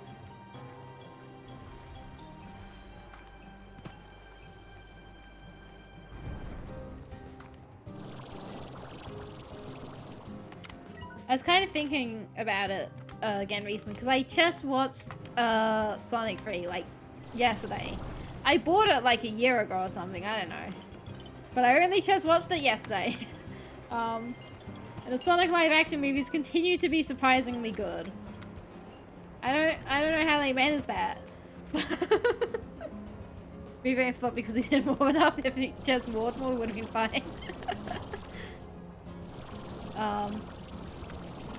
I was kind of thinking about it again recently because I just watched Sonic 3 like yesterday. I bought it like a year ago or something, I don't know. But I only just watched it yesterday. And the Sonic live action movies continue to be surprisingly good. I don't know how they managed that. We very thought because he didn't warm enough, if he just warmed more, we would have been fine.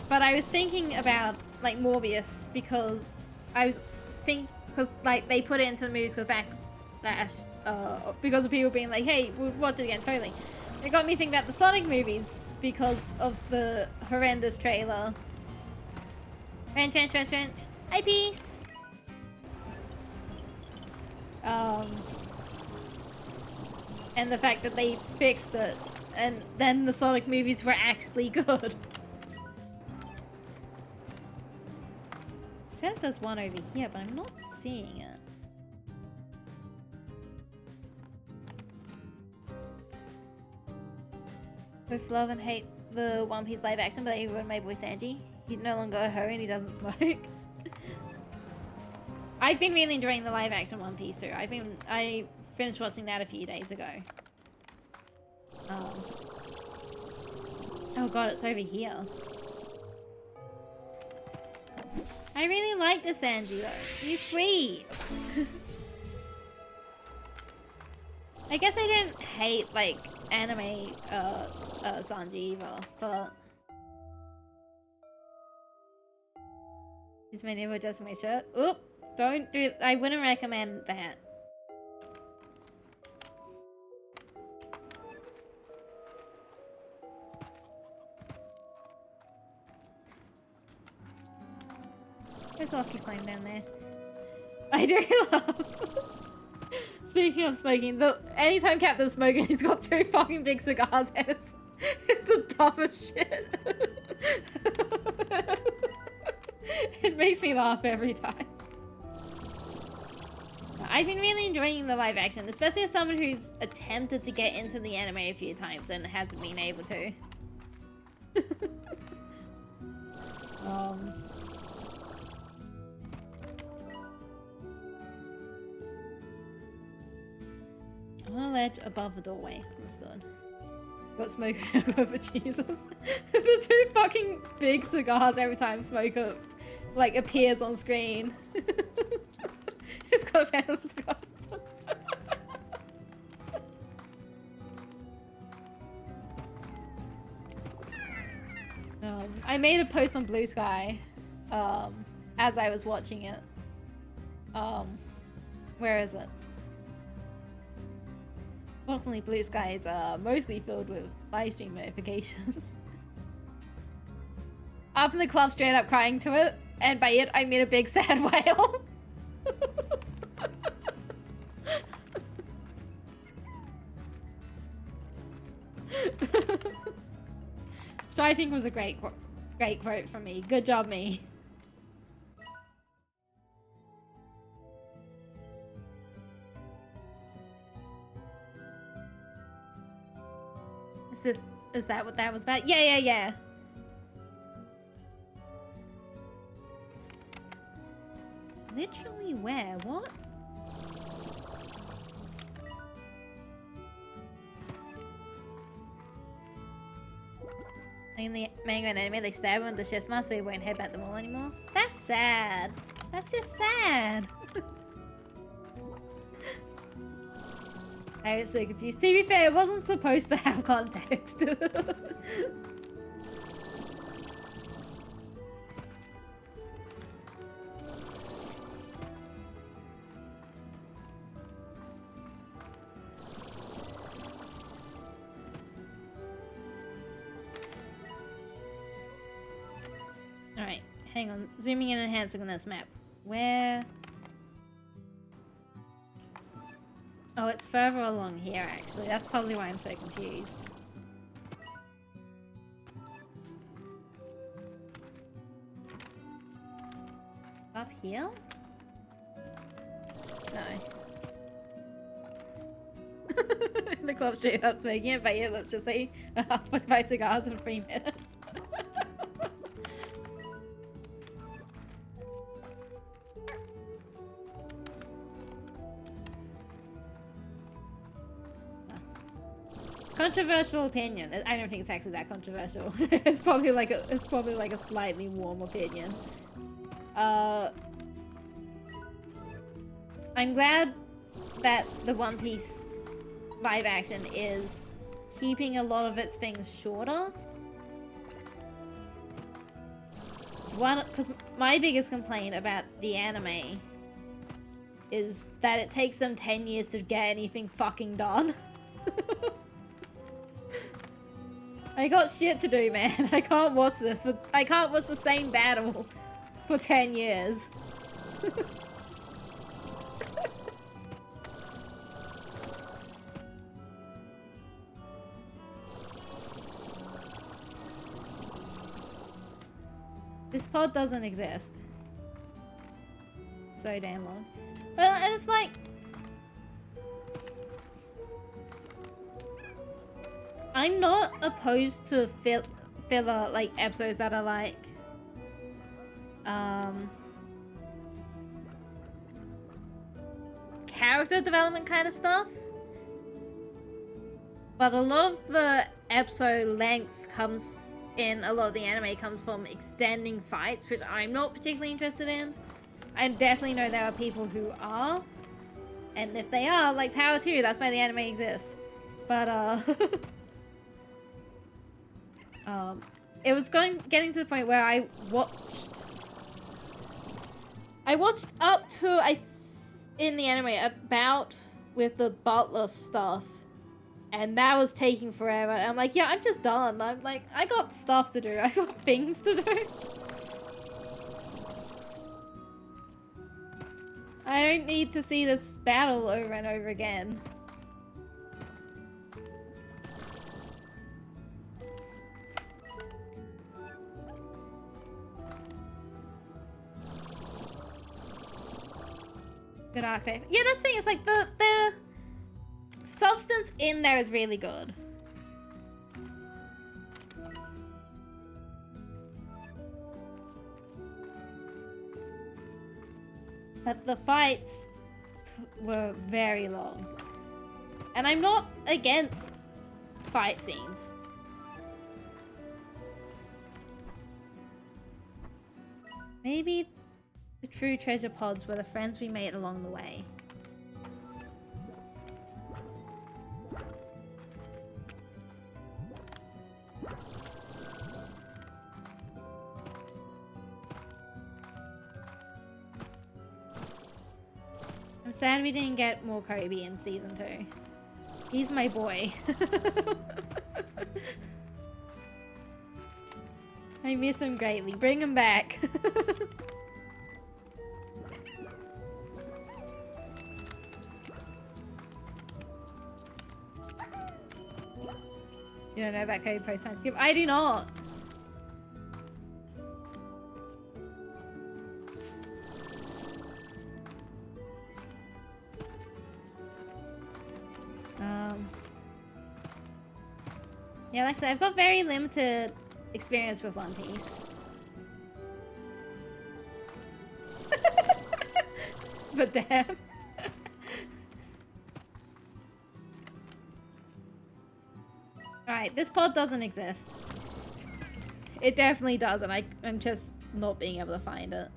But I was thinking about like Morbius because like they put it into the movies because backlash because of people being like, hey, we'll watch it again, totally. It got me thinking about the Sonic movies because of the horrendous trailer. Trench. Hi, peace. And the fact that they fixed it, and then the Sonic movies were actually good. It says there's one over here, but I'm not seeing it. Both love and hate the One Piece live action, but I ruined my boy Sanji. He's no longer a hoe and he doesn't smoke. I've been really enjoying the live action One Piece too. I finished watching that a few days ago. Oh god, it's over here. I really like the Sanji though. He's sweet. I guess I don't hate like anime Sanji either, but is my neighbor just my shirt? Oop! Don't do. I wouldn't recommend that. There's Lucky Slime down there. I do love. Speaking of smoking, anytime Captain's smoking, he's got 2 fucking big cigars and it's the dumbest shit. It makes me laugh every time. I've been really enjoying the live action, especially as someone who's attempted to get into the anime a few times and hasn't been able to. On a ledge above the doorway. Understood. Got smoker over Jesus. The 2 fucking big cigars every time smoker like appears on screen. It's got a fan of the cigars. I made a post on Blue Sky as I was watching it. Where is it? Fortunately, Blue Sky is mostly filled with livestream notifications. Up in the club, straight up crying to it, and by it I mean a big sad whale. Which I think was a great quote from me. Good job, me. Is that what that was about? Yeah. Literally where? What? In the manga and anime, they stab him with the chest mask so he won't headbutt them all anymore. That's sad. That's just sad. I was so confused. To be fair, it wasn't supposed to have context. Alright, hang on. Zooming in and enhancing on this map. Where? Oh, it's further along here, actually. That's probably why I'm so confused. Up here? No. The club straight up smoking it, but yeah, let's just say 45 cigars in 3 minutes. Controversial opinion. I don't think it's actually that controversial. It's probably like a slightly warm opinion. I'm glad that the One Piece live action is keeping a lot of its things shorter. Because my biggest complaint about the anime is that it takes them 10 years to get anything fucking done. I got shit to do, man. I can't watch this. I can't watch the same battle for 10 years. This pod doesn't exist. So damn long. Well, and it's like... I'm not opposed to filler like episodes that are like character development kind of stuff, but a lot of the episode length comes in a lot of the anime comes from extending fights, which I'm not particularly interested in. I definitely know there are people who are, and if they are, like, power to you, that's why the anime exists. But it was getting to the point where I watched up to in the anime about with the butler stuff, and that was taking forever. And I'm like, yeah, I'm just done. I'm like, I got stuff to do. I got things to do. I don't need to see this battle over and over again. Good archive. Yeah, that's the thing. It's like the substance in there is really good. But the fights were very long. And I'm not against fight scenes. Maybe the true treasure pods were the friends we made along the way. I'm sad we didn't get more Kobe in season 2. He's my boy. I miss him greatly. Bring him back. You don't know about Kobe post time skip? I do not. Yeah, like I said, I've got very limited experience with One Piece. But damn. Alright, this pod doesn't exist. It definitely doesn't. I'm just not being able to find it.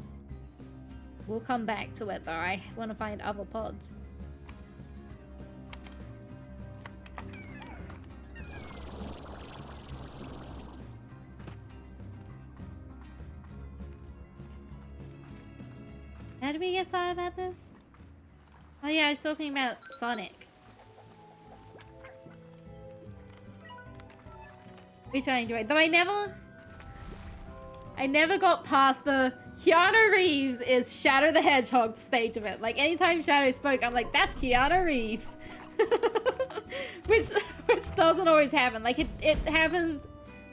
We'll come back to it though. I want to find other pods. How did we get started about this? Oh yeah, I was talking about Sonic. Which I enjoyed. Though I never got past the Keanu Reeves is Shadow the Hedgehog stage of it. Like anytime Shadow spoke, I'm like, that's Keanu Reeves. which doesn't always happen. Like it happens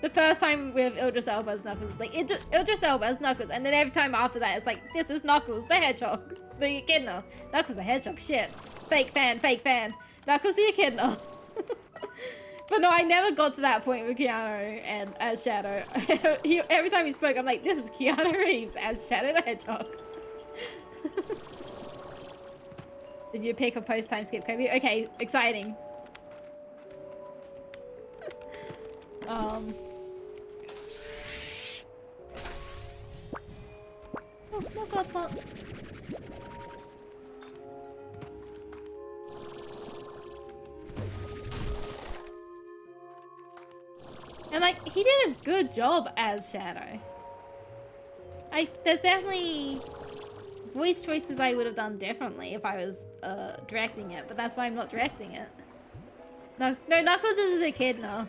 the first time with Idris Elba as Knuckles. Like Idris Elba as Knuckles, and then every time after that it's like, this is Knuckles the Hedgehog. The Echidna. Knuckles the Hedgehog, shit. Fake fan. Knuckles the Echidna. But no, I never got to that point with Keanu and as Shadow. Every time he spoke, I'm like, this is Keanu Reeves as Shadow the Hedgehog. Did you pick a post-time skip, Kobe? Okay, exciting. Oh, more god pots. And like, he did a good job as Shadow. There's definitely voice choices I would have done differently if I was directing it, but that's why I'm not directing it. No, Knuckles is a kid now.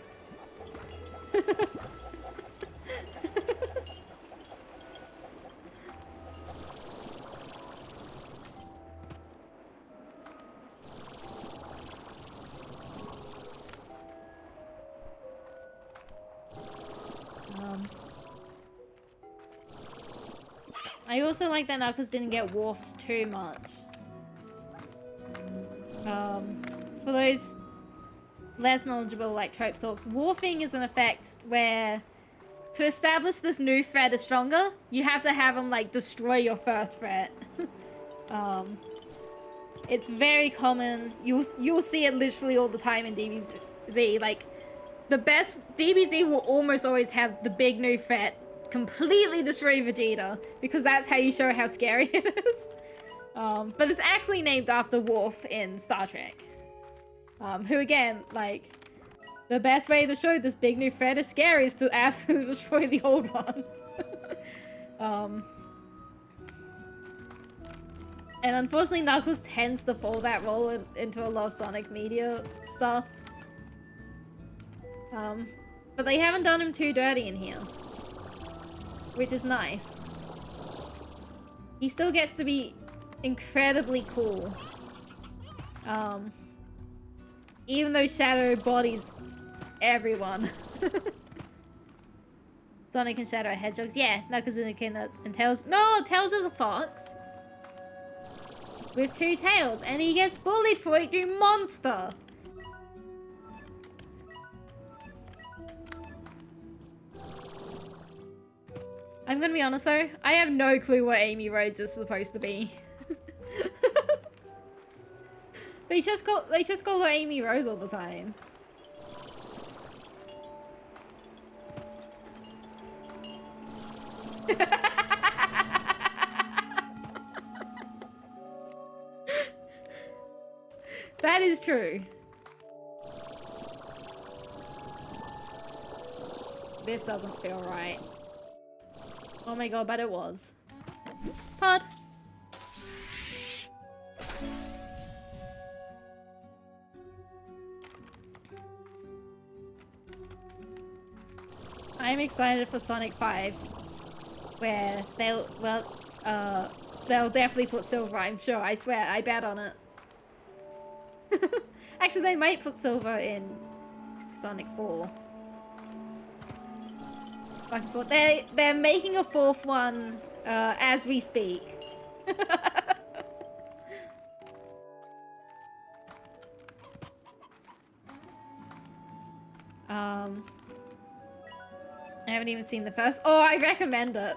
I also like that Knuckles didn't get warped too much. For those less knowledgeable like trope talks, warping is an effect where to establish this new threat is stronger, you have to have them like destroy your first threat. It's very common. You'll see it literally all the time in DBZ. Like the best DBZ will almost always have the big new threat completely destroy Vegeta, because that's how you show how scary it is. But it's actually named after Worf in Star Trek. Who again, like, the best way to show this big new threat is scary is to absolutely destroy the old one. And unfortunately Knuckles tends to fall that role into a lot of Sonic media stuff. But they haven't done him too dirty in here, which is nice. He still gets to be incredibly cool. Even though Shadow bodies everyone. Sonic and Shadow are hedgehogs. Yeah, Knuckles and Tails. No, Tails is a fox. With 2 tails, and he gets bullied for it, you monster! I'm gonna be honest though, I have no clue what Amy Rhodes is supposed to be. They just call her Amy Rose all the time. That is true. This doesn't feel right. Oh my god, but it was. Pod. I'm excited for Sonic 5, where they'll definitely put Silver, I'm sure, I swear, I bet on it. Actually, they might put Silver in Sonic 4. They're making a 4th one as we speak. I haven't even seen the first. Oh, I recommend it.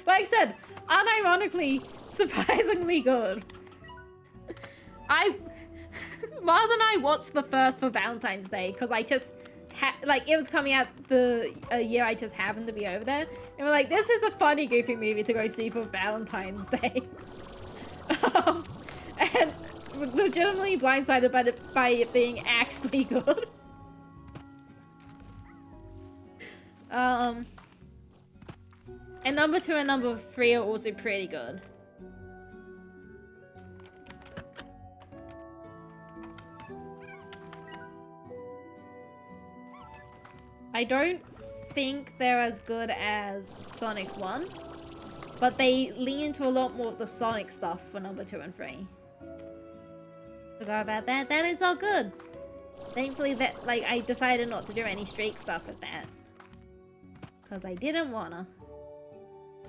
Like I said, unironically, surprisingly good. Mars and I watched the first for Valentine's Day because I just like it was coming out the year I just happened to be over there, and we're like, this is a funny, goofy movie to go see for Valentine's Day. And legitimately blindsided by it being actually good. And number 2 and number 3 are also pretty good. I don't think they're as good as Sonic 1, but they lean into a lot more of the Sonic stuff for number 2 and 3. Forgot about that. That is all good. Thankfully, that I decided not to do any streak stuff with that. Because I didn't wanna.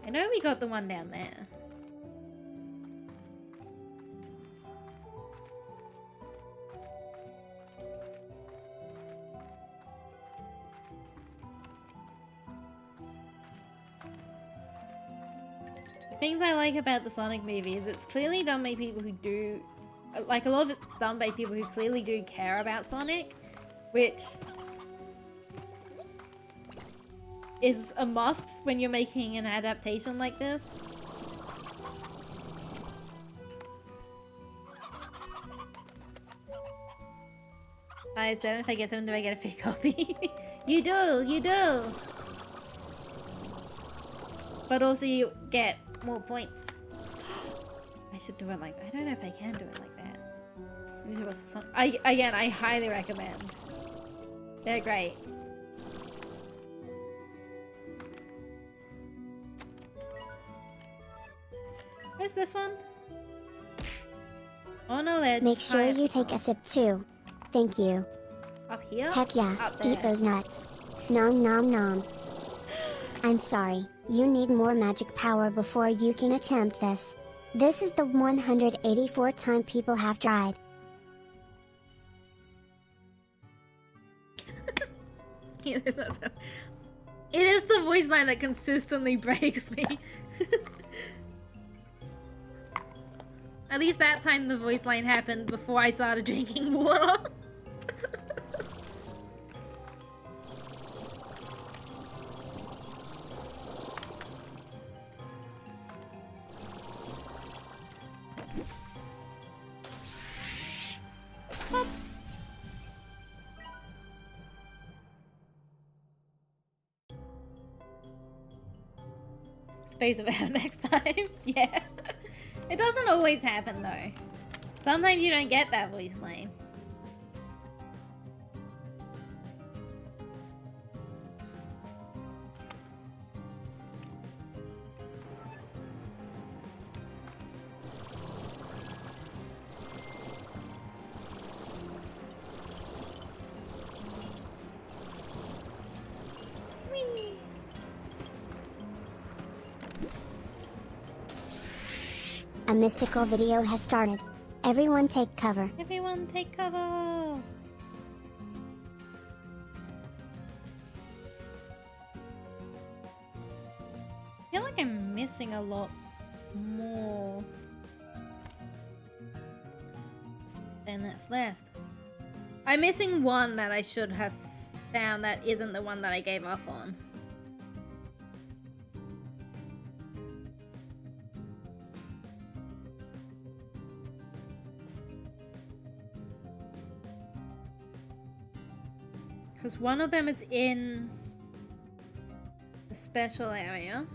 I know we got the one down there. The things I like about the Sonic movie is it's clearly done by people who do... Like, a lot of it's done by people who clearly do care about Sonic, which is a must when you're making an adaptation like this. Five, 7, if I get 7, do I get a free coffee? You do, you do! But also you get more points. I should do it like that. I don't know if I can do it like that. I need to watch the song. Again, I highly recommend. They're great. Where's this one? On a ledge. Make sure you take a sip too. Thank you. Up here? Heck yeah, Up there. eat those nuts. Nom nom nom. I'm sorry, you need more magic power before you can attempt this. This is the 184th time people have tried. Yeah, there's no sound. It is the voice line that consistently breaks me. At least that time the voice line happened before I started drinking water. Pop. Space about next time. Yeah. It doesn't always happen though. Sometimes you don't get that voice line. A mystical video has started. Everyone take cover. Everyone take cover! I feel like I'm missing a lot more than that's left. I'm missing one that I should have found that isn't the one that I gave up on. Because one of them is in the special area.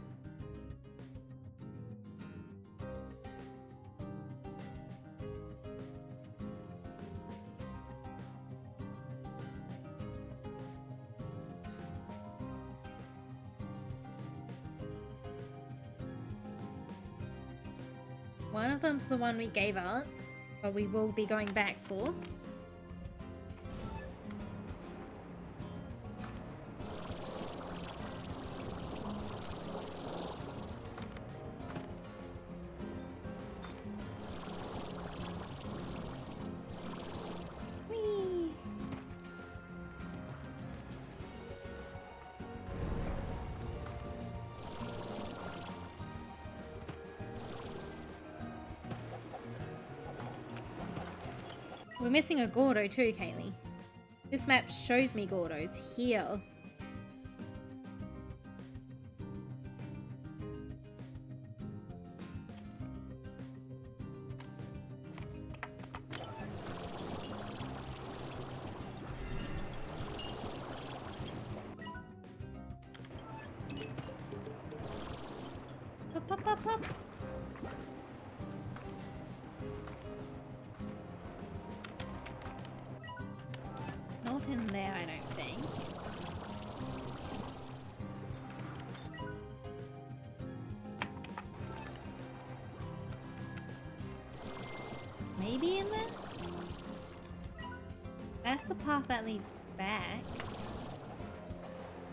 One of them's the one we gave up, but we will be going back for. Whee! We're missing a Gordo too, Kaylee. This map shows me Gordos here. Pop, pop, pop, pop. Not in there, I don't think. Maybe in there? That's the path that leads back.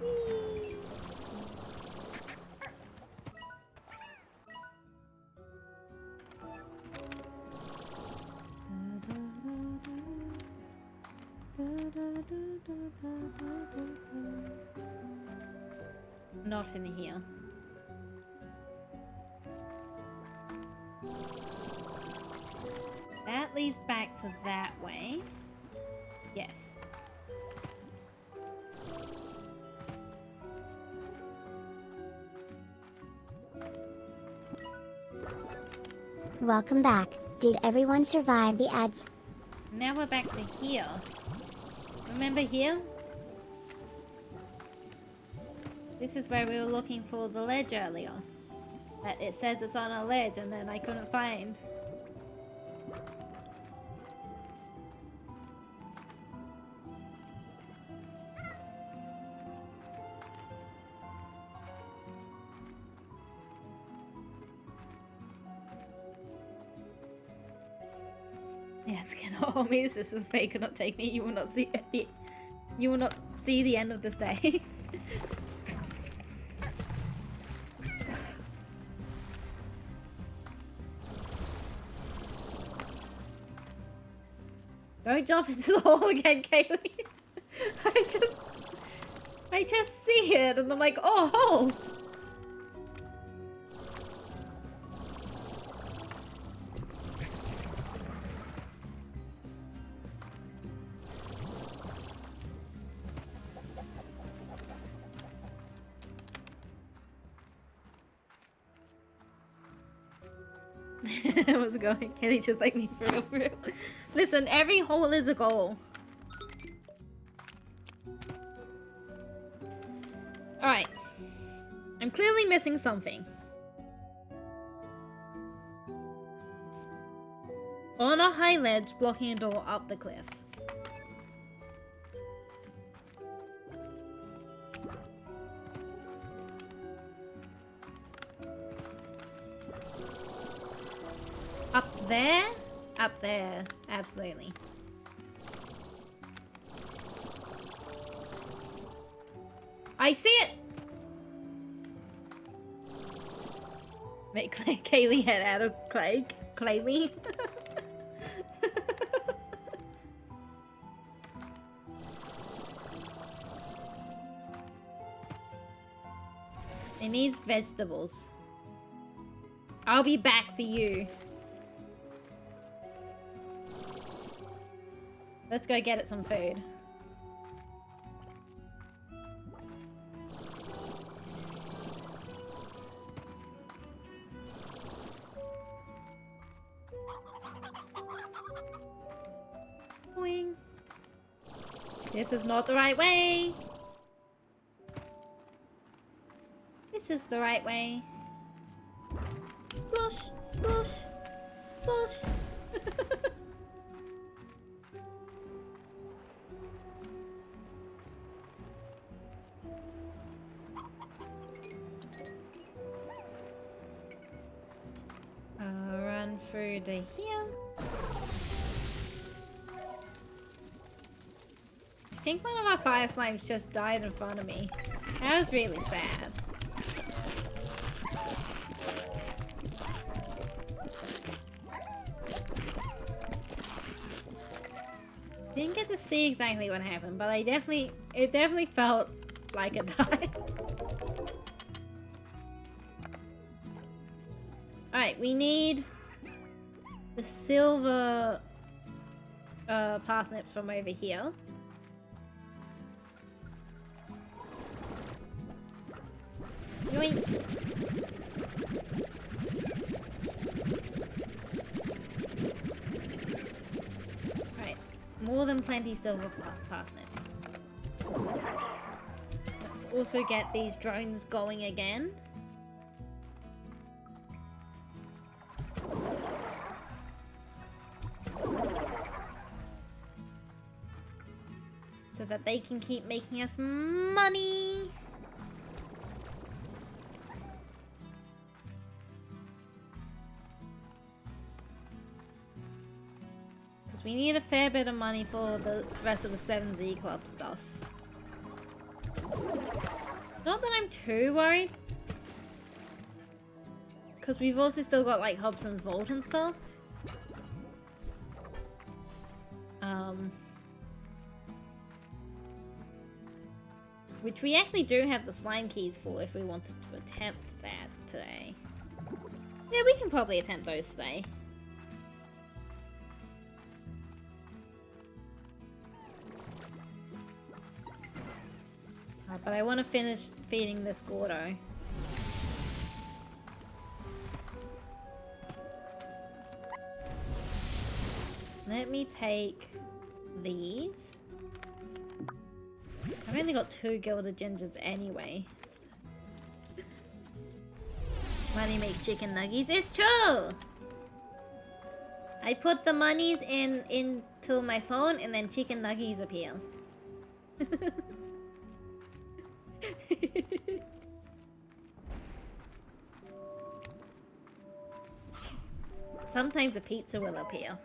Whee! Not in here. That leads back to that way. Yes. Welcome back. Did everyone survive the ads? Now we're back to here. Remember here? This is where we were looking for the ledge earlier. That it says it's on a ledge and then I couldn't find. Yeah, it's gonna hold me. This is fake. Cannot take me. You will not see the. You will not see the end of this day. Don't jump into the hole again, Kaylee. I just see it and I'm like, oh, hole. How's it going? Kaylee just like me for real. Listen, every hole is a goal. Alright. I'm clearly missing something. On a high ledge, blocking a door up the cliff. Up there? Up there. Absolutely. I see it! Make Kaylee head out of Kaylee. It needs vegetables. I'll be back for you. Let's go get it some food. Boing. This is not the right way. This is the right way. Splosh, splosh, splosh. I'll run through the hill. I think one of our fire slimes just died in front of me. That was really sad. Didn't get to see exactly what happened, but it definitely felt like it died. Alright, we need the silver parsnips from over here. Yoink! Right, more than plenty silver parsnips. Let's also get these drones going again. So that they can keep making us money. Because we need a fair bit of money for the rest of the 7Z Club stuff. Not that I'm too worried. Because we've also still got like Hobson's Vault and stuff. Which we actually do have the slime keys for if we wanted to attempt that today. Yeah, we can probably attempt those today. But I want to finish feeding this Gordo. Let me take these. I've only got 2 gilded gingers anyway. Money makes chicken nuggies. It's true! I put the monies into my phone and then chicken nuggies appear. Sometimes a pizza will appear.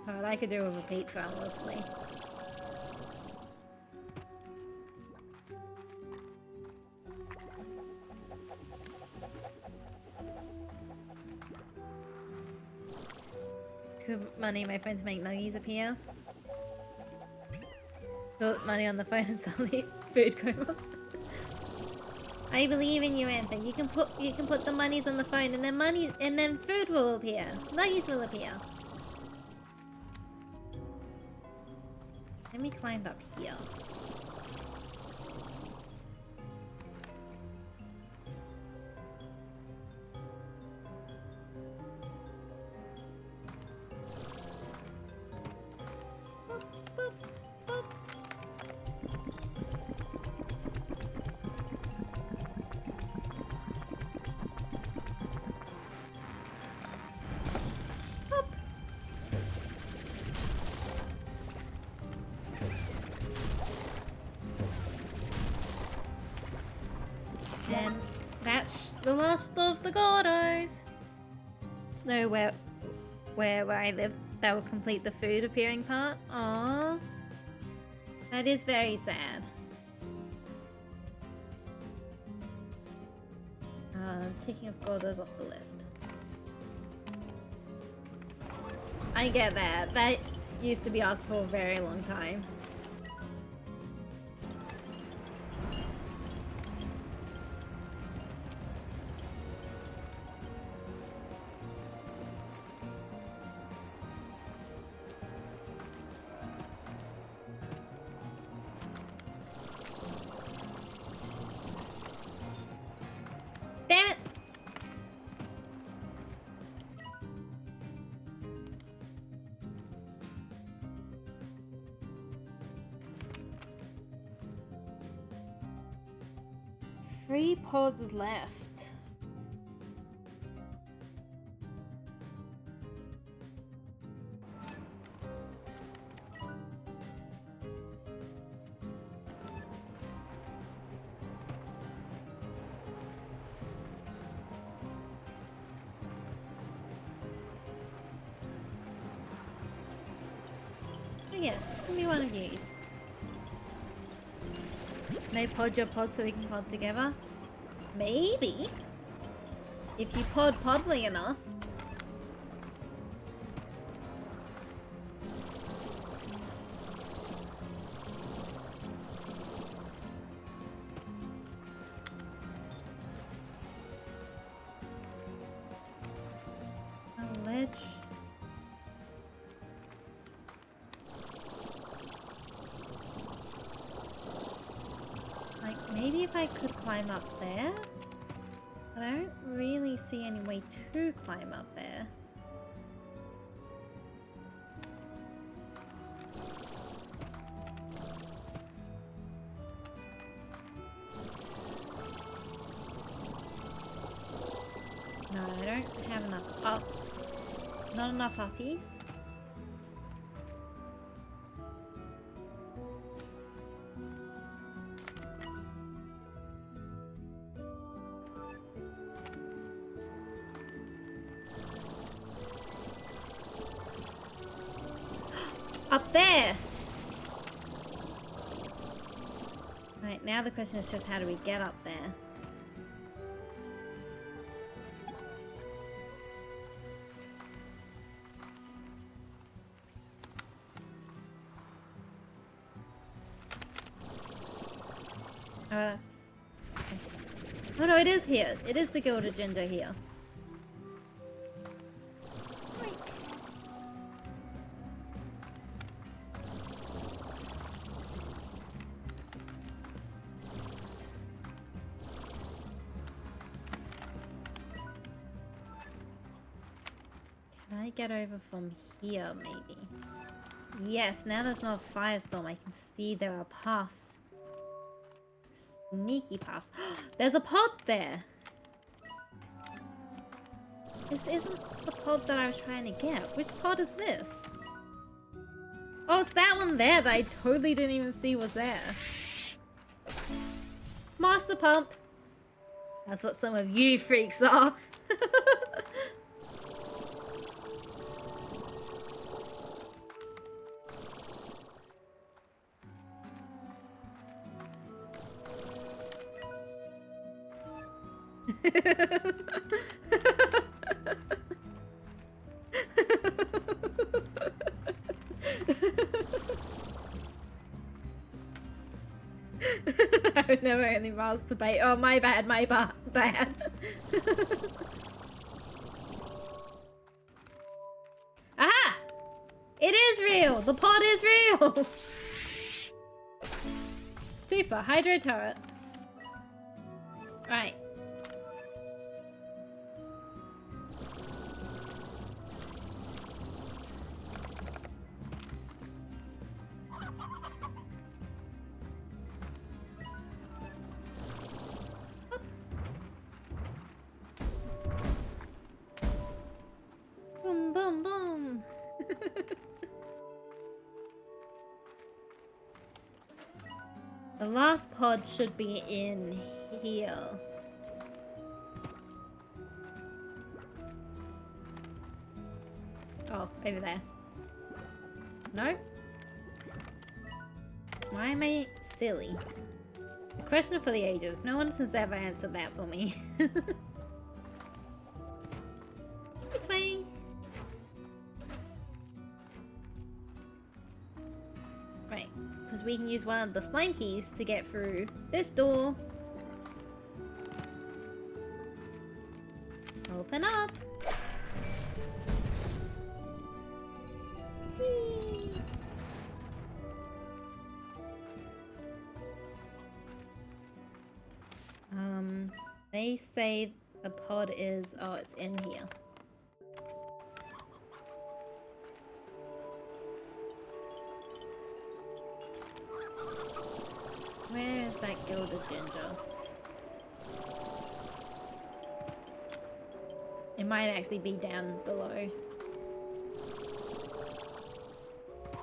What I could do with a pizza, honestly. Put money in my phone to make nuggies appear. Put money on the phone and suddenly food coma. I believe in you, Anthony. You can put the monies on the phone and then food will appear. Nuggies will appear. Let me climb up here. And that's the last of the Gordos. No, where I live, that will complete the food appearing part. Aww. That is very sad. Taking up Gordo's off the list. I get that. That used to be asked for a very long time. Damn it! Three pods left. Oh yeah, give me one of these. May pod your pod so we can pod together? Maybe. If you pod podly enough. A ledge. Like, maybe if I could climb up there? But I don't really see any way to climb up there. No, I don't have enough up. Not enough uppies. Up there! Right, now the question is just how do we get up there? Oh, that's... Okay. Oh no, it is here. It is the Gilded Ginger here. Can I get over from here, maybe? Yes, now there's not a firestorm. I can see there are paths. Sneaky paths. There's a pod there! This isn't the pod that I was trying to get. Which pod is this? Oh, it's that one there that I totally didn't even see was there. Master pump! That's what some of you freaks are. I would never only masturbate. Oh, my bad, bad. Aha! It is real! The pod is real! Super, hydro turret. Right. Boom, boom, boom. The last pod should be in here. Oh, over there. No? Why am I silly? A question for the ages. No one has ever answered that for me. we can use one of the slime keys to get through this door. Open up. Whee! They say the pod is... Oh, it's in here. Where is that gilded ginger? It might actually be down below.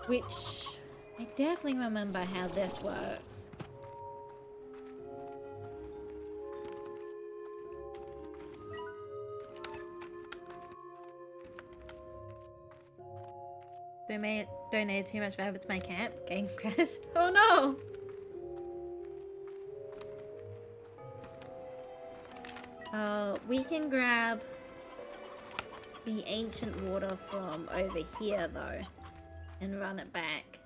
Which... I definitely remember how this works. Donated too much value to my camp. Game crashed. Oh no! We can grab the ancient water from over here though and run it back.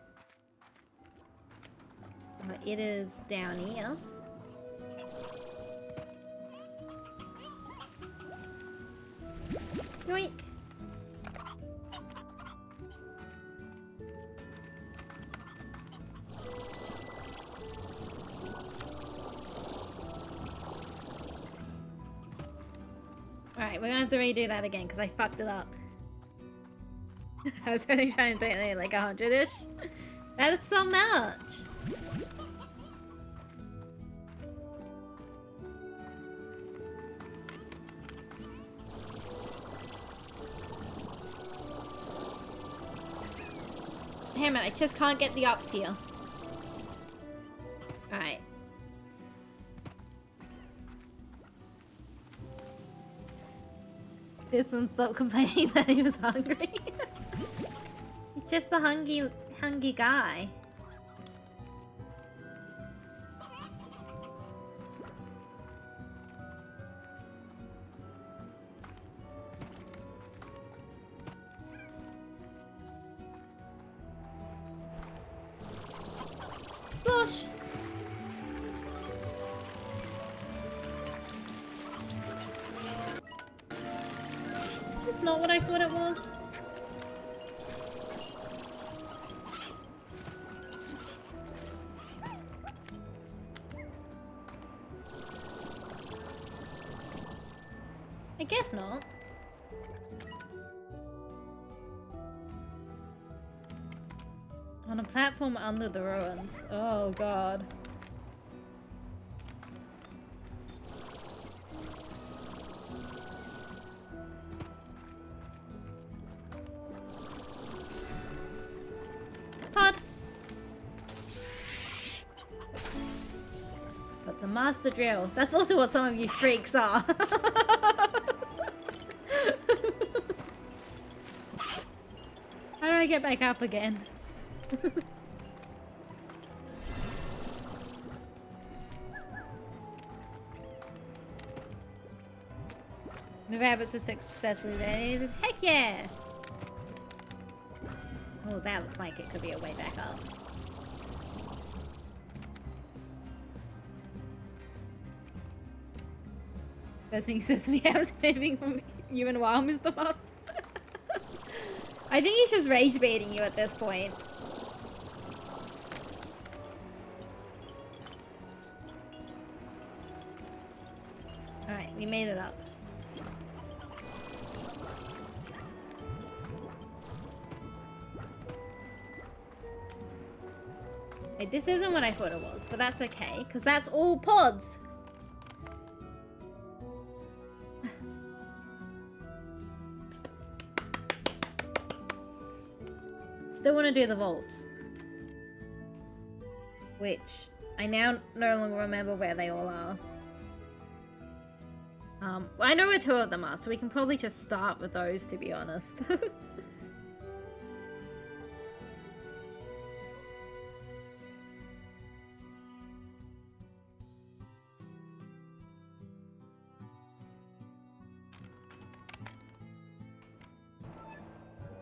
It is down here. Yoink! Alright, we're gonna have to redo that again because I fucked it up. I was only trying to donate like 100-ish. That is so much! Damn it, I just can't get the ups here. Alright. This one stopped complaining that he was hungry. He's just a hungry guy. Splosh! That's not what I thought it was. I guess not. On a platform under the ruins. Oh god. Pod! But the master drill. That's also what some of you freaks are. How do I get back up again? The rabbits are successfully donated. Heck yeah! Oh, that looks like it could be a way back up. First thing he says to me, I was saving from you in a while, Mr. Master. I think he's just rage baiting you at this point. Alright, we made it up. Wait, this isn't what I thought it was, but that's okay, because that's all pods! Still want to do the vaults. Which, I now no longer remember where they all are. I know where two of them are, so we can probably just start with those, to be honest.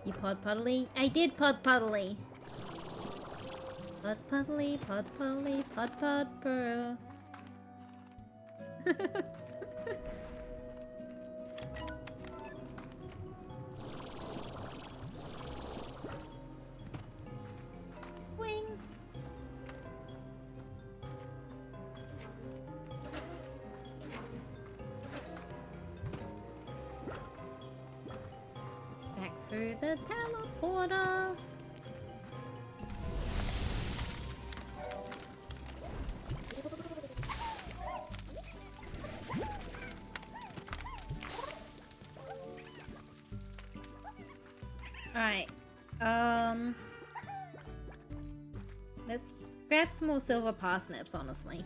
You pod puddly? I did pod puddly. Pod puddly, pod puddly, pod purr. Wing. Back through the teleporter. Alright, let's grab some more silver parsnips, honestly.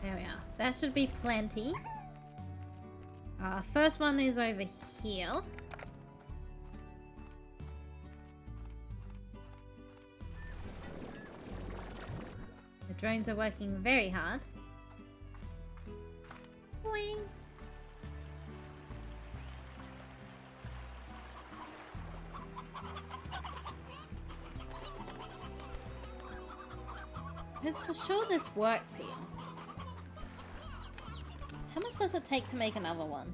There we are. That should be plenty. First one is over here. The drones are working very hard. Boing. Because for sure this works here. How much does it take to make another one?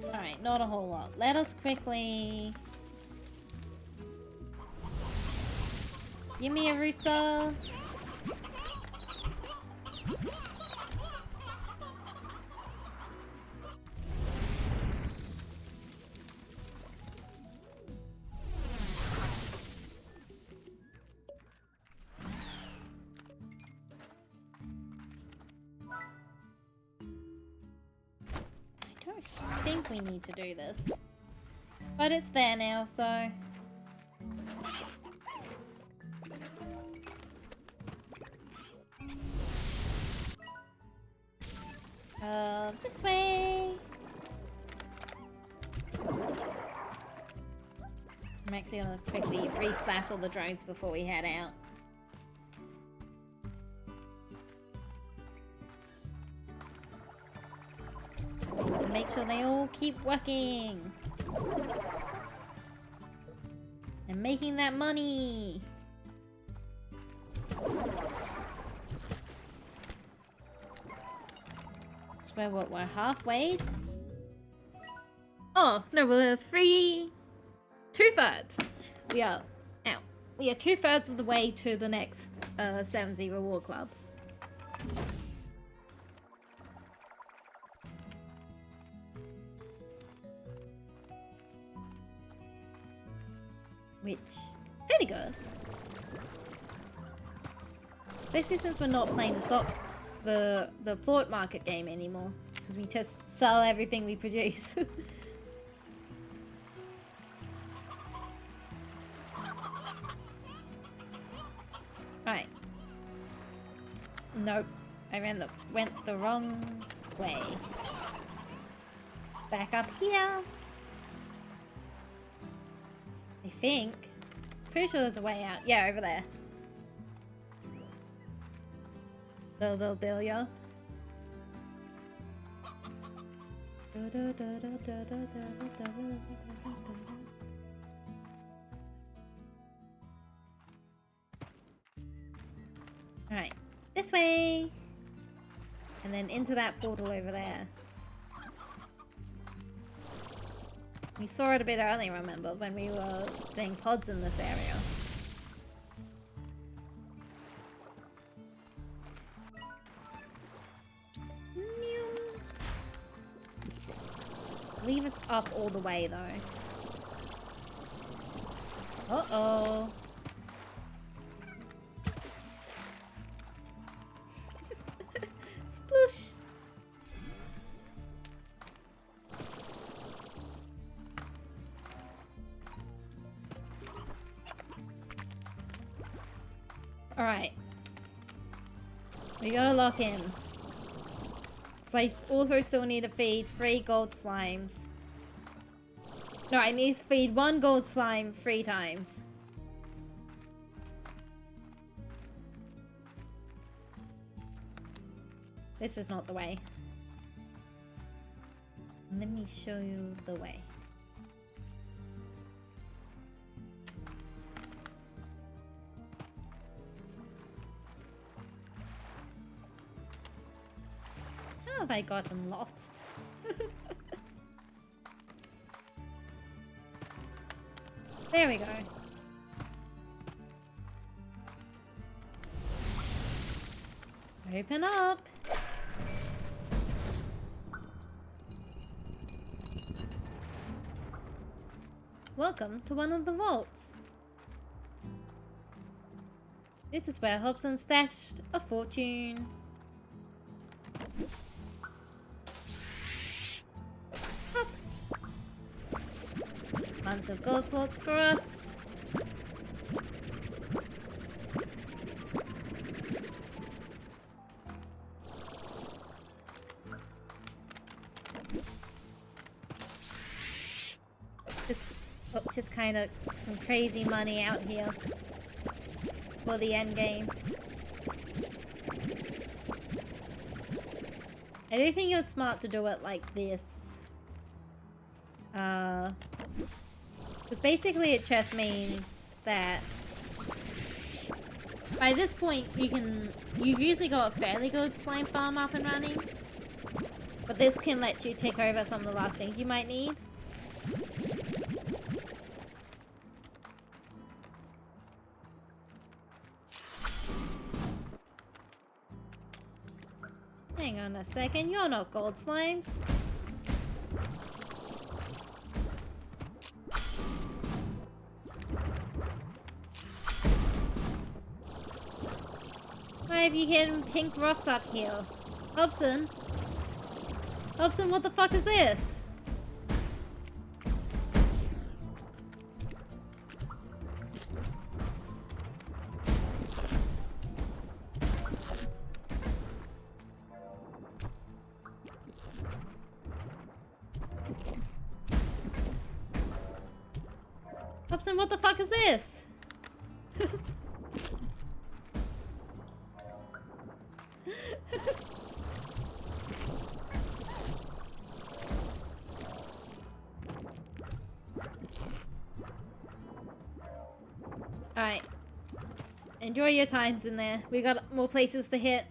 Alright, not a whole lot. Let us quickly... Give me a rooster! I think we need to do this, but it's there now, so this way. I'm actually gonna quickly re-splash all the drones before we head out. Make sure they all keep working and making that money. So we're halfway. Oh no, we're 2/3. We are out. We are 2/3 of the way to the next 70 reward club. Which, very good. Especially since we're not playing the plort market game anymore. Because we just sell everything we produce. Alright. Nope. I went the wrong way. Back up here. I think. Pretty sure there's a way out. Yeah, over there. Little Billia. Alright. This way! And then into that portal over there. We saw it a bit earlier, remember, when we were doing pods in this area. Leave it up all the way, though. Uh-oh. Sploosh! Alright. We gotta lock in. Because I also still need to feed 3 gold slimes. No, I need to feed 1 gold slime 3 times. This is not the way. Let me show you the way. How have I gotten lost? There we go. Open up. Welcome to one of the vaults. This is where Hobson stashed a fortune. Hop. Bunch of gold plots for us. Just kind of some crazy money out here for the end game. I do think it was smart to do it like this. Because basically it just means that by this point you've usually got a fairly good slime farm up and running. But this can let you take over some of the last things you might need. Hang on a second, you're not gold slimes. Why have you hidden pink rocks up here? Hobson? Hobson, what the fuck is this? Hobson, what the fuck is this? Alright. Enjoy your times in there. We got more places to hit.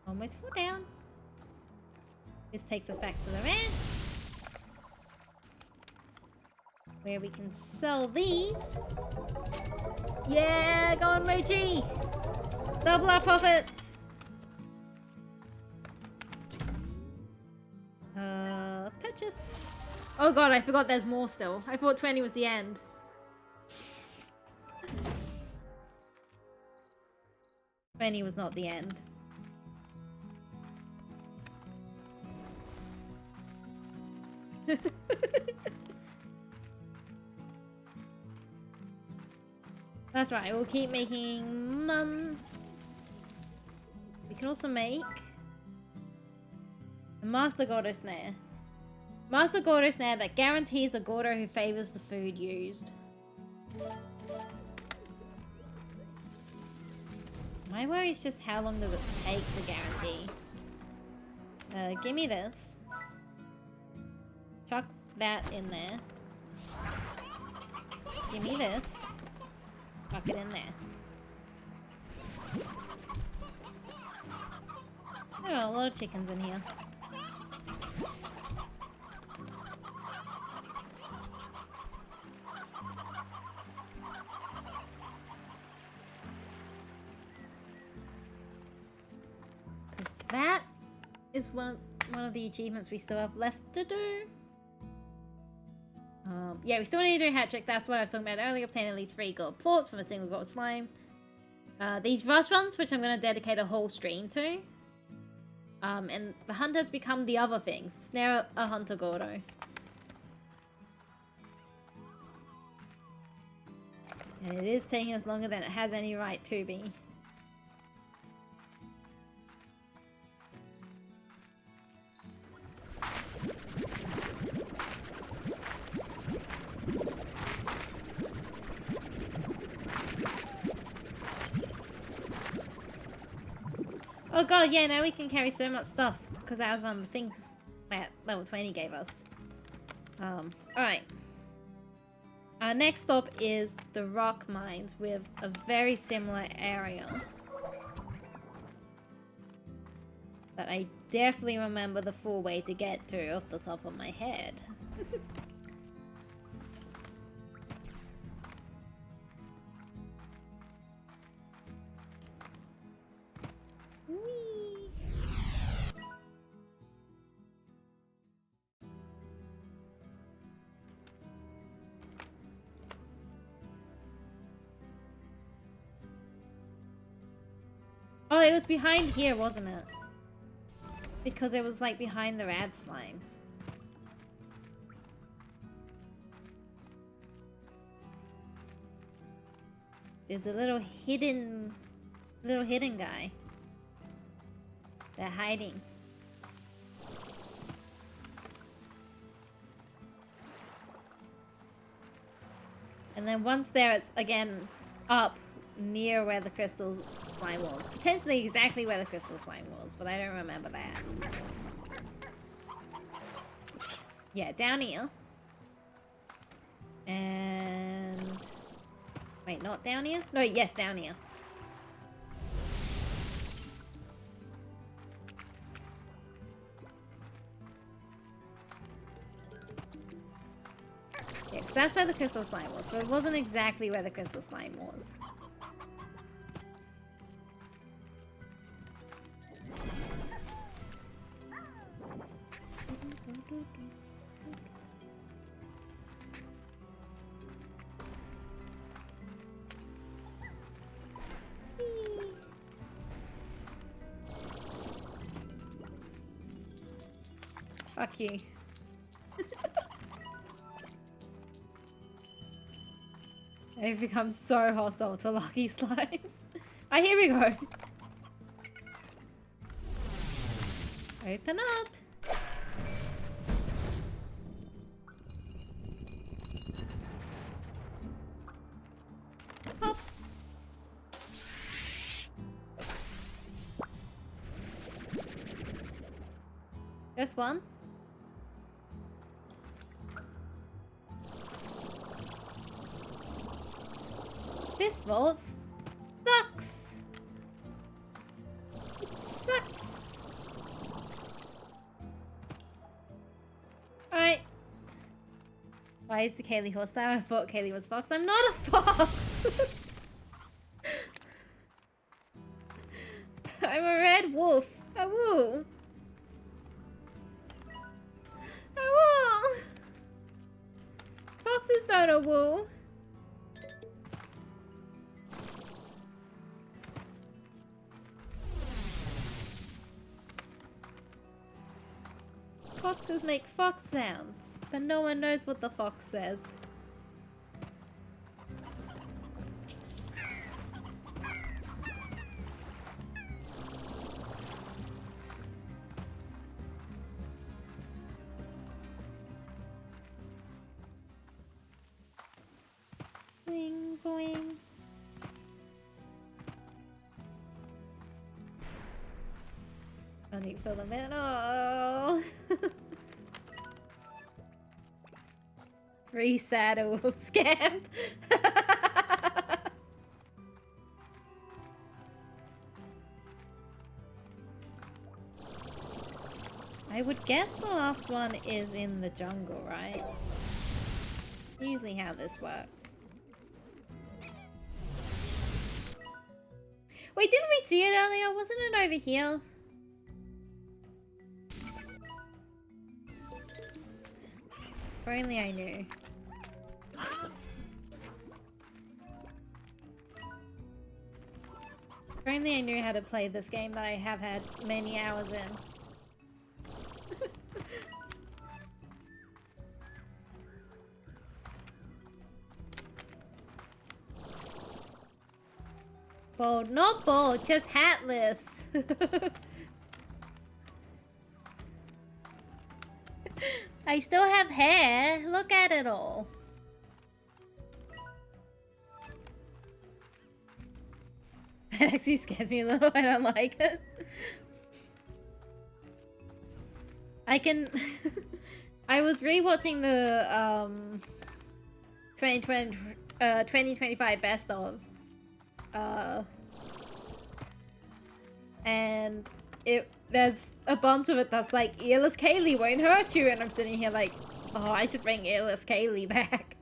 Almost fall down. This takes us back to the ranch, where we can sell these. Yeah, go on, Mochi! Double our profits! Purchase. Oh god, I forgot there's more still. I thought 20 was the end. $20 was not the end. That's right, we'll keep making months. We can also make a Master Gordo Snare. Master Gordo Snare that guarantees a Gordo who favors the food used. My worry is just how long does it take to guarantee. Give me this. Chuck that in there. Give me this. Chuck it in there. There are a lot of chickens in here. That is one of the achievements we still have left to do. Yeah, we still need to do a hat trick. That's what I was talking about earlier. Obtain at least 3 gold plorts from a single gold slime. These rush runs, which I'm going to dedicate a whole stream to. And the hunters become the other things. Snare a hunter Gordo. And it is taking us longer than it has any right to be. Oh god, yeah, now we can carry so much stuff. Because that was one of the things that level 20 gave us. Alright. Our next stop is the rock mines with a very similar area. But I definitely remember the full way to get to off the top of my head. Whee! Oh, it was behind here, wasn't it? Because it was like behind the rad slimes. There's a little hidden guy. They're hiding. And then once there, it's again up near where the crystal slime was. Potentially exactly where the crystal slime was, but I don't remember that. Yeah, down here. And... wait, not down here? No, yes, down here. Yeah, because that's where the crystal slime was, so it wasn't exactly where the crystal slime was. Fuck you. They've become so hostile to lucky slimes. Ah, here we go. Open up. Hop. Just one. This vault sucks. It sucks. Alright. Why is the Kaylee hostile? I thought Kaylee was fox. I'm not a fox! I'm a red wolf. A woo. A woo. Foxes don't a woo. Foxes make fox sounds, but no one knows what the fox says. Boing, boing. I need to fill them in. Oh. 3 saddle scammed. I would guess the last one is in the jungle, right? Usually how this works. Wait, didn't we see it earlier? Wasn't it over here? If only I knew. If only I knew how to play this game that I have had many hours in. Bald, not bald, just hatless. I still have hair. Look at it all. That actually scared me a little. I don't like it. I can... I was rewatching the 2025 best of. And there's a bunch of it that's like, earless Kaylee won't hurt you, and I'm sitting here like, oh, I should bring earless Kaylee back.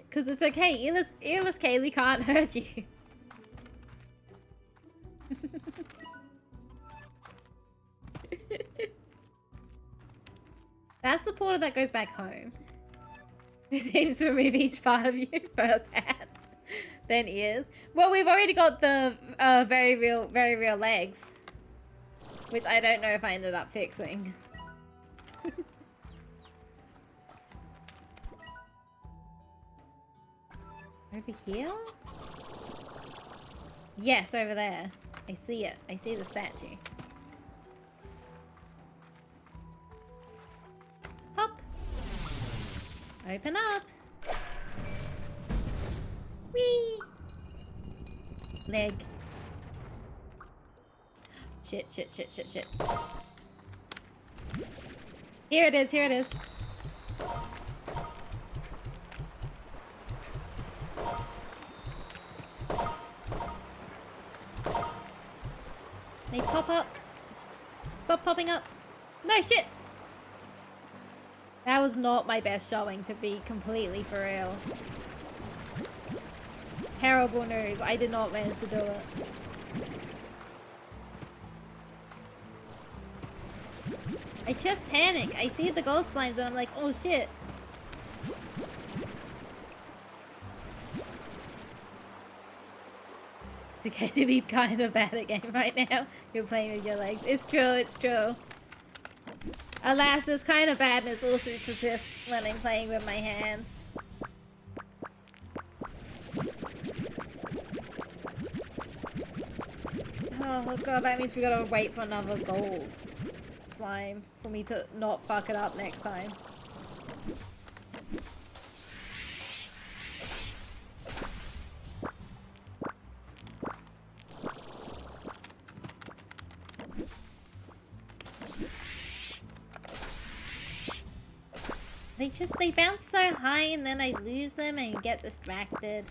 Because it's okay, earless Kaylee can't hurt you. That's the portal that goes back home. It aims to remove each part of you first hand, then ears. Well, we've already got the very real legs, which I don't know if I ended up fixing. Over here? Yes, over there. I see it. I see the statue. Hop. Open up. Whee! Leg. Shit. Here it is, here it is. They pop up. Stop popping up. No, shit! That was not my best showing, to be completely for real. Terrible news. I did not manage to do it. I just panic. I see the gold slimes and I'm like, oh shit. It's okay to be kind of bad at game right now. You're playing with your legs. It's true, it's true. Alas, this kind of badness also persists when I'm playing with my hands. Oh god, that means we gotta wait for another gold slime for me to not fuck it up next time. They bounce so high and then I lose them and get distracted.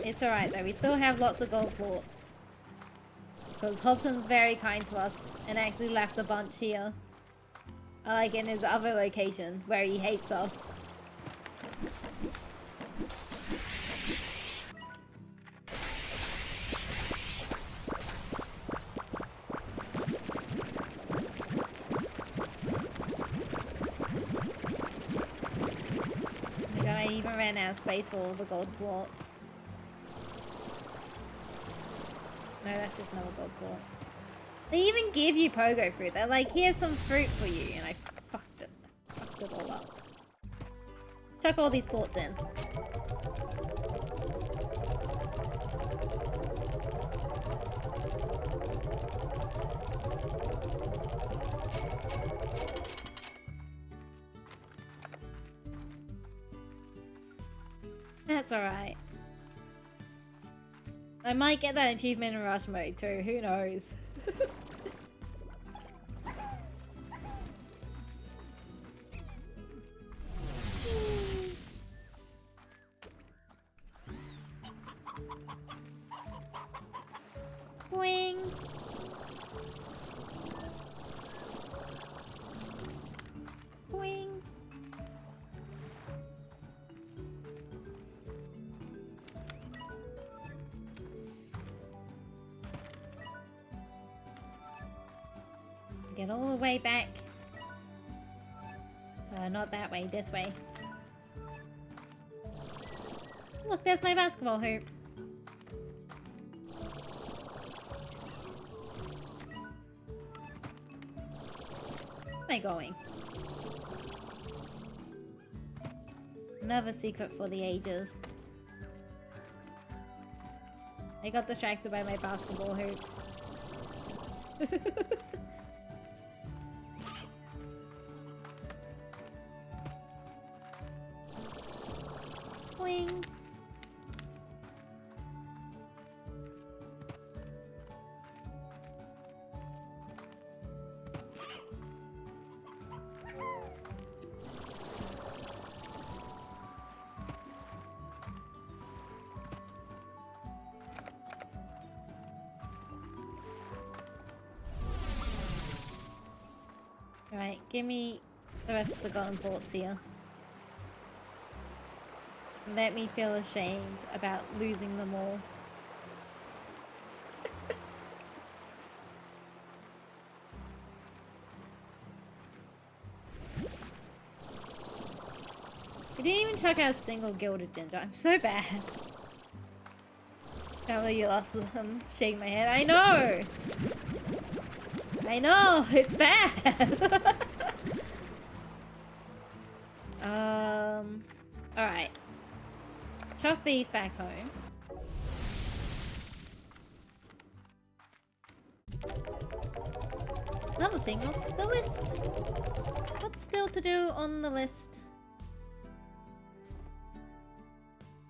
It's alright though, we still have lots of gold quartz. Because Hobson's very kind to us and actually left a bunch here. Like in his other location where he hates us. I even ran out of space for all the gold quartz. No, that's just another gold quartz. They even give you pogo fruit. They're like, here's some fruit for you. And I fucked it. Fucked it all up. Chuck all these quartz in. That's alright. I might get that achievement in rush mode too, who knows? Boing! Boing! Get all the way back. Not that way, this way. Look, there's my basketball hoop. Where am I going? Another secret for the ages. I got distracted by my basketball hoop. Boing. Right, give me the rest of the golden ports here. Let me feel ashamed about losing them all. I didn't even chuck out a single gilded ginger. I'm so bad. Can't believe you lost them. Shake my head. I know! I know! It's bad! Alright. Chuck these back home. Another thing off the list. What's still to do on the list?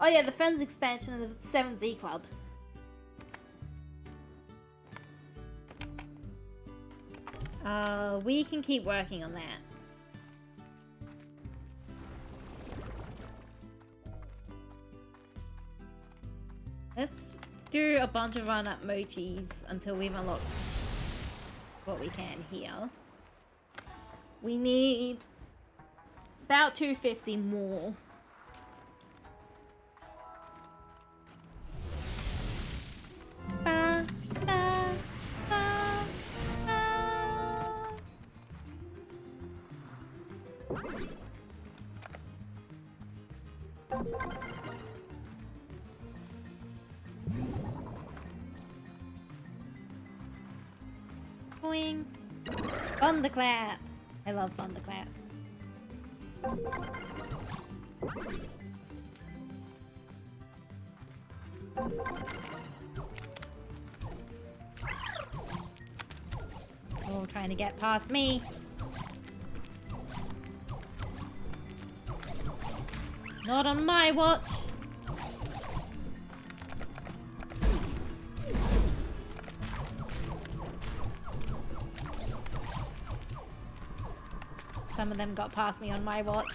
Oh yeah, the Friends expansion of the 7Z Club. We can keep working on that. Let's do a bunch of run-up mochis until we've unlocked what we can here. We need about 250 more. Ba, ba, ba, ba. Boing. Thunderclap. I love Thunderclap. Oh, trying to get past me. Not on my watch. Some of them got past me on my watch.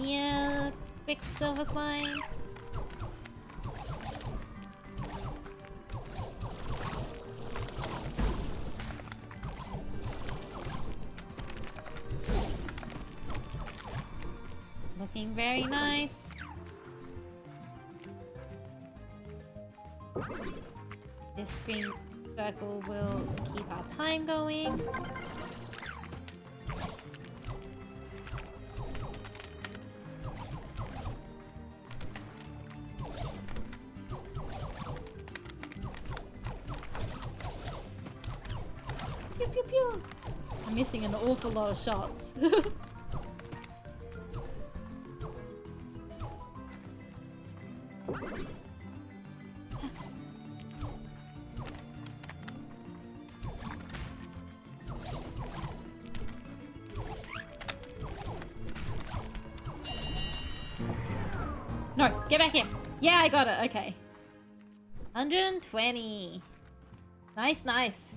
Yeah, quick silver slimes. Looking very nice. This green circle will keep our time going. Pew, pew, pew. I'm missing an awful lot of shots. No, get back in. Yeah, I got it. Okay. 120. Nice, nice.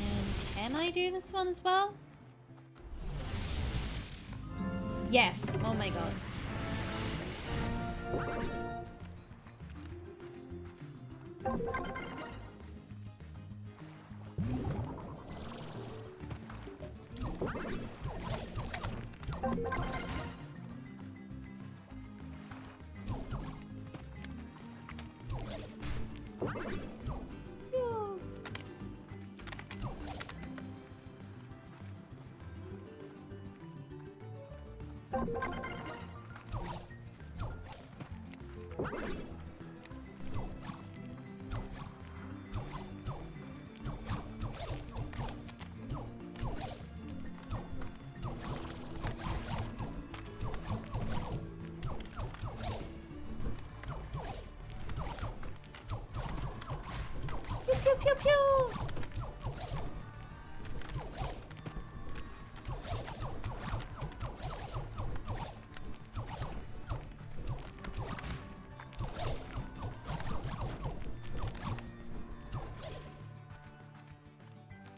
And can I do this one as well? Yes. Oh my god. Pew pew pew pew!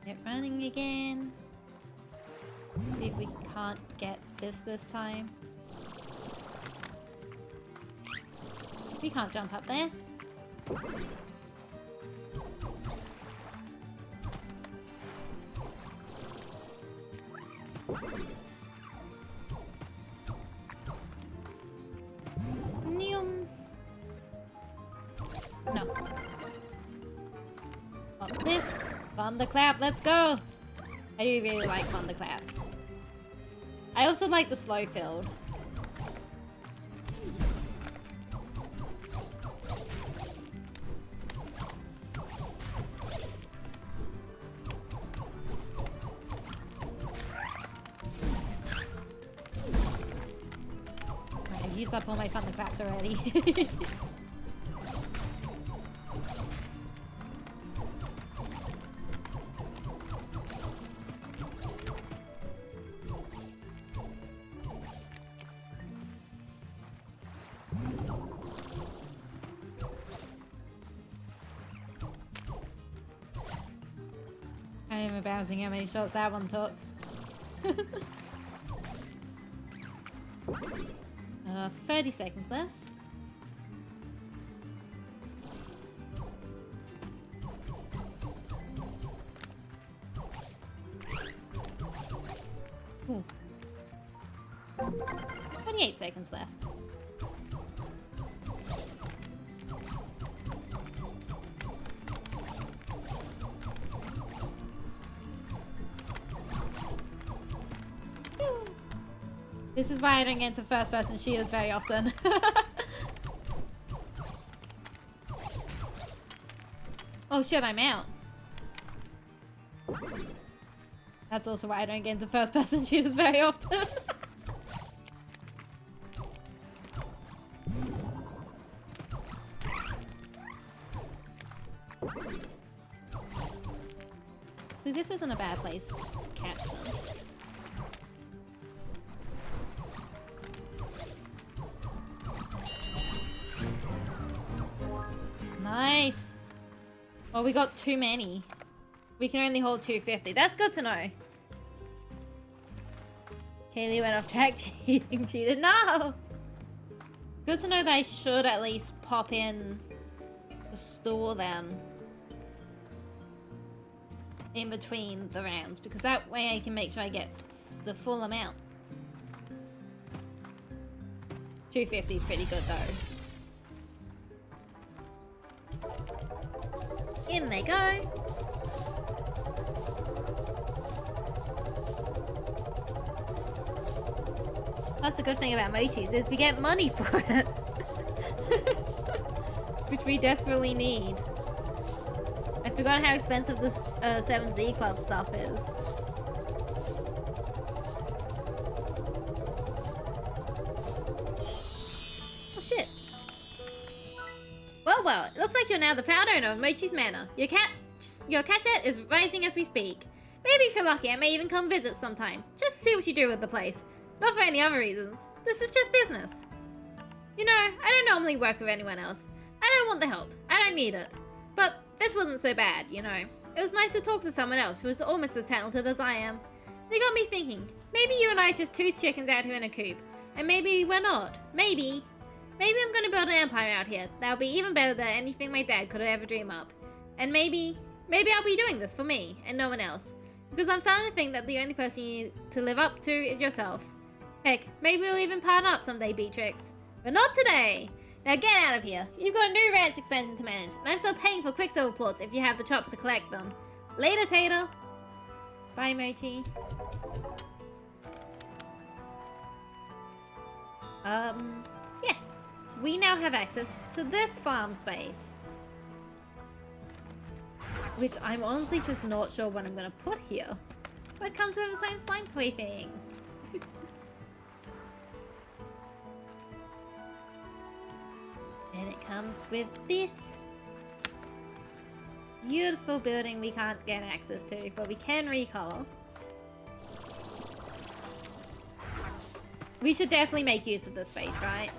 Get running again. See if we can't get this time. We can't jump up there. Neum. No. Up this. Thunderclap, let's go! I do really like Thunderclap. I also like the slow field. I've used up all my Thunderclaps already. I am embarrassing how many shots that one took. 30 seconds left. Ooh. 28 seconds left. This is why I don't get into first-person shooters very often. Oh shit, I'm out. That's also why I don't get into first-person shooters very often. See, this isn't a bad place to catch them. Nice! Well, we got too many. We can only hold 250. That's good to know. Kaylee went off track cheated. No! Good to know that I should at least pop in the store then. In between the rounds. Because that way I can make sure I get the full amount. 250 is pretty good though. In they go. That's the good thing about mochis is we get money for it. Which we desperately need. I forgot how expensive this 7Z Club stuff is. Oh shit. Well, it looks like you're now the proud owner of Mochi's Manor. Your cachet is rising as we speak. Maybe if you're lucky, I may even come visit sometime, just to see what you do with the place. Not for any other reasons. This is just business. You know, I don't normally work with anyone else. I don't want the help. I don't need it. But this wasn't so bad, you know. It was nice to talk to someone else who was almost as talented as I am. They got me thinking, maybe you and I are just two chickens out here in a coop. And maybe we're not. Maybe I'm gonna build an empire out here that'll be even better than anything my dad could have ever dreamed up. And maybe I'll be doing this for me and no one else. Because I'm starting to think that the only person you need to live up to is yourself. Heck, maybe we'll even partner up someday, Beatrix. But not today! Now get out of here. You've got a new ranch expansion to manage, and I'm still paying for Quicksilver plots if you have the chops to collect them. Later, Tater! Bye, Mochi. Yes. So we now have access to this farm space. Which I'm honestly just not sure what I'm gonna put here. But it comes with its own slime toy thing. And it comes with this beautiful building we can't get access to, but we can recolor. We should definitely make use of this space, right?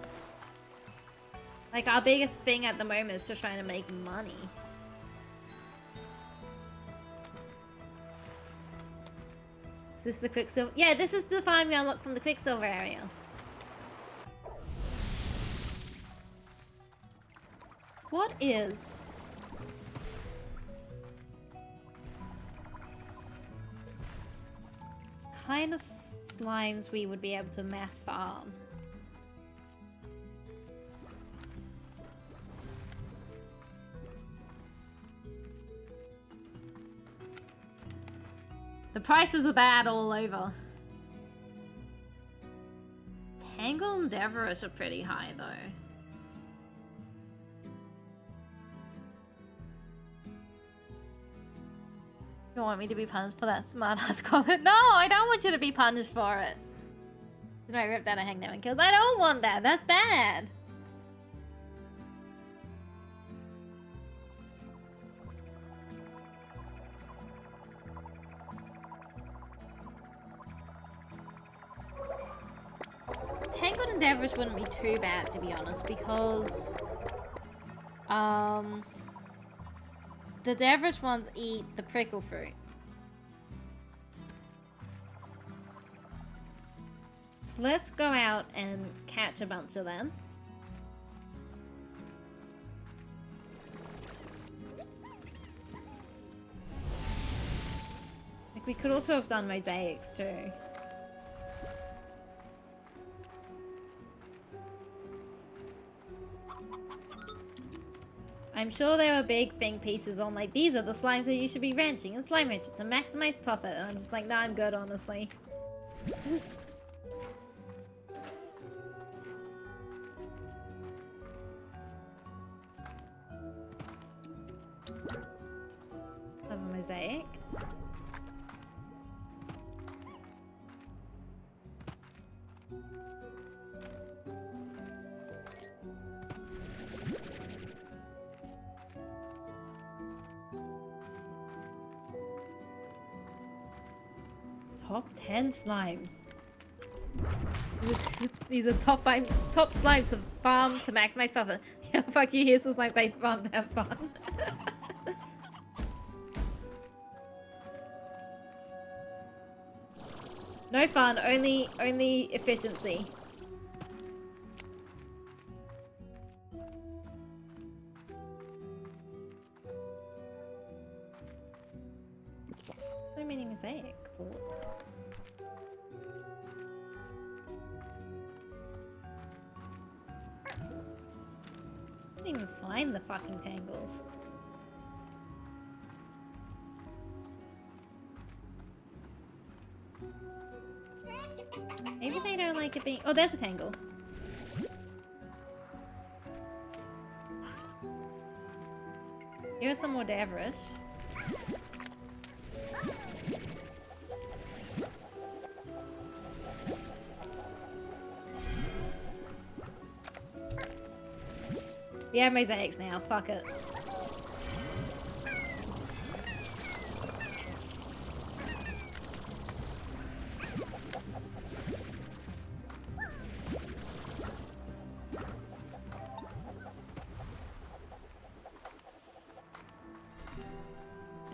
Like, our biggest thing at the moment is just trying to make money. Is this the Quicksilver? Yeah, this is the farm we unlocked from the Quicksilver area. What is... kind of slimes we would be able to mass farm? The prices are bad all over. Tangle and Deverish are pretty high though. You want me to be punished for that smart ass comment? No, I don't want you to be punished for it. Did I rip that a hang now and kills? I don't want that. That's bad. Tangled and Deverish wouldn't be too bad, to be honest, because the Deverish ones eat the prickle fruit. So let's go out and catch a bunch of them. Like, we could also have done mosaics too. I'm sure there are big thing pieces on like, these are the slimes that you should be ranching and slime ranching to maximize profit, and I'm just like, nah, I'm good, honestly. Have a mosaic. Top 10 slimes. These are top slimes to farm to maximize profit. Yeah, fuck you, here's the slimes I farm to have fun. No fun, only efficiency. So many mosaic boards. I didn't even find the fucking tangles. Maybe they don't like it being... Oh, there's a tangle. Here's some more Deverish. We have mosaics now, fuck it.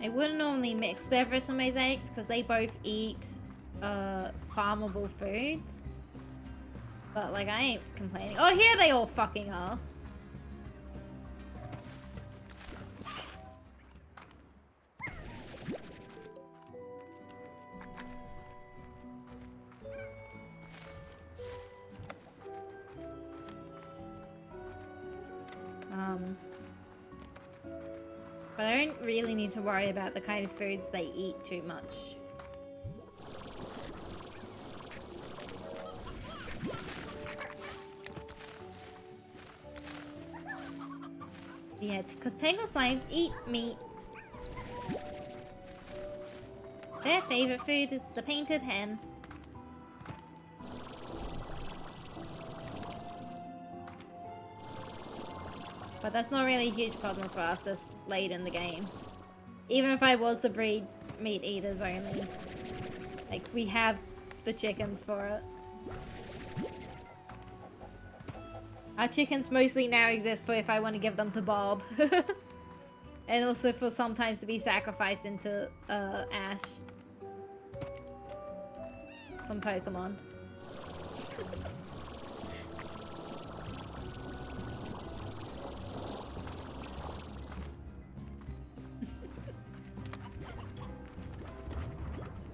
I wouldn't normally mix Deverish and mosaics because they both eat farmable foods. But like, I ain't complaining. Oh, here they all fucking are. But I don't really need to worry about the kind of foods they eat too much. Yeah, because Tangle slimes eat meat. Their favorite food is the painted hen. But that's not really a huge problem for us this late in the game. Even if I was to breed meat eaters only. Like, we have the chickens for it. Our chickens mostly now exist for if I want to give them to Bob. And also for sometimes to be sacrificed into Ash. From Pokemon.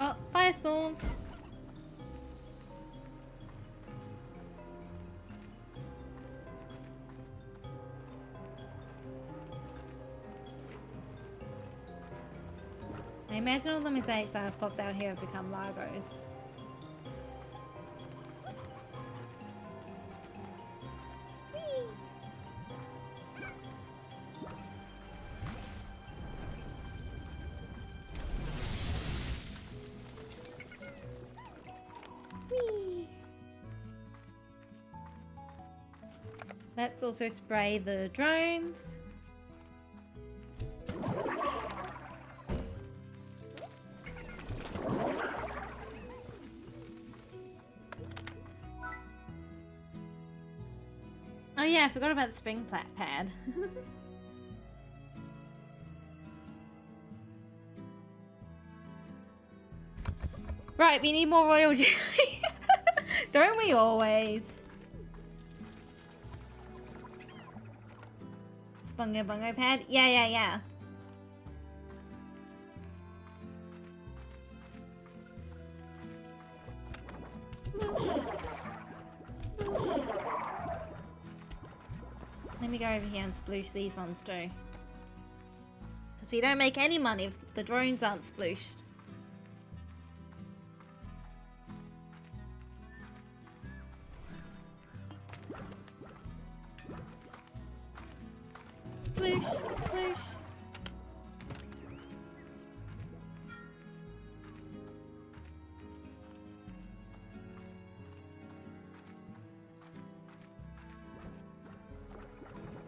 Oh, Firestorm! I imagine all the mosaics that have popped out here have become Largos. Whee! Let's also spray the drones. Oh yeah, I forgot about the spring pad. Right, we need more royal jelly. Don't we always? Bungo bungo pad? Yeah. Let me go over here and sploosh these ones too. Because we don't make any money if the drones aren't splooshed. Sploosh.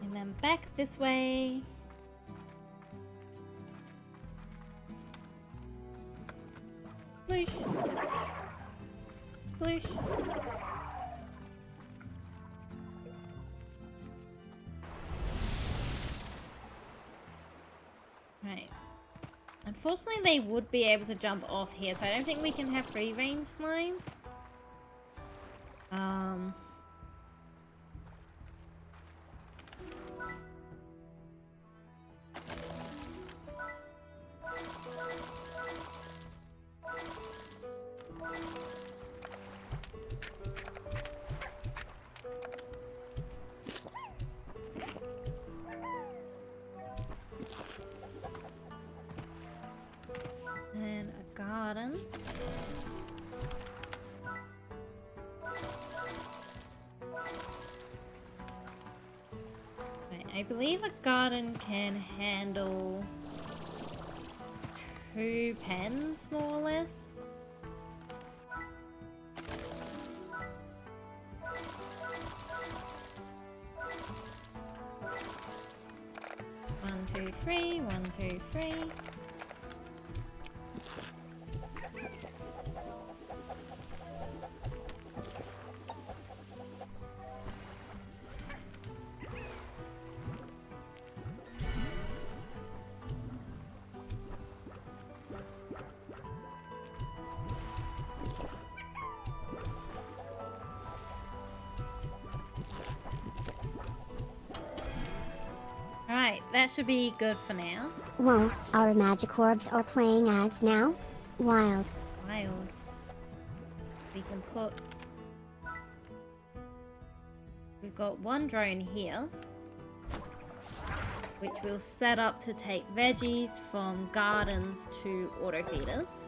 And then back this way. Sploosh. Right. Unfortunately, they would be able to jump off here, so I don't think we can have free range slimes. And a garden. Right, I believe a garden can handle 2 pens, more or less. One, two, three. 1, 2, 3. Alright, that should be good for now. Whoa, our magic orbs are playing ads now? Wild. Wild. We can put... We've got 1 drone here, which we'll set up to take veggies from gardens to auto feeders.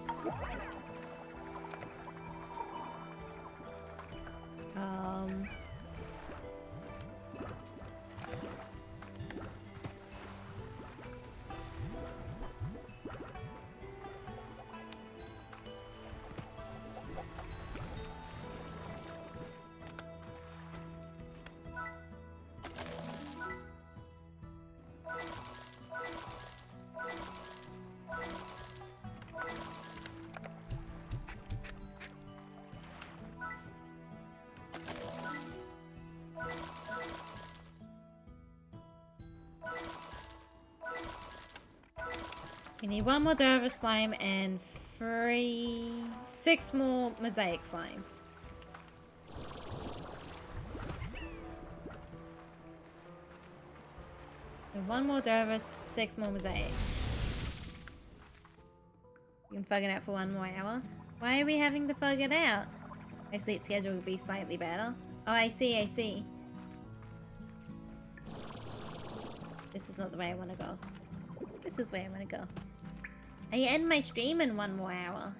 We need 1 more Dervish slime and 6 more mosaic slimes. And 1 more Dervish, 6 more mosaics. You can fug it out for 1 more hour. Why are we having to fug it out? My sleep schedule will be slightly better. Oh, I see, I see. This is not the way I want to go. This is the way I want to go. I end my stream in 1 more hour.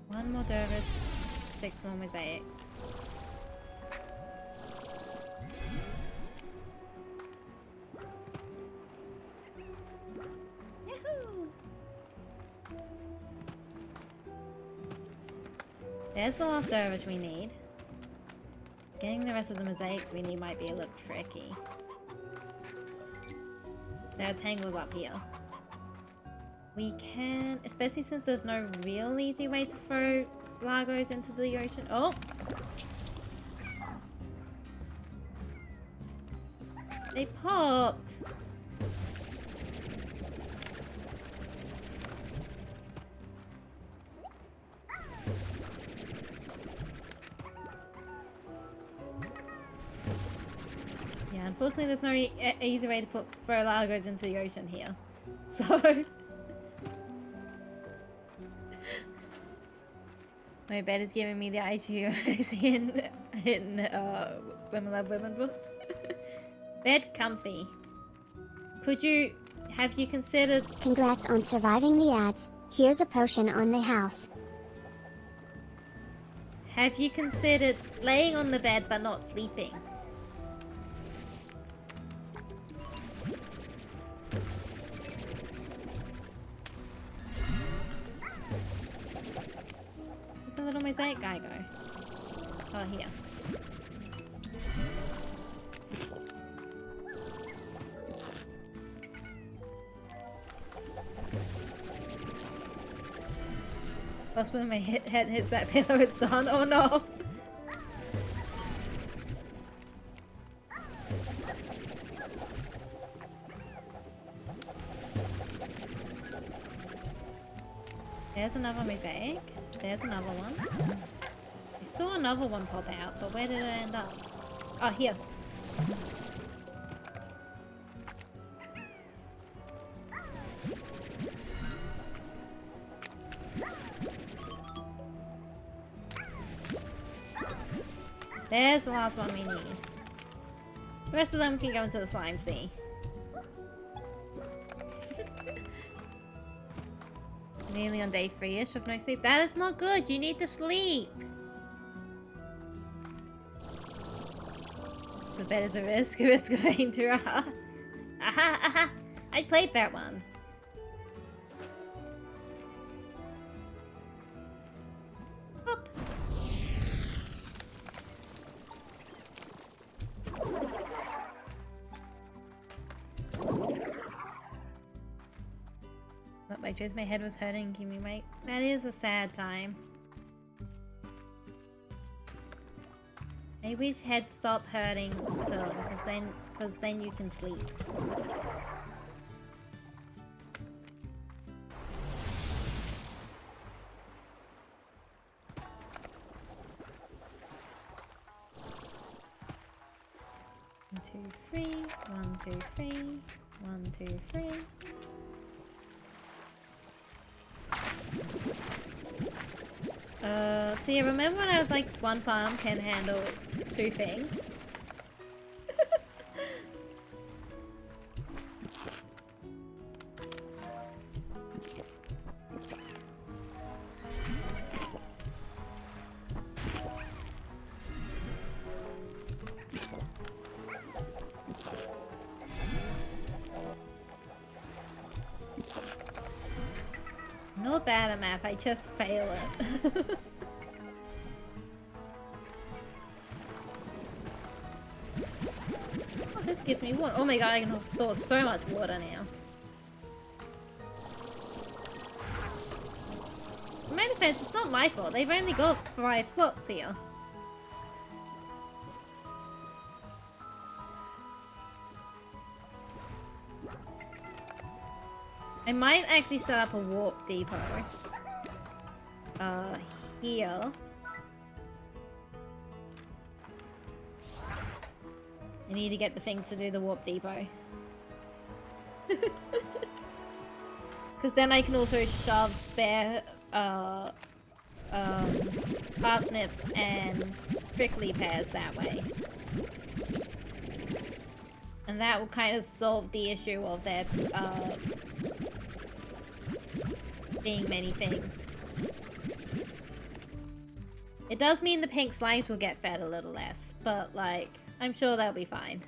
One more dervish, 6 more mosaics. Yahoo! There's the last dervish we need. Getting the rest of the mosaics we need might be a little tricky. There are tangles up here. We can, especially since there's no real easy way to throw Lagos into the ocean. Oh! They popped! Yeah, unfortunately there's no easy way to throw Lagos into the ocean here. So... My bed is giving me the ICU in Women Love Women books. Bed comfy. Have you considered... Congrats on surviving the ads. Here's a potion on the house. Have you considered laying on the bed but not sleeping? The little mosaic guy go? Oh, here. Plus when my head hits that pillow, it's done. Oh no! There's another mosaic. There's another one. I saw another one pop out, but where did it end up? Oh, here. There's the last one we need. The rest of them can go into the slime sea. Nearly on day 3-ish of no sleep. That is not good. You need to sleep. So bed is a risk of it's going to aha. Aha. I played that one. Hop. I chose my head was hurting. Give me my... That is a sad time. I wish head stopped hurting soon, because then you can sleep. One, two, three. 1, 2, 3. 1, 2, 3. So yeah, remember when I was like, one farm can handle 2 things? Not bad at math, I just fail it. Oh, this gives me water. Oh my god, I can store so much water now. In my defense, it's not my fault. They've only got 5 slots here. I might actually set up a warp depot. Here. I need to get the things to do the warp depot. Because then I can also shove spare parsnips and prickly pears that way. And that will kind of solve the issue of there being many things. It does mean the pink slimes will get fed a little less, but like, I'm sure they'll be fine.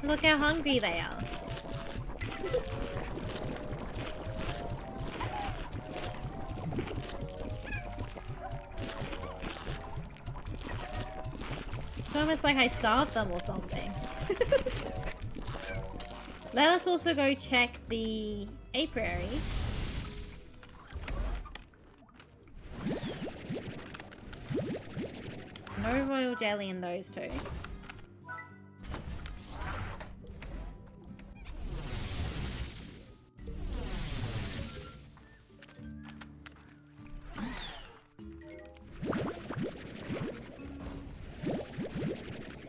Look how hungry they are. It's almost like I starved them or something. Let us also go check the apiaries. No royal jelly in those two.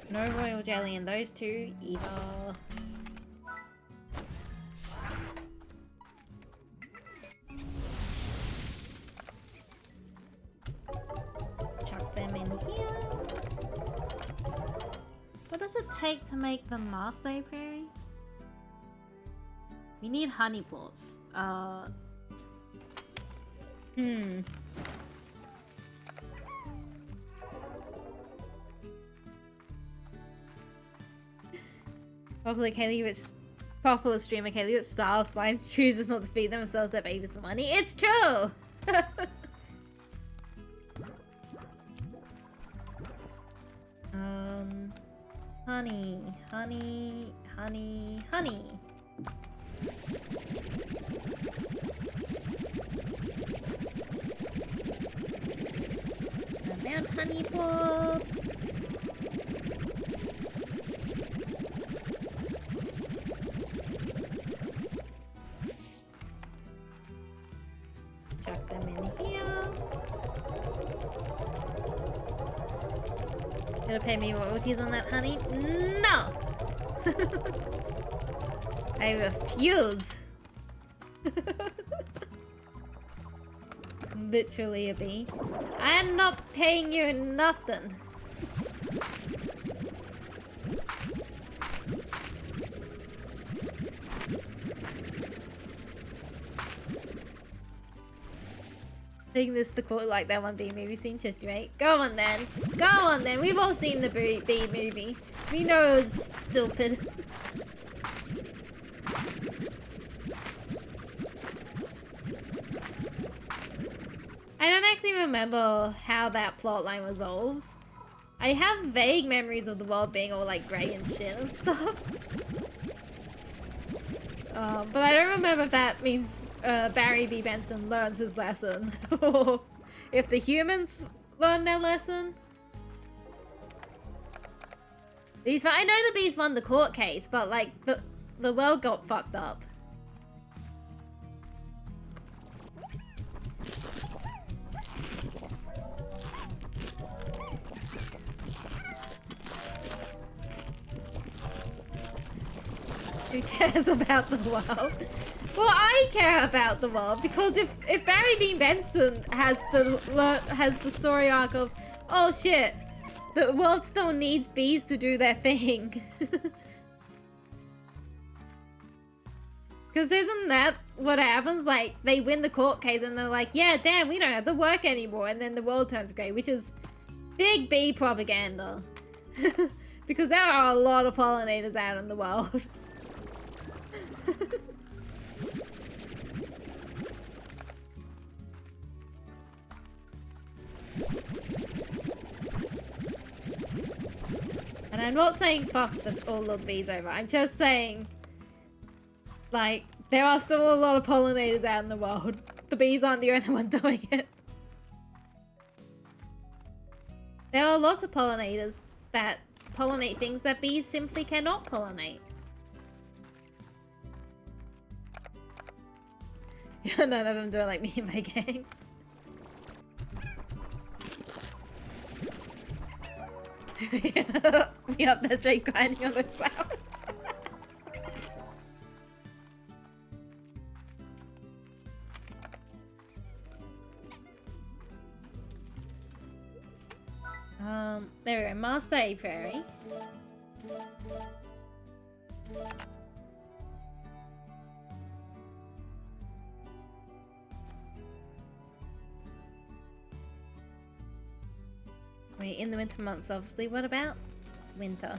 No royal jelly in those two either. Chuck them in here. What does it take to make the master apiary? We need honey pots. Popular streamer KaylieWitch starves slimes, chooses not to feed them and sells their babies for money. It's true! Honey. I found honey pots. Chuck them in here. Gonna pay me royalties on that honey? No! I refuse! Literally a bee. I am not paying you nothing. Taking this to court like that one bee movie scene, just right. Go on then. Go on then. We've all seen the bee movie. We know it was stupid. I don't actually remember how that plotline resolves. I have vague memories of the world being all like grey and shit and stuff. But I don't remember if that means Barry B. Benson learns his lesson, or if the humans learn their lesson. I know the bees won the court case, but like the world got fucked up. Who cares about the world? Well, I care about the world because if Barry B. Benson has the story arc of, oh shit, the world still needs bees to do their thing. Because isn't that what happens? Like, they win the court case and they're like, yeah, damn, we don't have to work anymore. And then the world turns grey, which is big bee propaganda. Because there are a lot of pollinators out in the world. And I'm not saying fuck all of the bees over. I'm just saying, like, there are still a lot of pollinators out in the world. The bees aren't the only one doing it. There are lots of pollinators that pollinate things that bees simply cannot pollinate. None of them do it like me in my game. We up there straight grinding on those flowers. There we go, Master Apiary. Wait, in the winter months, obviously. What about winter?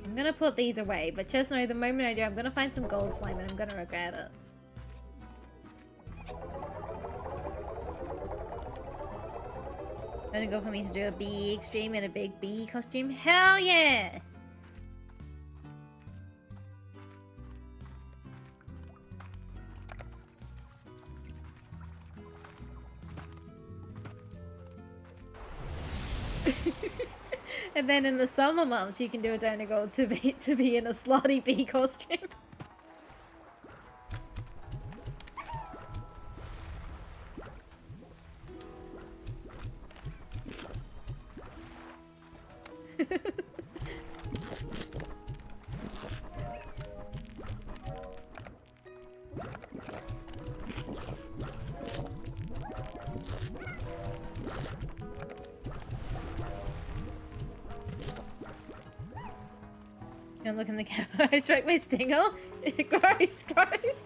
I'm gonna put these away, but just know the moment I do, I'm gonna find some gold slime and I'm gonna regret it. Gonna go for me to do a big stream in a big bee costume? Hell yeah! And then in the summer months, you can do a donut gold to be in a slutty bee costume. Don't look in the camera. I struck my stinger. Gross, gross.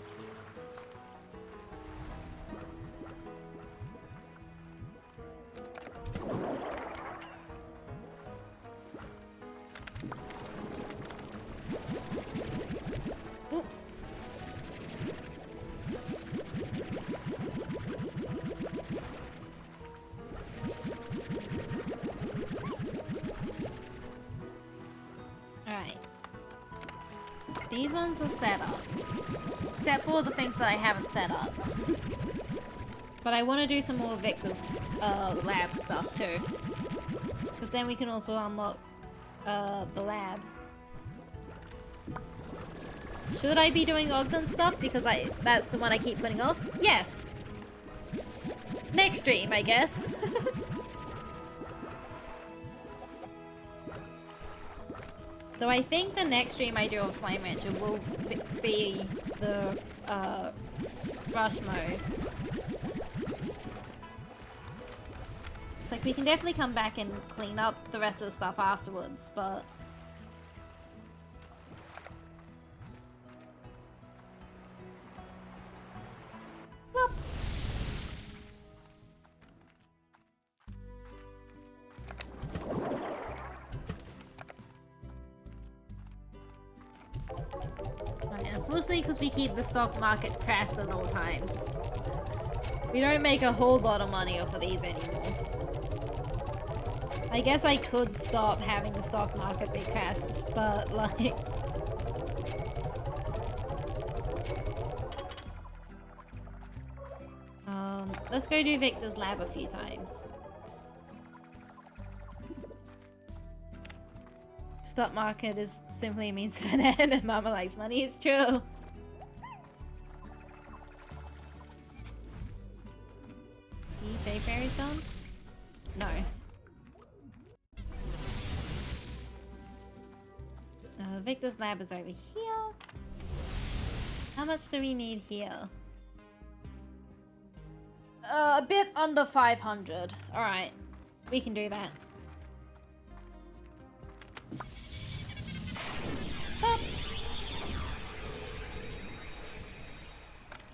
Oops. Alright. These ones are set up. Except for the things that I haven't set up. But I want to do some more Victor's lab stuff too. Because then we can also unlock the lab. Should I be doing Ogden stuff? Because that's the one I keep putting off? Yes! Next stream, I guess. So I think the next stream I do of Slime Rancher will be the rush mode. It's like we can definitely come back and clean up the rest of the stuff afterwards, but... Whoop. Unfortunately, because we keep the stock market crashed at all times, we don't make a whole lot of money off of these anymore. I guess I could stop having the stock market be crashed, but like... let's go do Victor's lab a few times. Stock market is simply a means to an end and Mama likes money, it's true. Can you say fairy's gone? No. Victor's lab is over here. How much do we need here? A bit under 500. Alright, we can do that. Stop.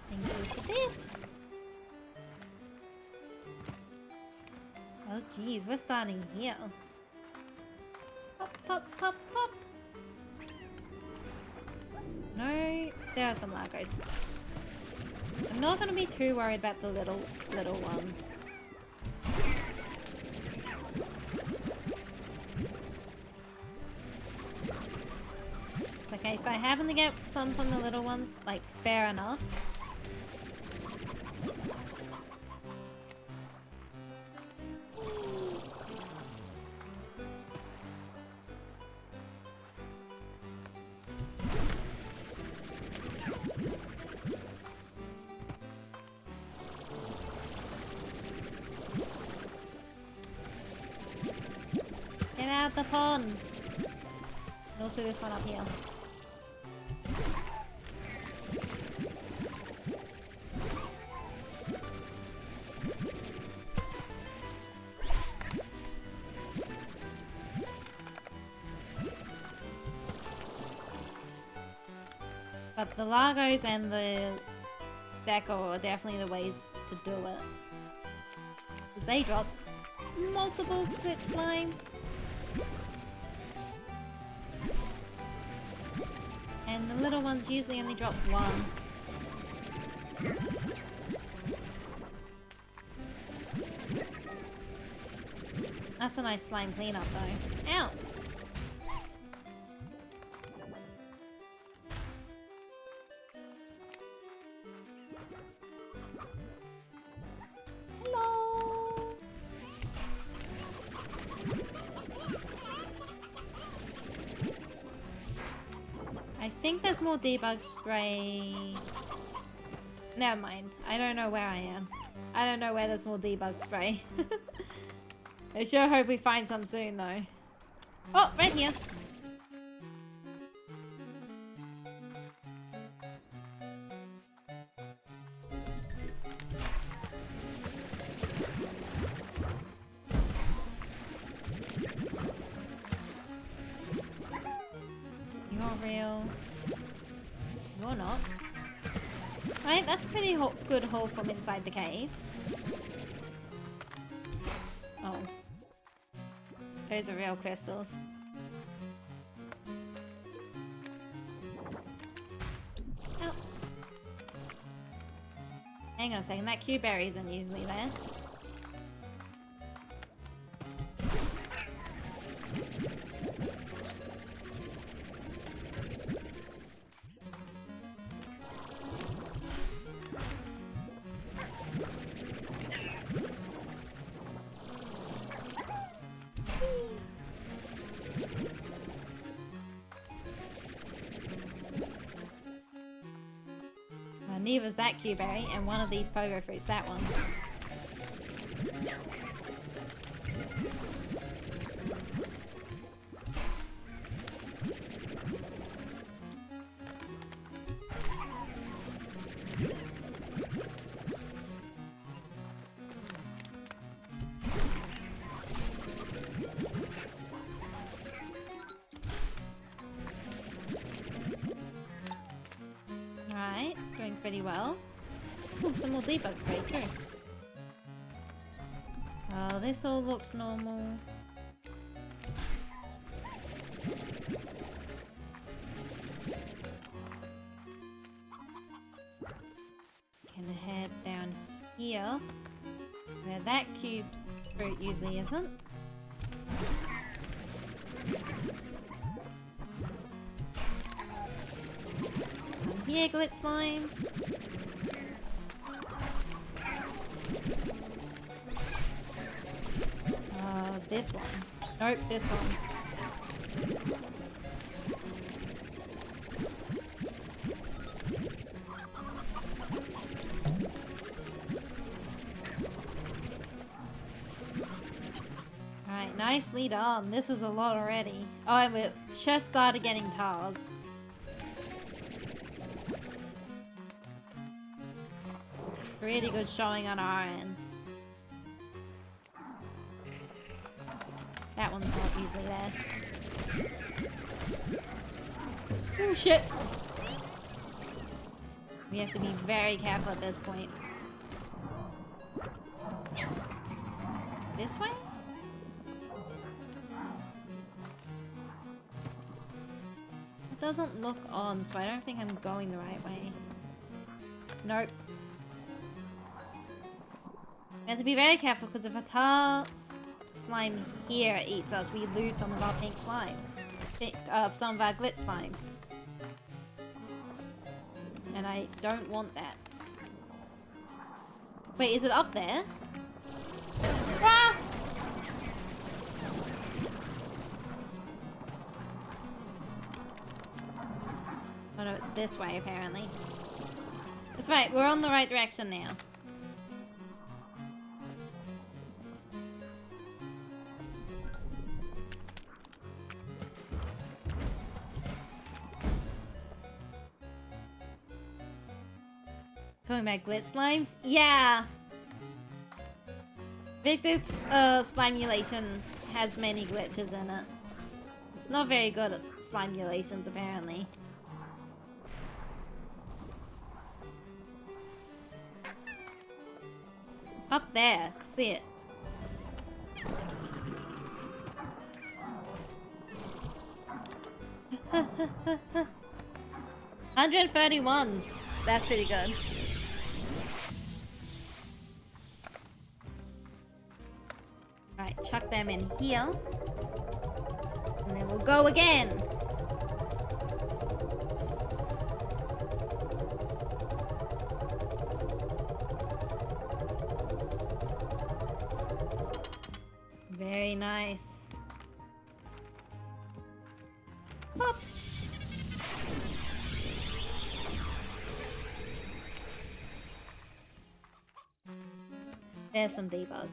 Thank you for this. Oh geez, we're starting here. Pop, pop, pop, pop. No, there are some Lagos. I'm not gonna be too worried about the little ones. If I happen to get some from the little ones, like, fair enough. Get out the pond! And also this one up here. But the Largos and the Deco are definitely the ways to do it. Because they drop multiple glitch slimes. And the little ones usually only drop one. That's a nice slime cleanup though. Ow! Hello! I think there's more debug spray. Never mind. I don't know where I am. I don't know where there's more debug spray. I sure hope we find some soon though. Oh, right here. You're real. You're not. Right, that's a pretty good haul from inside the cave. Oh. Those are real crystals. Oh. Hang on a second, that Q-berry isn't usually there. Neither's that Q-berry, and one of these pogo fruits, that one. Right, doing pretty well. Oh, some more debug spray too. Oh, this all looks normal. Can head down here, where that cube fruit usually isn't. Here, glitch slimes. This one. Nope, this one. Alright, nicely done. This is a lot already. Oh, and we just started getting tars. Pretty good showing on our end. That one's not usually there. Oh shit! We have to be very careful at this point. This way? It doesn't look on, so I don't think I'm going the right way. Nope. We have to be very careful because if a tar slime here eats us, we lose some of our pink slimes. Some of our glitch slimes. And I don't want that. Wait, is it up there? Ah! Oh no, it's this way apparently. That's right, we're on the right direction now. Talking about glitch slimes? Yeah! Victor's slimulation has many glitches in it. It's not very good at slimulations apparently. Up there, see it. $131. That's pretty good. Alright, chuck them in here. And then we'll go again. Very nice. Pop. There's some debug.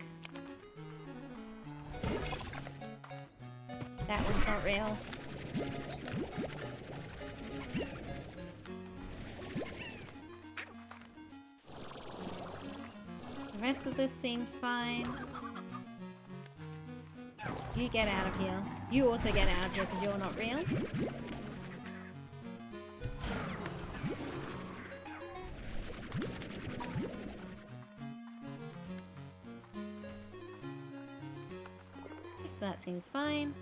That one's not real. The rest of this seems fine. You get out of here. You also get out of here because you're not real. So that seems fine.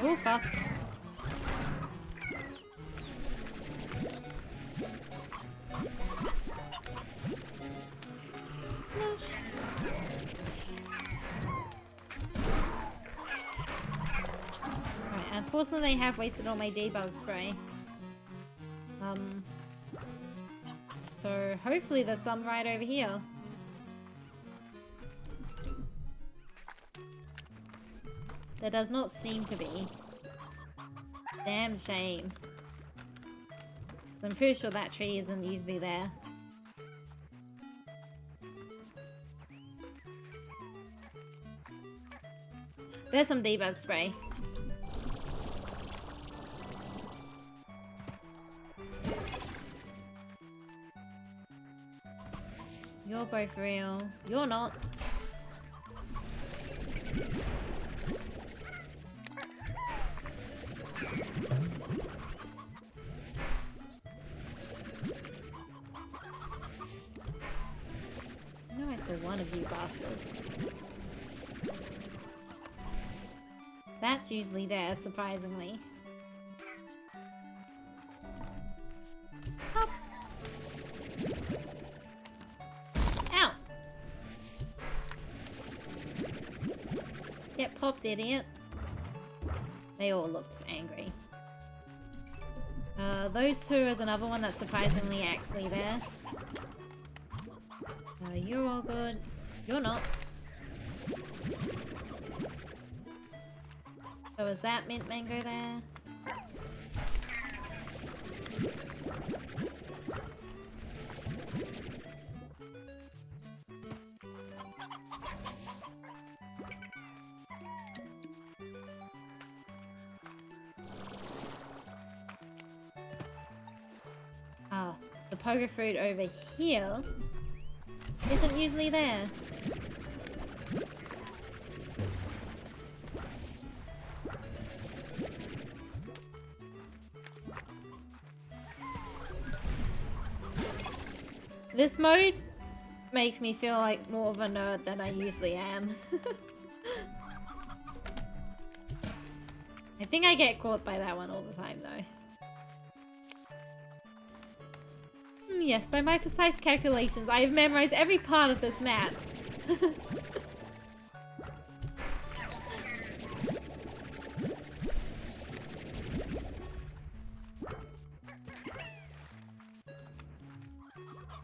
Oh fuck. Right, unfortunately I have wasted all my debug spray. So hopefully there's some right over here. There does not seem to be. Damn shame. I'm pretty sure that tree isn't usually there. There's some debug spray. You're both real. You're not. I know I saw one of you bastards. That's usually there, surprisingly. Up. Ow! Get popped, idiot. They all looked angry. Those two is another one that's surprisingly actually there. You're all good. You're not. So is that mint mango there? Ah, the pogo fruit over here isn't usually there. This mode makes me feel like more of a nerd than I usually am. I think I get caught by that one all the time though. Yes, by my precise calculations, I have memorized every part of this map.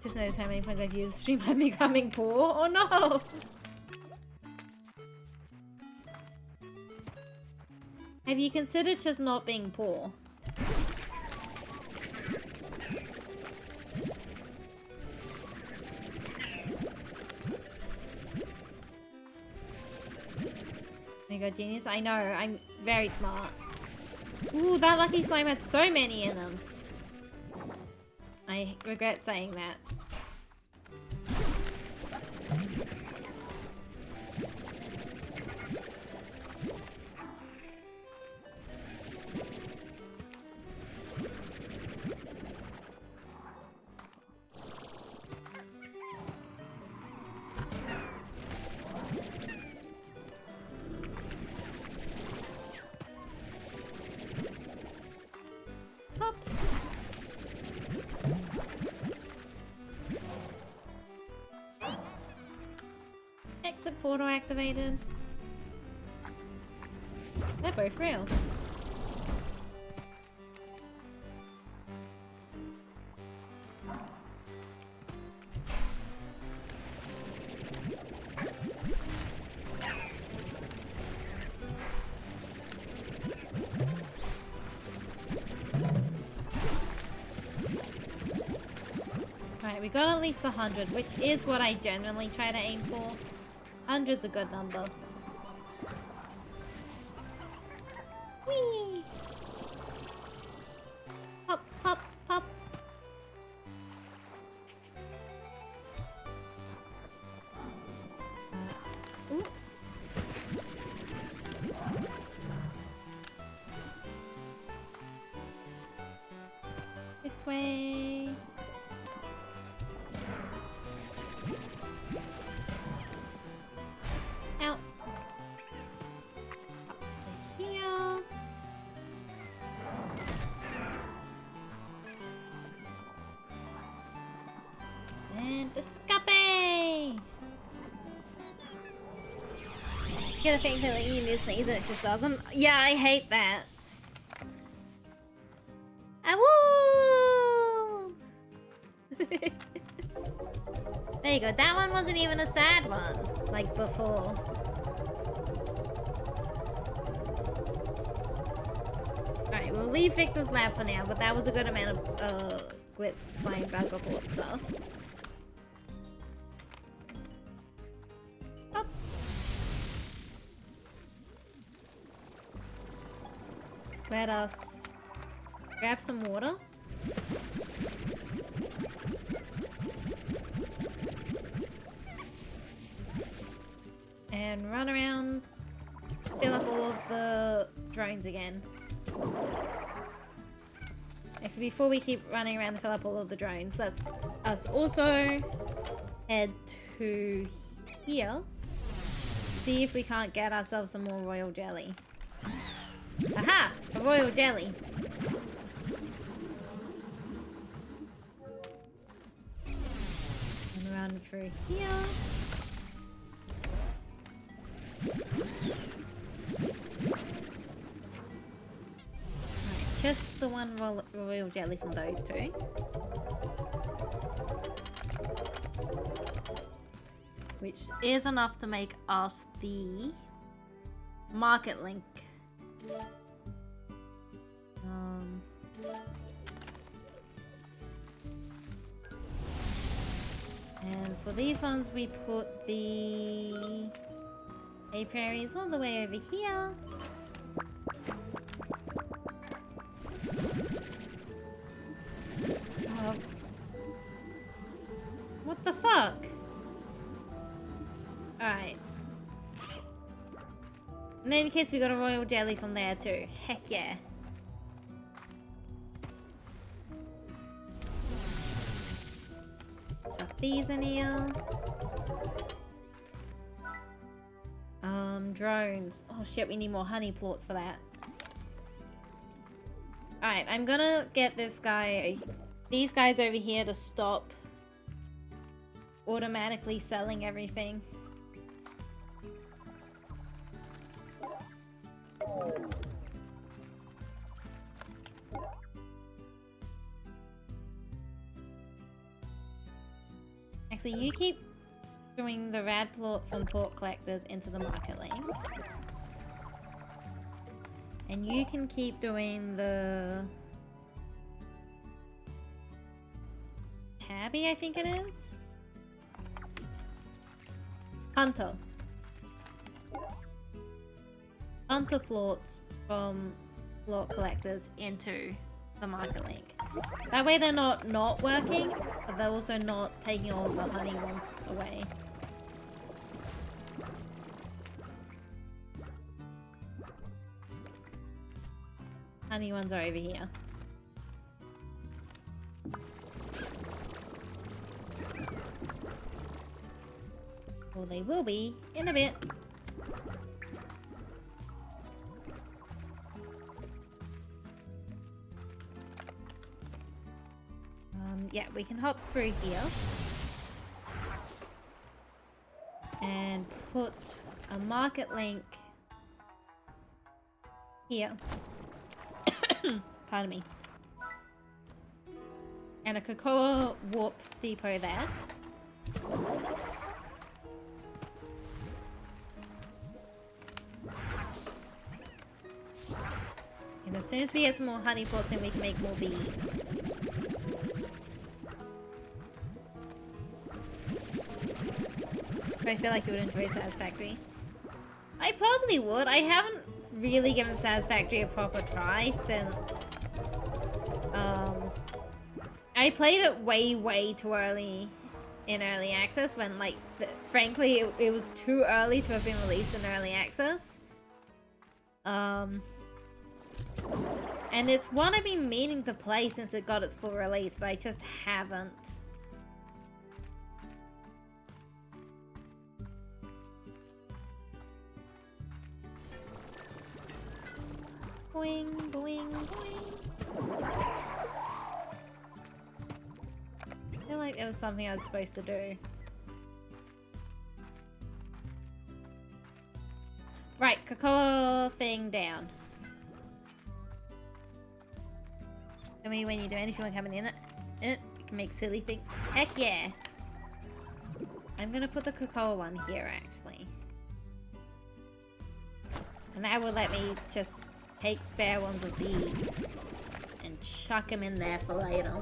Just notice how many times I've used the stream I'm becoming poor. Oh no! Have you considered just not being poor? There you go, genius. I know, I'm very smart. Ooh, that lucky slime had so many in them. I regret saying that. Hop. Exit portal activated. They're both real. Alright, we got at least 100, which is what I generally try to aim for. 100's a good number. Whee! Hop, hop, hop. Ooh. This way. Out. Up to here. And escape! Get a thing feeling you need sneeze and it just doesn't. Yeah, I hate that. Woo! There you go. That one wasn't even a sad one, like before. Alright, we'll leave Victor's lab for now, but that was a good amount of glitch, slime, bug report stuff. Up. Let us grab some water. And run around, fill up all of the drones again. Actually, before we keep running around and fill up all of the drones, let's us also head to here. See if we can't get ourselves some more royal jelly. Aha! A royal jelly. And run through here. Right, just the one royal jelly from those two. Which is enough to make us the market link. And for these ones we put the apiaries all the way over here. What the fuck? Alright. And then in case we got a royal jelly from there too. Heck yeah. Got these in here. Drones. Oh shit, we need more honey plots for that. Alright, I'm gonna get this guy, these guys over here to stop automatically selling everything. Actually, you keep doing the rad plot from port collectors into the market lane. And you can keep doing the Tabby, I think it is? Hunter. Hunter plots from plot collectors into the market link. That way they're not working, but they're also not taking all the honey ones away. Honey ones are over here. Well, they will be in a bit. Yeah, we can hop through here and put a market link here. Pardon me. And a cocoa warp depot there. And as soon as we get some more honey pots in, we can make more bees. I feel like you would enjoy Satisfactory. I probably would. I haven't really given Satisfactory a proper try since I played it way too early in early access when, like, frankly it was too early to have been released in early access. And it's one I've been meaning to play since it got its full release, but I just haven't. Boing, boing, boing. I feel like there was something I was supposed to do. Right, cocoa thing down. Tell me when you do anything coming in it. You can make silly things. Heck yeah! I'm gonna put the cocoa one here, actually. And that will let me just take spare ones of these and chuck them in there for later.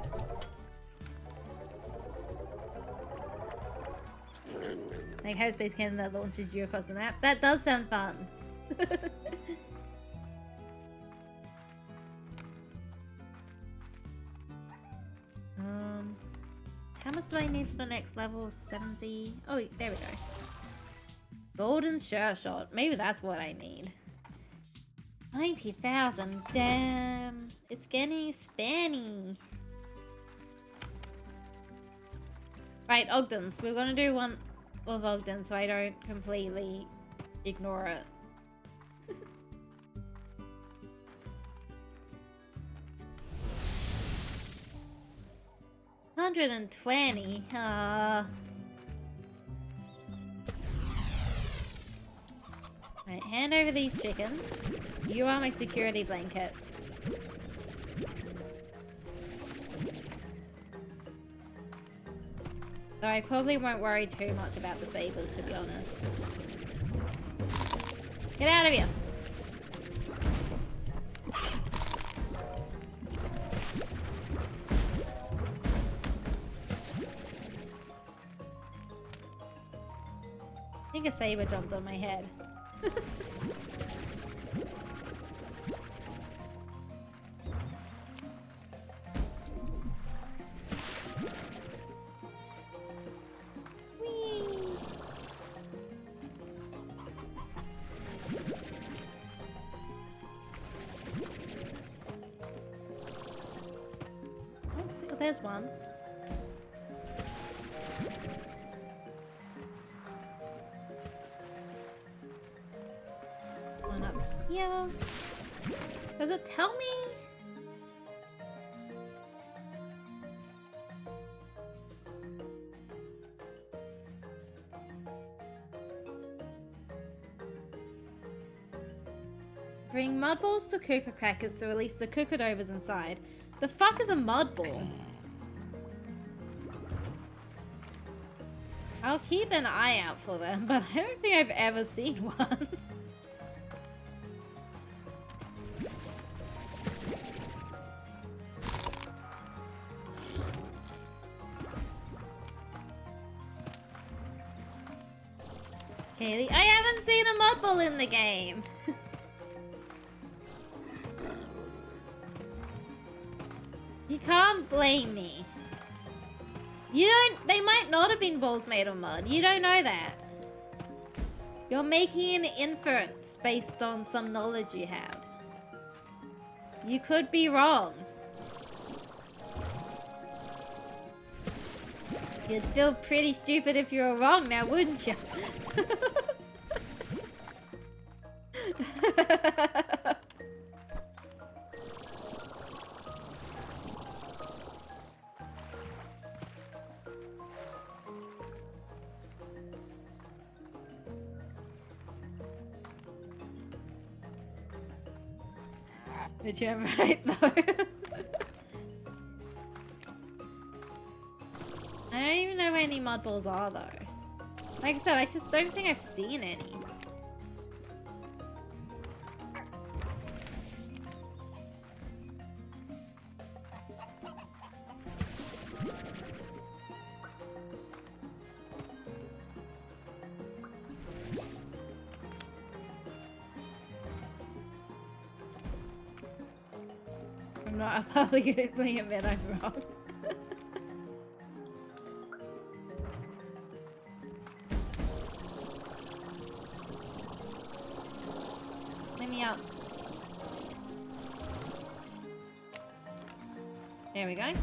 Like how Space Cannon that launches you across the map. That does sound fun. How much do I need for the next level? 7Z? Oh, there we go. Golden Sure Shot. Maybe that's what I need. 90,000. Damn. It's getting spanny. Right, Ogdens. We're gonna do one of Ogden so I don't completely ignore it. $120. Right, hand over these chickens. You are my security blanket. Though I probably won't worry too much about the sabers, to be honest. Get out of here! I think a saber jumped on my head. Oh, there's one. here? Does it tell me? Bring mud balls to cooker crackers to release the cookadovers inside. The fuck is a mud ball? I'll keep an eye out for them, but I don't think I've ever seen one. Kaylee, I haven't seen a mud ball in the game. You can't blame me. You don't. They might not have been balls made of mud. You don't know that. You're making an inference based on some knowledge you have. You could be wrong. You'd feel pretty stupid if you were wrong now, wouldn't you? But you're right, though. I don't even know where any mud balls are, though. Like I said, I just don't think I've seen any. I'm not publicly admit I'm wrong. Let me out. There we go.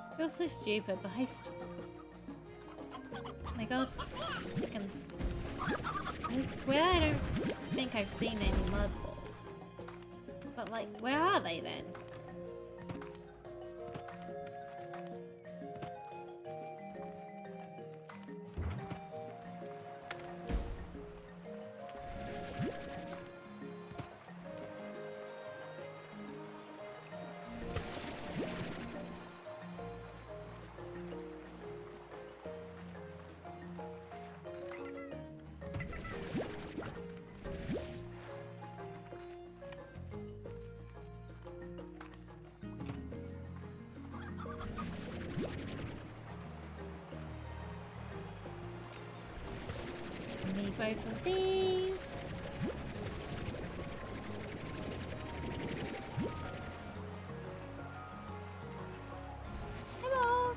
I feel so stupid, but my god, Dickens. I swear I don't think I've seen any mud balls. But like, where are they then? Both of these. Hello.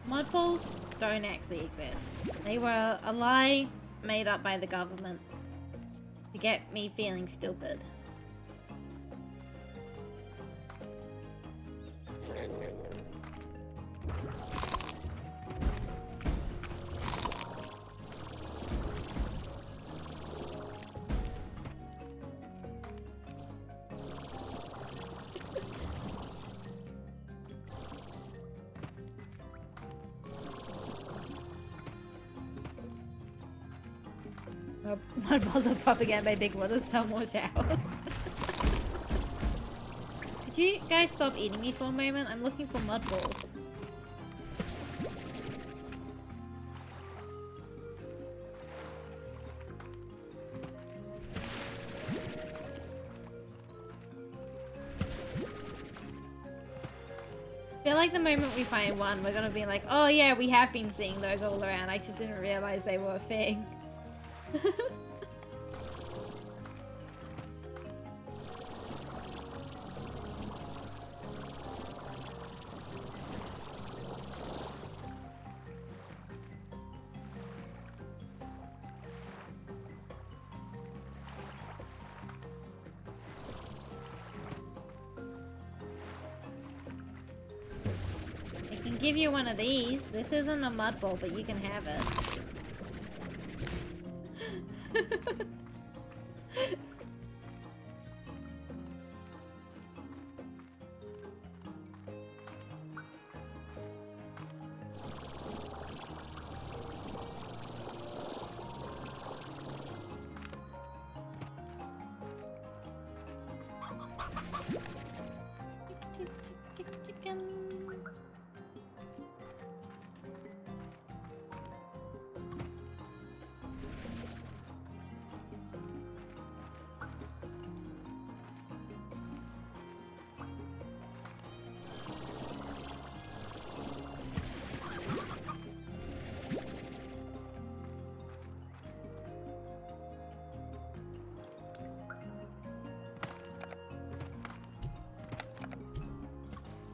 Mud balls don't actually exist. They were a lie made up by the government to get me feeling stupid. Mud balls are propagated by big waters, some more showers. Could you guys stop eating me for a moment? I'm looking for mud balls. I feel like the moment we find one, we're gonna be like, oh yeah, we have been seeing those all around. I just didn't realize they were a thing. I can give you one of these. This isn't a mud ball, but you can have it.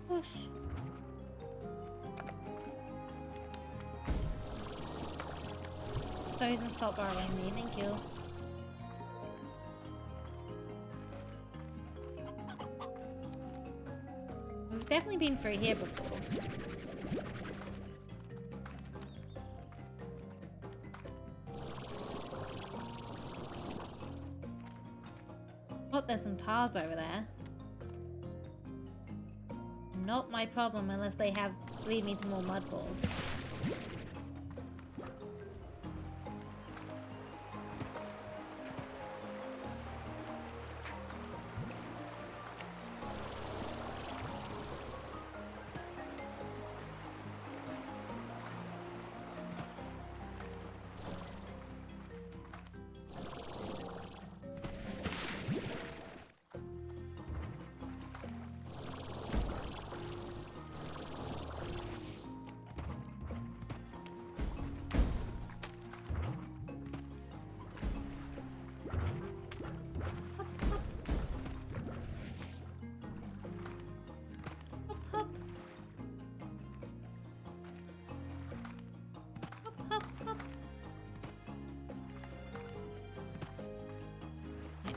Push. Those and stop bothering me, thank you. We've definitely been through here before. Oh, there's some tars over there. Not my problem unless they lead me to more mud balls.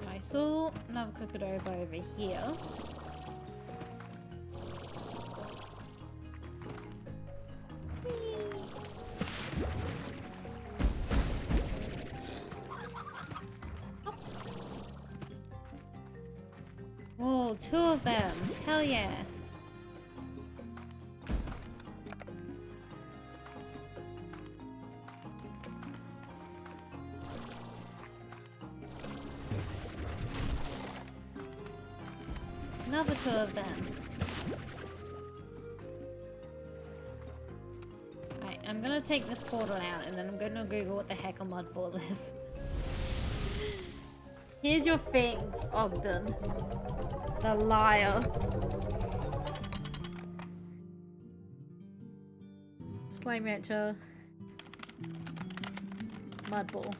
I saw another Kokodobo over here. Whoa, 2 of them. Hell yeah. Another 2 of them. Right, I'm gonna take this portal out and then I'm gonna Google what the heck a mud ball is. Here's your things, Ogden. The liar. Slime rancher. Mud ball.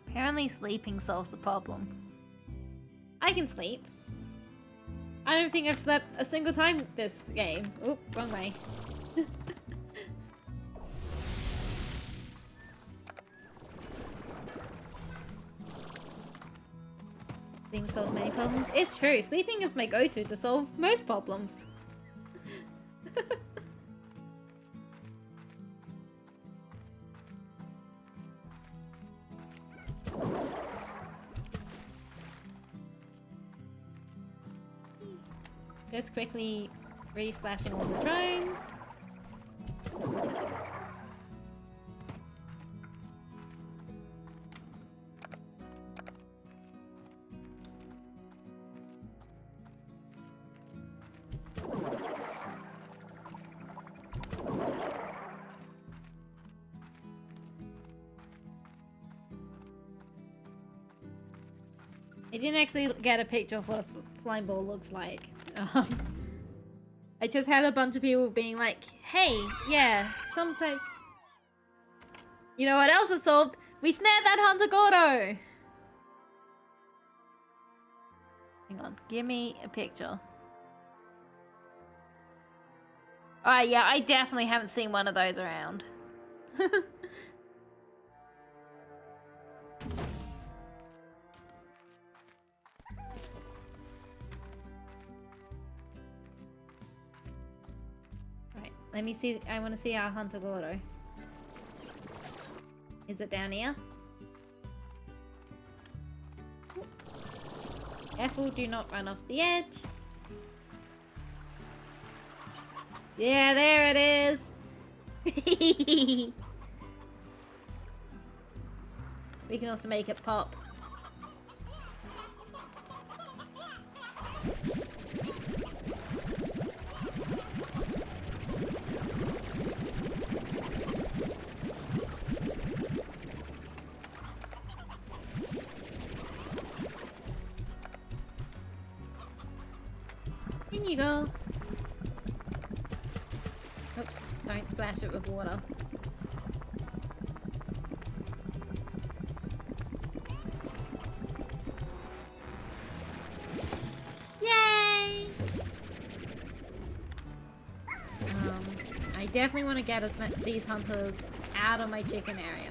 Apparently sleeping solves the problem. I can sleep. I don't think I've slept a single time this game. Oh, wrong way. Sleeping solves many problems. It's true. Sleeping is my go-to to solve most problems. Just quickly re-splashing all the drones. I didn't actually get a picture of what a slime ball looks like. I just had a bunch of people being like, hey, yeah, sometimes... You know what else is solved? We snared that Hunter Gordo! Hang on, give me a picture. Alright, yeah, I definitely haven't seen one of those around. Let me see. I want to see our Hunter Gordo. Is it down here? Careful, do not run off the edge. Yeah, there it is. We can also make it pop. In you go. Oops, don't splash it with water. Yay! I definitely want to get these hunters out of my chicken area.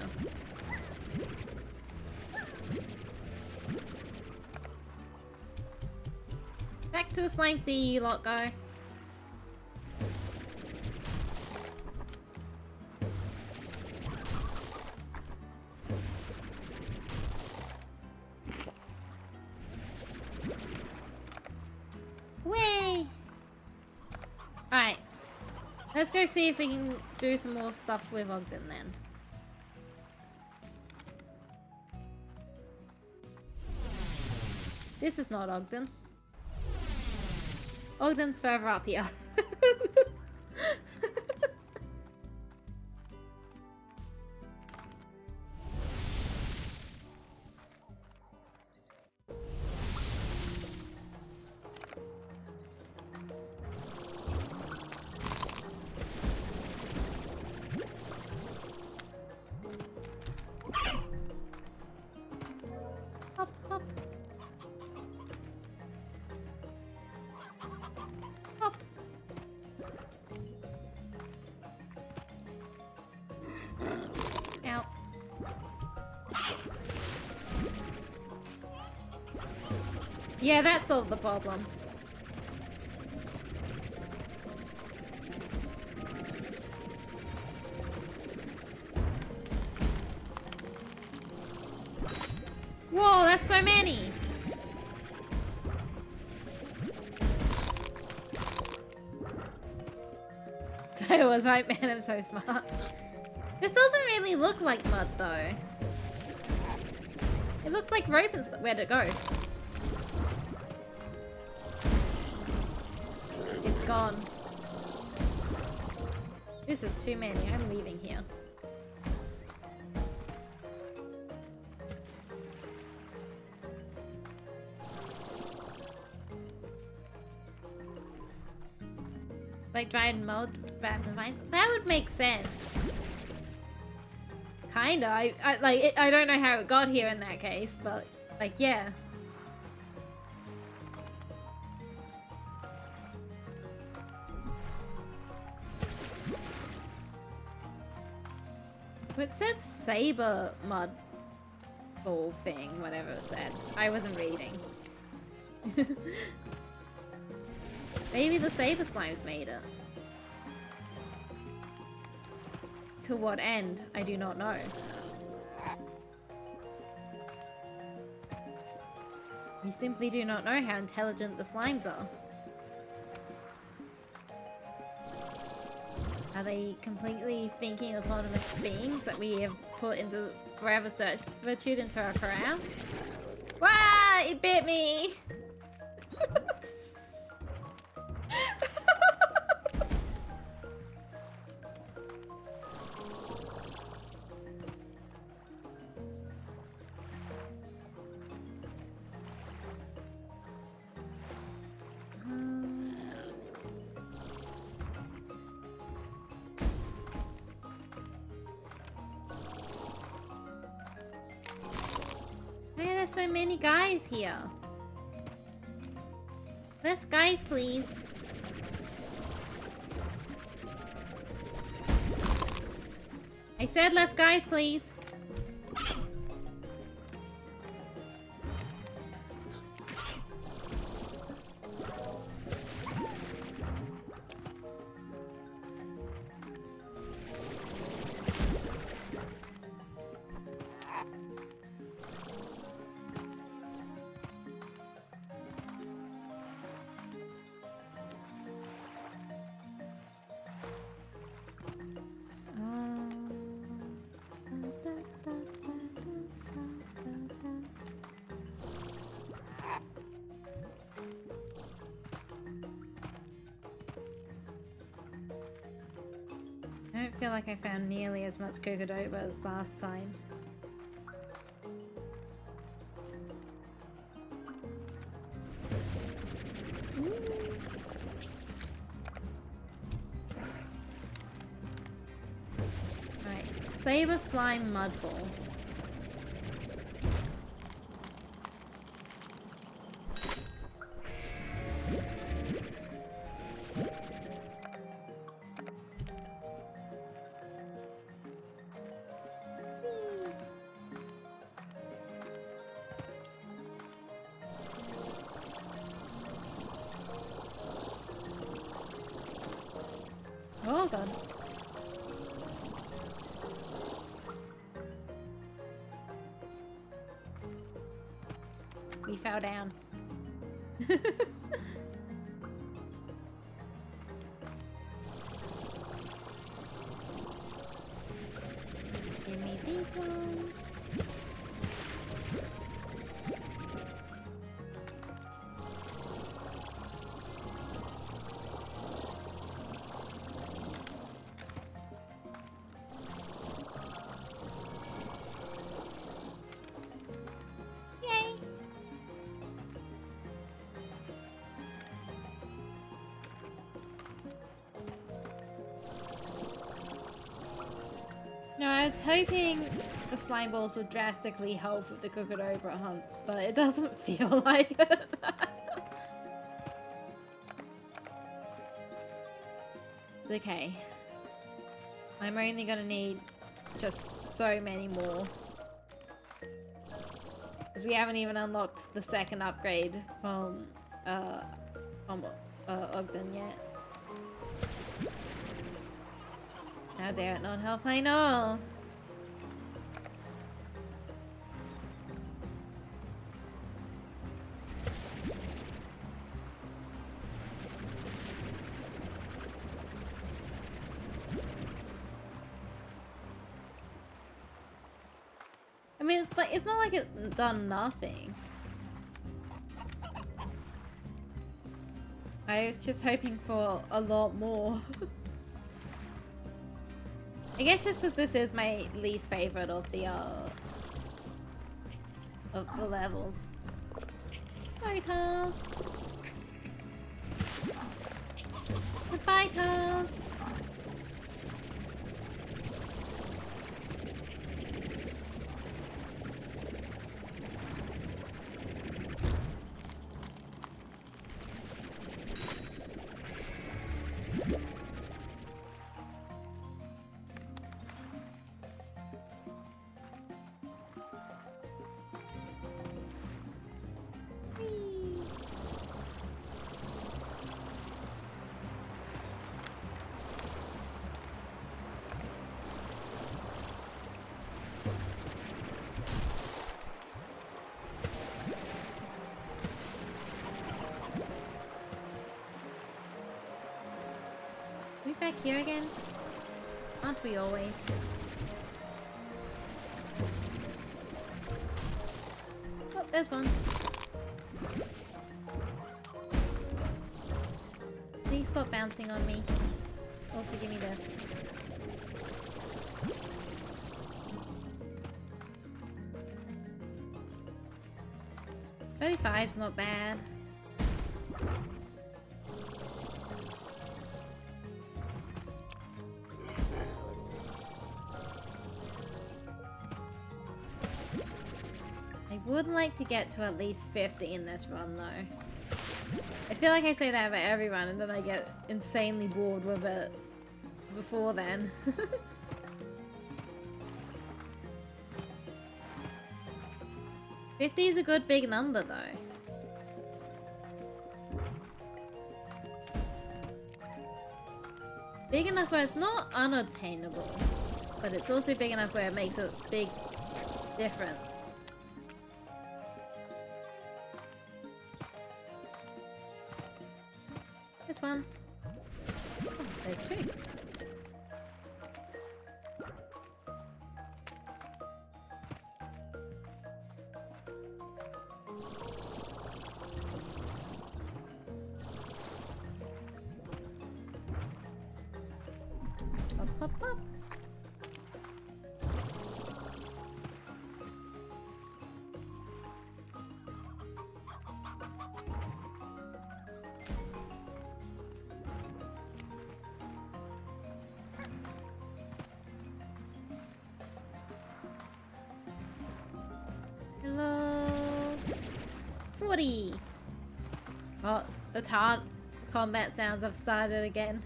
Back to the slime sea, you lot go. Way! Alright. Let's go see if we can do some more stuff with Ogden then. This is not Ogden. Ogden's further up here. Hop, hop. Hop. Ow. Yeah, that solved the problem. Whoa, that's so many! So I was right, man, I'm so smart. This doesn't really look like mud, though. It looks like rope and stuff. Where'd it go? It's gone. This is too many. I'm leaving here. Like dried mud wrapped in vines. That would make sense. Kinda. I don't know how it got here in that case, but like yeah. It said saber mud ball thing, whatever it said. I wasn't reading. Maybe the saber slimes made it. To what end? I do not know. We simply do not know how intelligent the slimes are. Are they completely thinking autonomous beings that we have put into forever servitude into our corral? Wah! It bit me! Why are there so many guys here? Less guys, please. I said less guys, please. I don't feel like I found nearly as much Gordo as last time. Right, saber slime mud ball. Oh god. We fell down. Give me these ones. Yay! No, I was hoping the slime balls would drastically help with the Gordo hunts, but it doesn't feel like it. It's okay. I'm only gonna need just so many more. Because we haven't even unlocked the second upgrade from Ogden yet. How dare it not help, I know! I mean, it's not like it's done nothing. I was just hoping for a lot more. I guess just because this is my least favorite of the levels. Bye, Tiles. Goodbye, Tiles. here again? Aren't we always? Oh, there's one. Please stop bouncing on me. Also, give me this. $35's not bad. I would like to get to at least 50 in this run though. I feel like I say that about every run and then I get insanely bored with it before then. 50 is a good big number though. Big enough where it's not unattainable, but it's also big enough where it makes a big difference. This one. Oh, there's two. Pop, pop, pop. Hello. 40. Oh, the hard combat sounds have started again.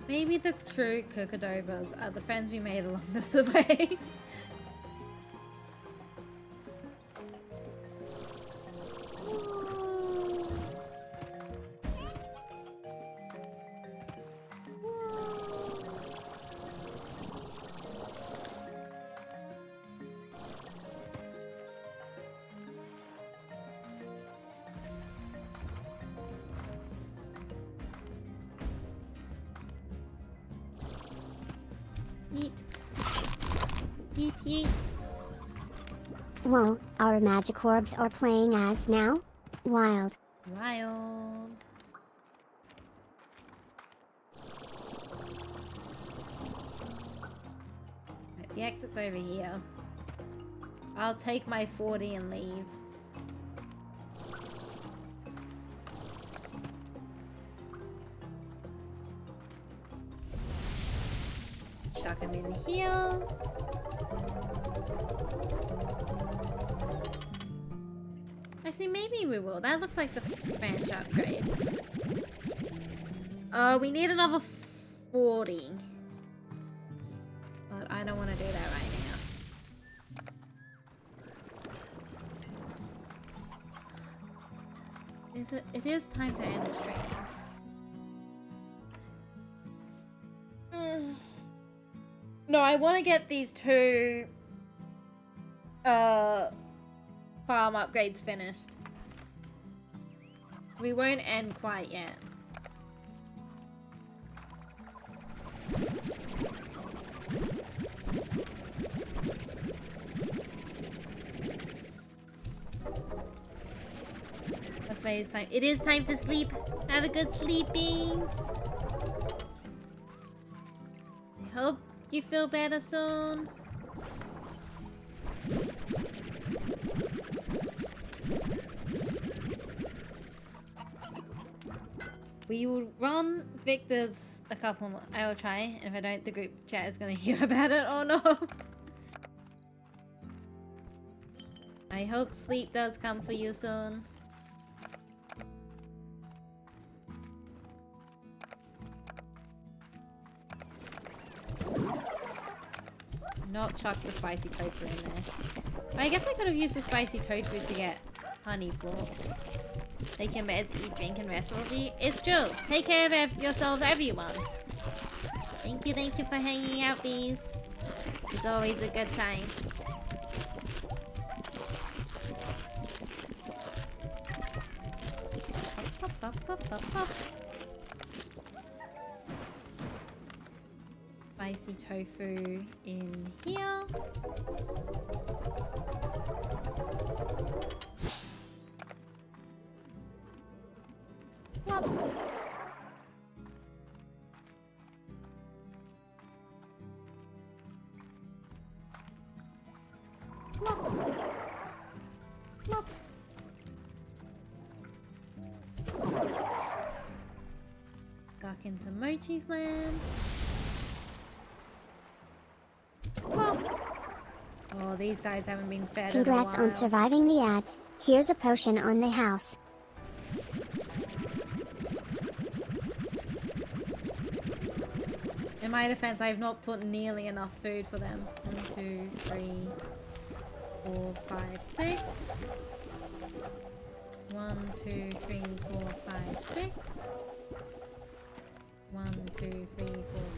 Maybe the true Kukadobas are the friends we made along this way. Yeet. Yeet, yeet. Whoa, our magic orbs are playing ads now? Wild. Wild. Right, the exit's over here. I'll take my 40 and leave. Chuck him in here. Actually, maybe we will. That looks like the branch upgrade. We need another 40. But I don't want to do that right now. It is time to end the stream. No, I want to get these two farm upgrades finished. We won't end quite yet. That's why it's time. It is time to sleep. Have a good sleeping. I hope you feel better soon. We will run Victor's a couple more. I will try, and if I don't, the group chat is gonna hear about it. Oh no! I hope sleep does come for you soon. Not chuck the spicy tofu in there. I guess I could have used the spicy tofu to get honey floors. Take your meds, eat, drink, and rest. It's true. Take care of yourselves, everyone. Thank you for hanging out, bees. It's always a good time. Pop, pop, pop, pop, pop. Spicy tofu in here. Plop. Plop. Back into Mochi's land. Plop. Oh, these guys haven't been fed in a Congrats on while. surviving the ads. Here's a potion on the house. In my defense, I have not put nearly enough food for them. 1, 2, 3, 4, 5, 6. 1, 2, 3, 4, 5, 6. 1, 2, 3, 4,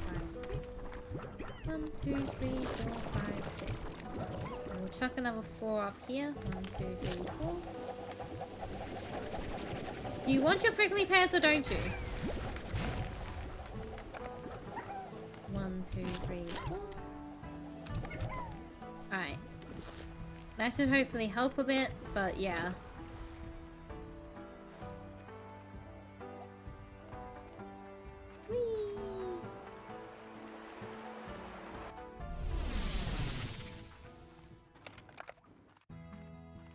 5, 6. 1, 2, 3, 4, 5, 6. And we'll chuck another 4 up here. 1, 2, 3, 4. Do you want your prickly pears or don't you? 1, 2, 3, 4. Alright. That should hopefully help a bit, but yeah. Whee!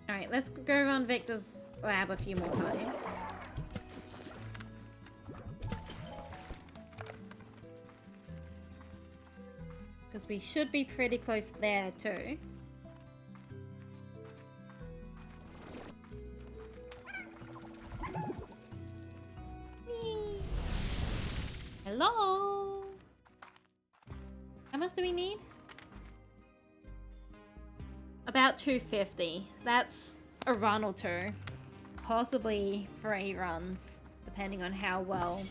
Alright, let's go around Victor's lab a few more times. Because we should be pretty close there too. Whee! Hello? How much do we need? About 250. So that's a run or two. Possibly 3 runs, depending on how well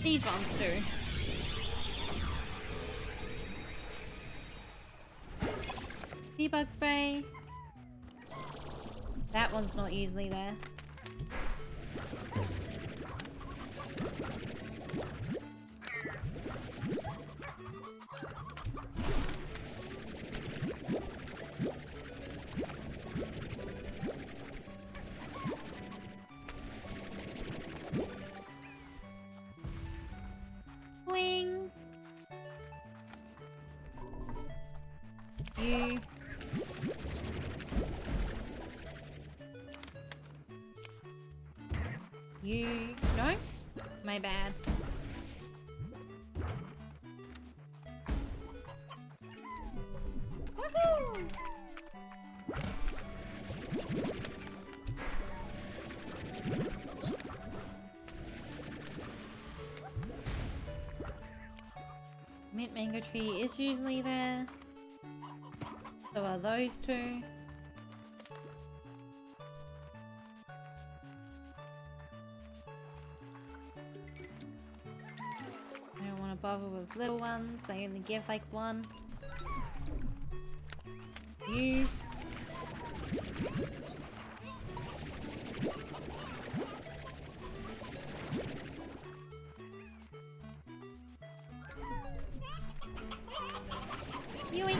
these runs do. Debug spray. That one's not usually there. Swing. You. You... No? My bad. Woohoo! Mint mango tree is usually there. So are those two. Bother with little ones, they only give like 1. You. Yoink.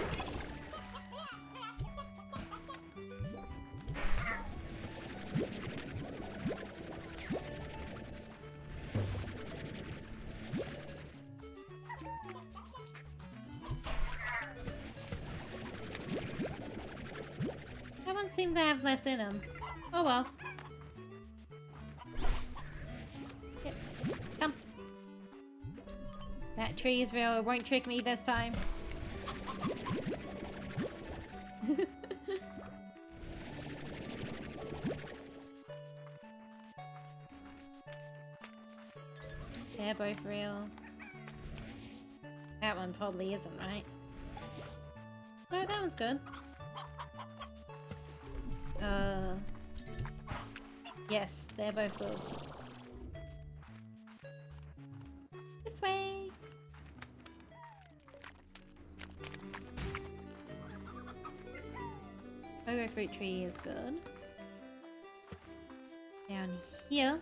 Seem to have less in them. Oh well. Yep. Come. That tree is real. It won't trick me this time. They're both real. That one probably isn't, right? No, that one's good. Yes, they're both good. This way! Pogo fruit tree is good. Down here.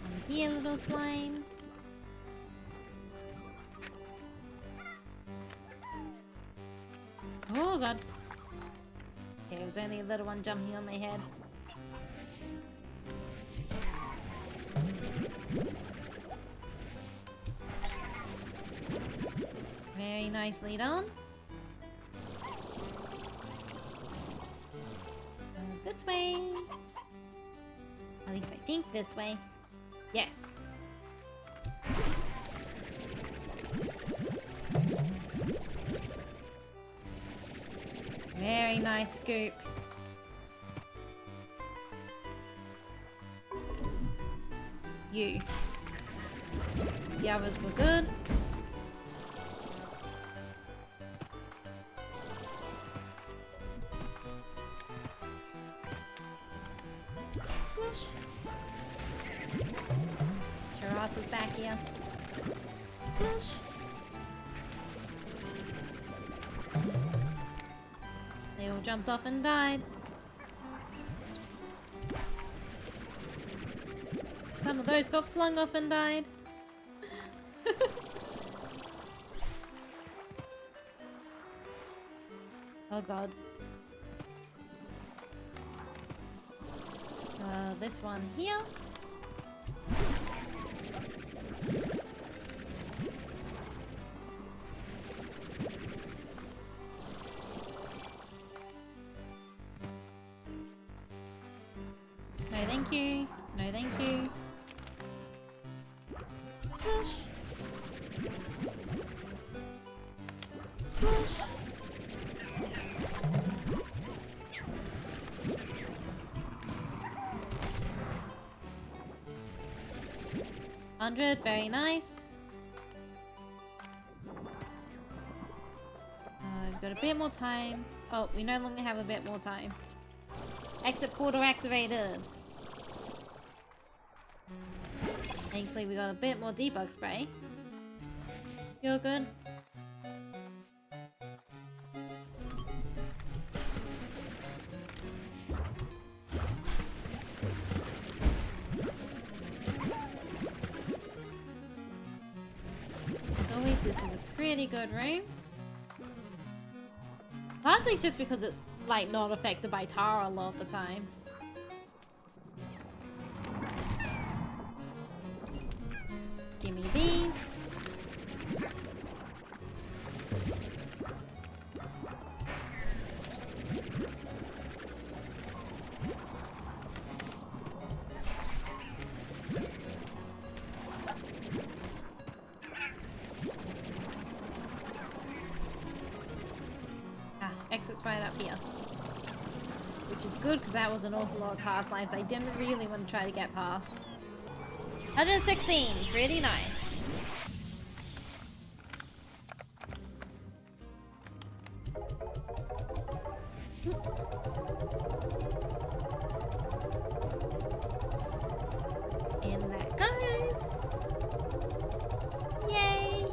On here, little slimes. Oh god. Okay, there's only a little one jumping on my head. Very nicely done. This way. At least I think this way. Yes. Very nice scoop. You. The others were good. Push. Shiraz is back here. Push. They all jumped off and died. Some of those got flung off and died. Oh god. This one here. No thank you. No thank you. Push. Push. 100, very nice. We've got a bit more time. Oh, we no longer have a bit more time. Exit portal activated. Thankfully we got a bit more debug spray. You're good. As always, this is a pretty good room. Partly just because it's like not affected by tar a lot of the time. Give me these. Exit's right up here. Which is good because that was an awful lot of past lives I didn't really want to try to get past. 116, pretty nice. In that goes. Yay!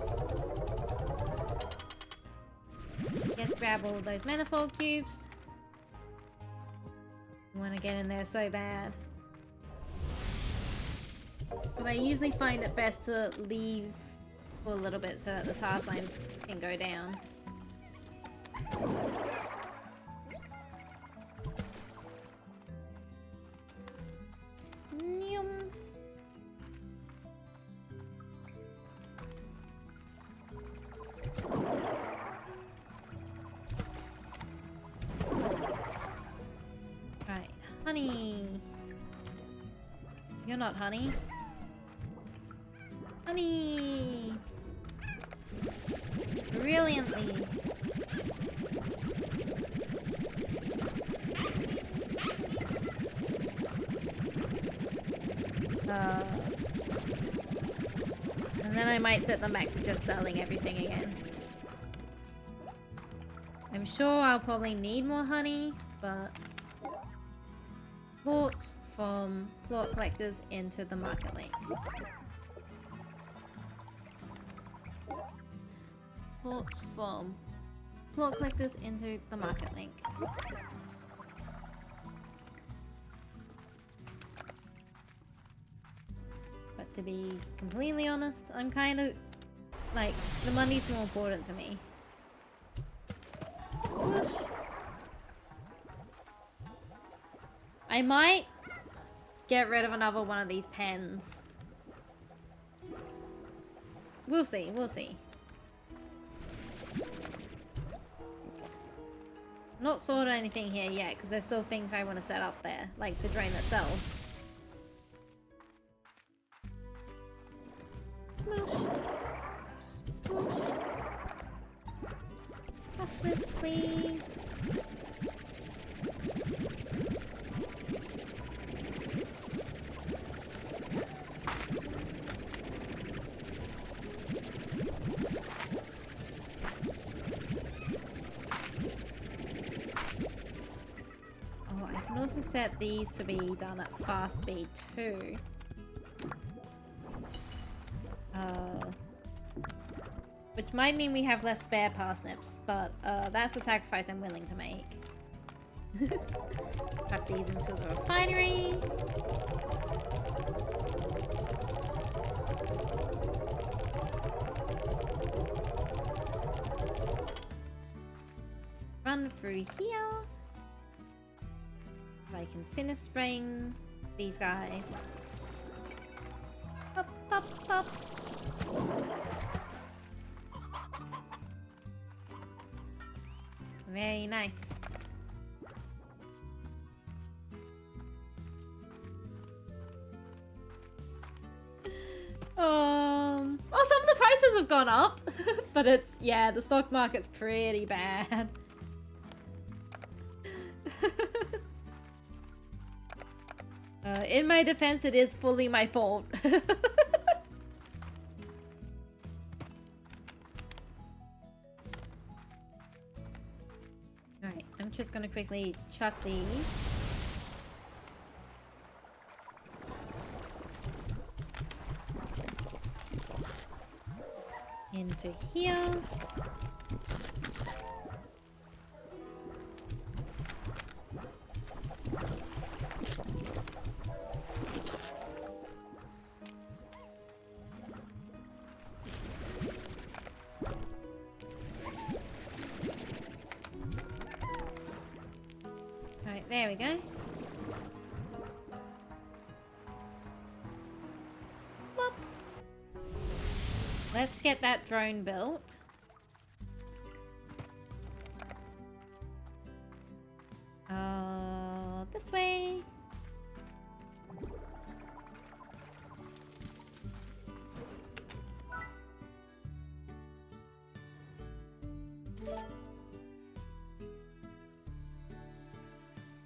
Let's grab all of those manifold cubes. I want to get in there so bad. But I usually find it best to leave for a little bit so that the tar slimes can go down. Yum. Right, honey. You're not honey. Honey! Brilliantly! And then I might set them back to just selling everything again. I'm sure I'll probably need more honey, but Ports from floor collectors into the market link. Ports from floor collectors into the market link. But to be completely honest, I'm kind of like, the money's more important to me. Swoosh. I might get rid of another one of these pens. We'll see, we'll see. Not sorted anything here yet, because there's still things I want to set up there, like the drain itself. Sploosh. Sploosh. Uplift, please. Oh, I can also set these to be done at fast speed too. Which might mean we have less spare parsnips, but that's a sacrifice I'm willing to make. Tuck these into the refinery. Run through here. So I can finish spraying these guys. Pop, pop, pop. Very nice. Oh, some of the prices have gone up, but it's, yeah, the stock market's pretty bad. In my defense, it is fully my fault. Alright, I'm just gonna quickly chuck these. Into here. Alright, there we go. Plop. Let's get that drone built. This way.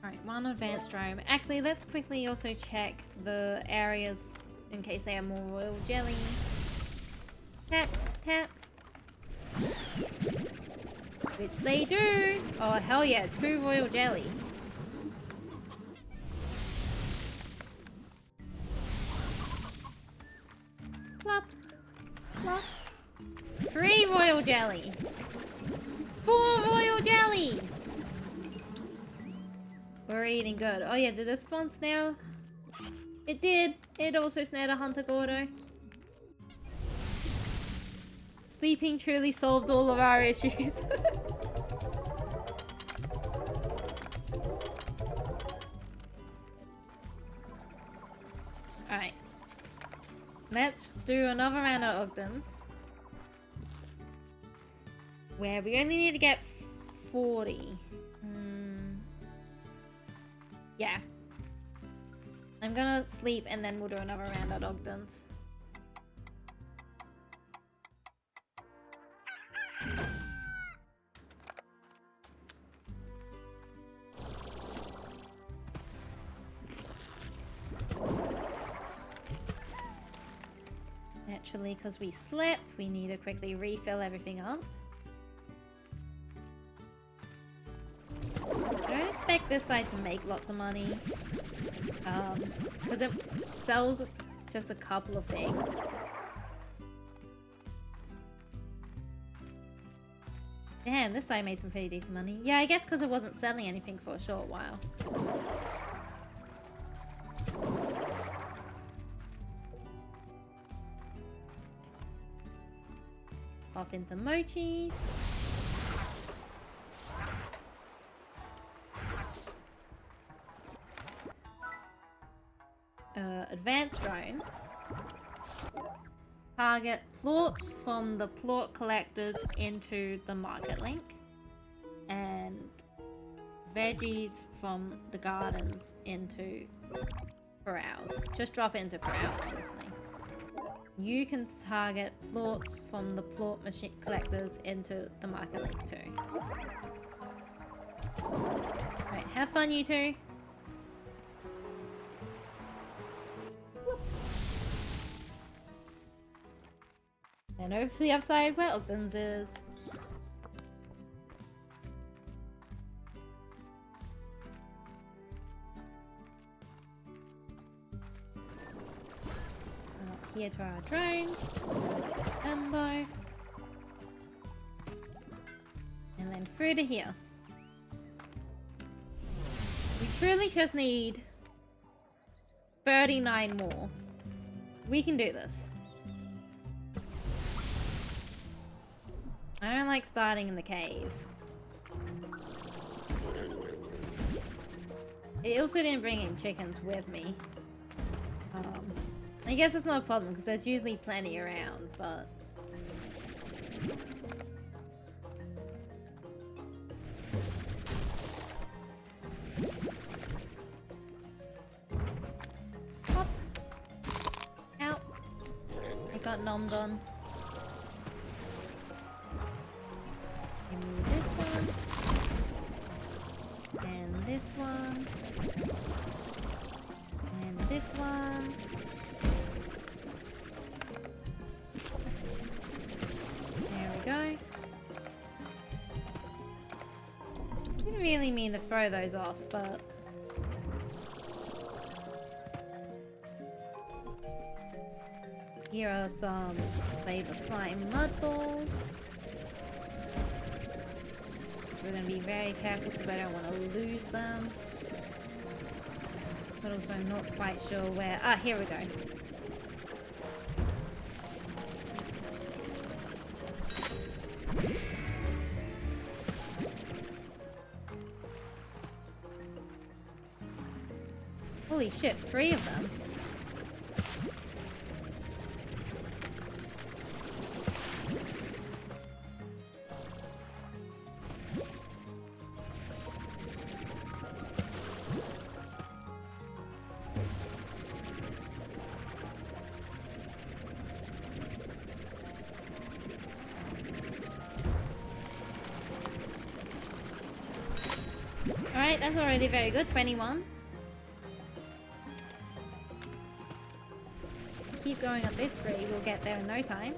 Alright, one advanced drone. Actually, let's quickly also check the areas in case they have more royal jelly. Tap, tap. Which they do! Oh, hell yeah, 2 royal jelly. Plop, plop. 3 royal jelly. 4 royal jelly! We're eating good. Oh yeah, did this spawn snare? It did. It also snared a hunter Gordo. Sleeping truly solved all of our issues. Alright. Let's do another round of Ogdens. Where we only need to get 40. Yeah. I'm gonna sleep and then we'll do another round at Ogdens. Naturally, because we slept, we need to quickly refill everything up. I don't expect this side to make lots of money. Because it sells just a couple of things. Damn, this side made some pretty decent money. Yeah, I guess because it wasn't selling anything for a short while. Pop into Mochi's. Advanced drone. Target plorts from the plort collectors into the market link. And veggies from the gardens into corrals. Just drop it into corrals, honestly. You can target plorts from the plort machine collectors into the market link too. Right, have fun you two. And over to the other side where Ogden's is. Up here to our drones. Embo. And then through to here. We truly just need 39 more. We can do this. I don't like starting in the cave. It also didn't bring in chickens with me. I guess it's not a problem because there's usually plenty around, but... Hop. Out. I got nommed on. Give me this one. And this one. And this one. There we go. Didn't really mean to throw those off, but... Here are some flavor slime mud balls. We're going to be very careful because I don't want to lose them. But also I'm not quite sure where... Ah, here we go. Holy shit, 3 of them. Alright, that's already very good. 21. Keep going up this tree, we'll get there in no time.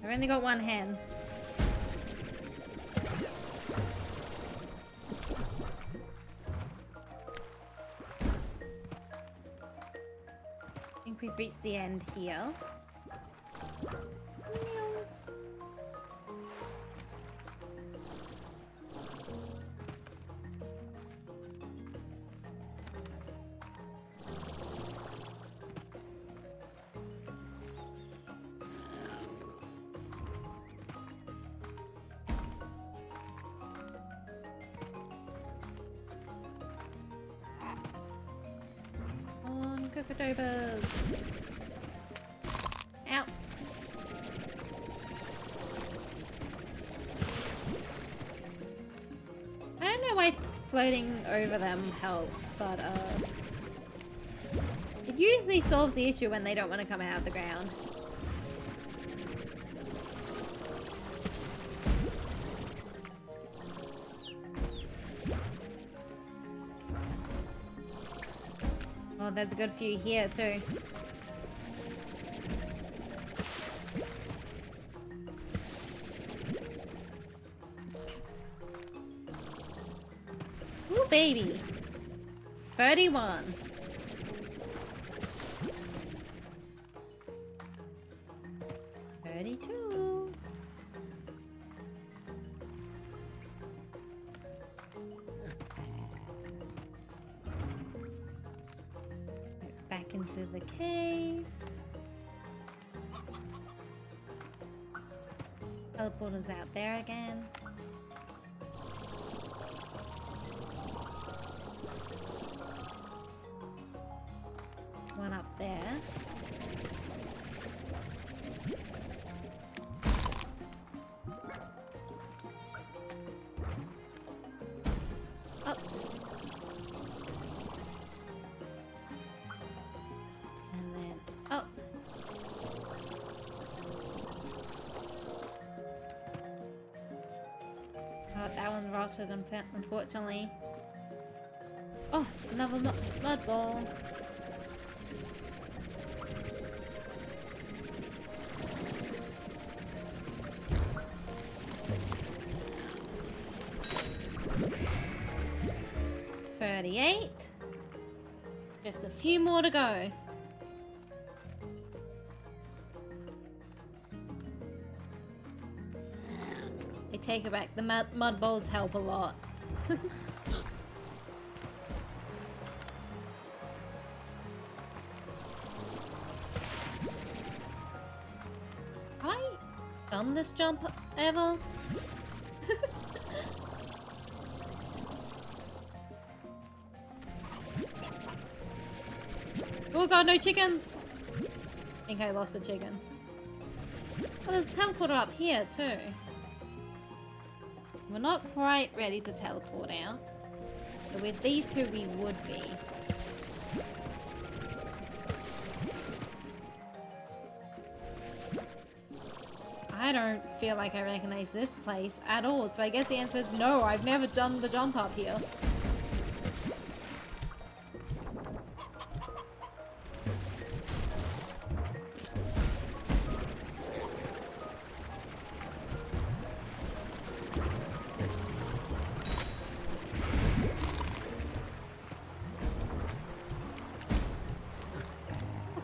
I've only got one hen. I think we've reached the end here. Cocodobas. Ow. I don't know why floating over them helps, but it usually solves the issue when they don't want to come out of the ground. Oh, there's a good few here too. baby. 31. $32. Back into the cave. Teleporter's out there again. One up there. Up. And then up. Oh, that one rotted, unfortunately. Oh, another mud ball. It's 38. Just a few more to go. I take it back. The mud balls help a lot. Have I done this jump ever? Oh god, no chickens! I think I lost the chicken. Oh, there's a teleporter up here too. We're not quite ready to teleport out. But with these two we would be. I don't feel like I recognize this place at all, so I guess the answer is no, I've never done the jump up here.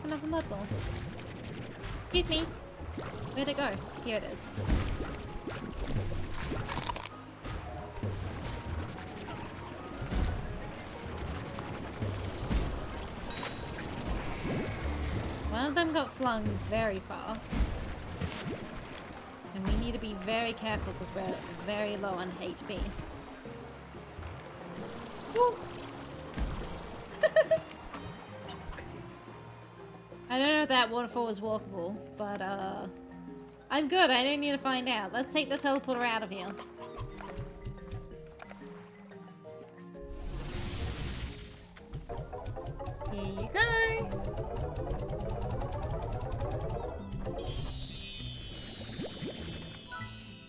Another mud ball. Excuse me. Where'd it go? Here it is. One of them got flung very far. And we need to be very careful because we're very low on HP. Woo! I don't know if that waterfall is walkable, but I'm good. I don't need to find out. Let's take the teleporter out of here. Here you go.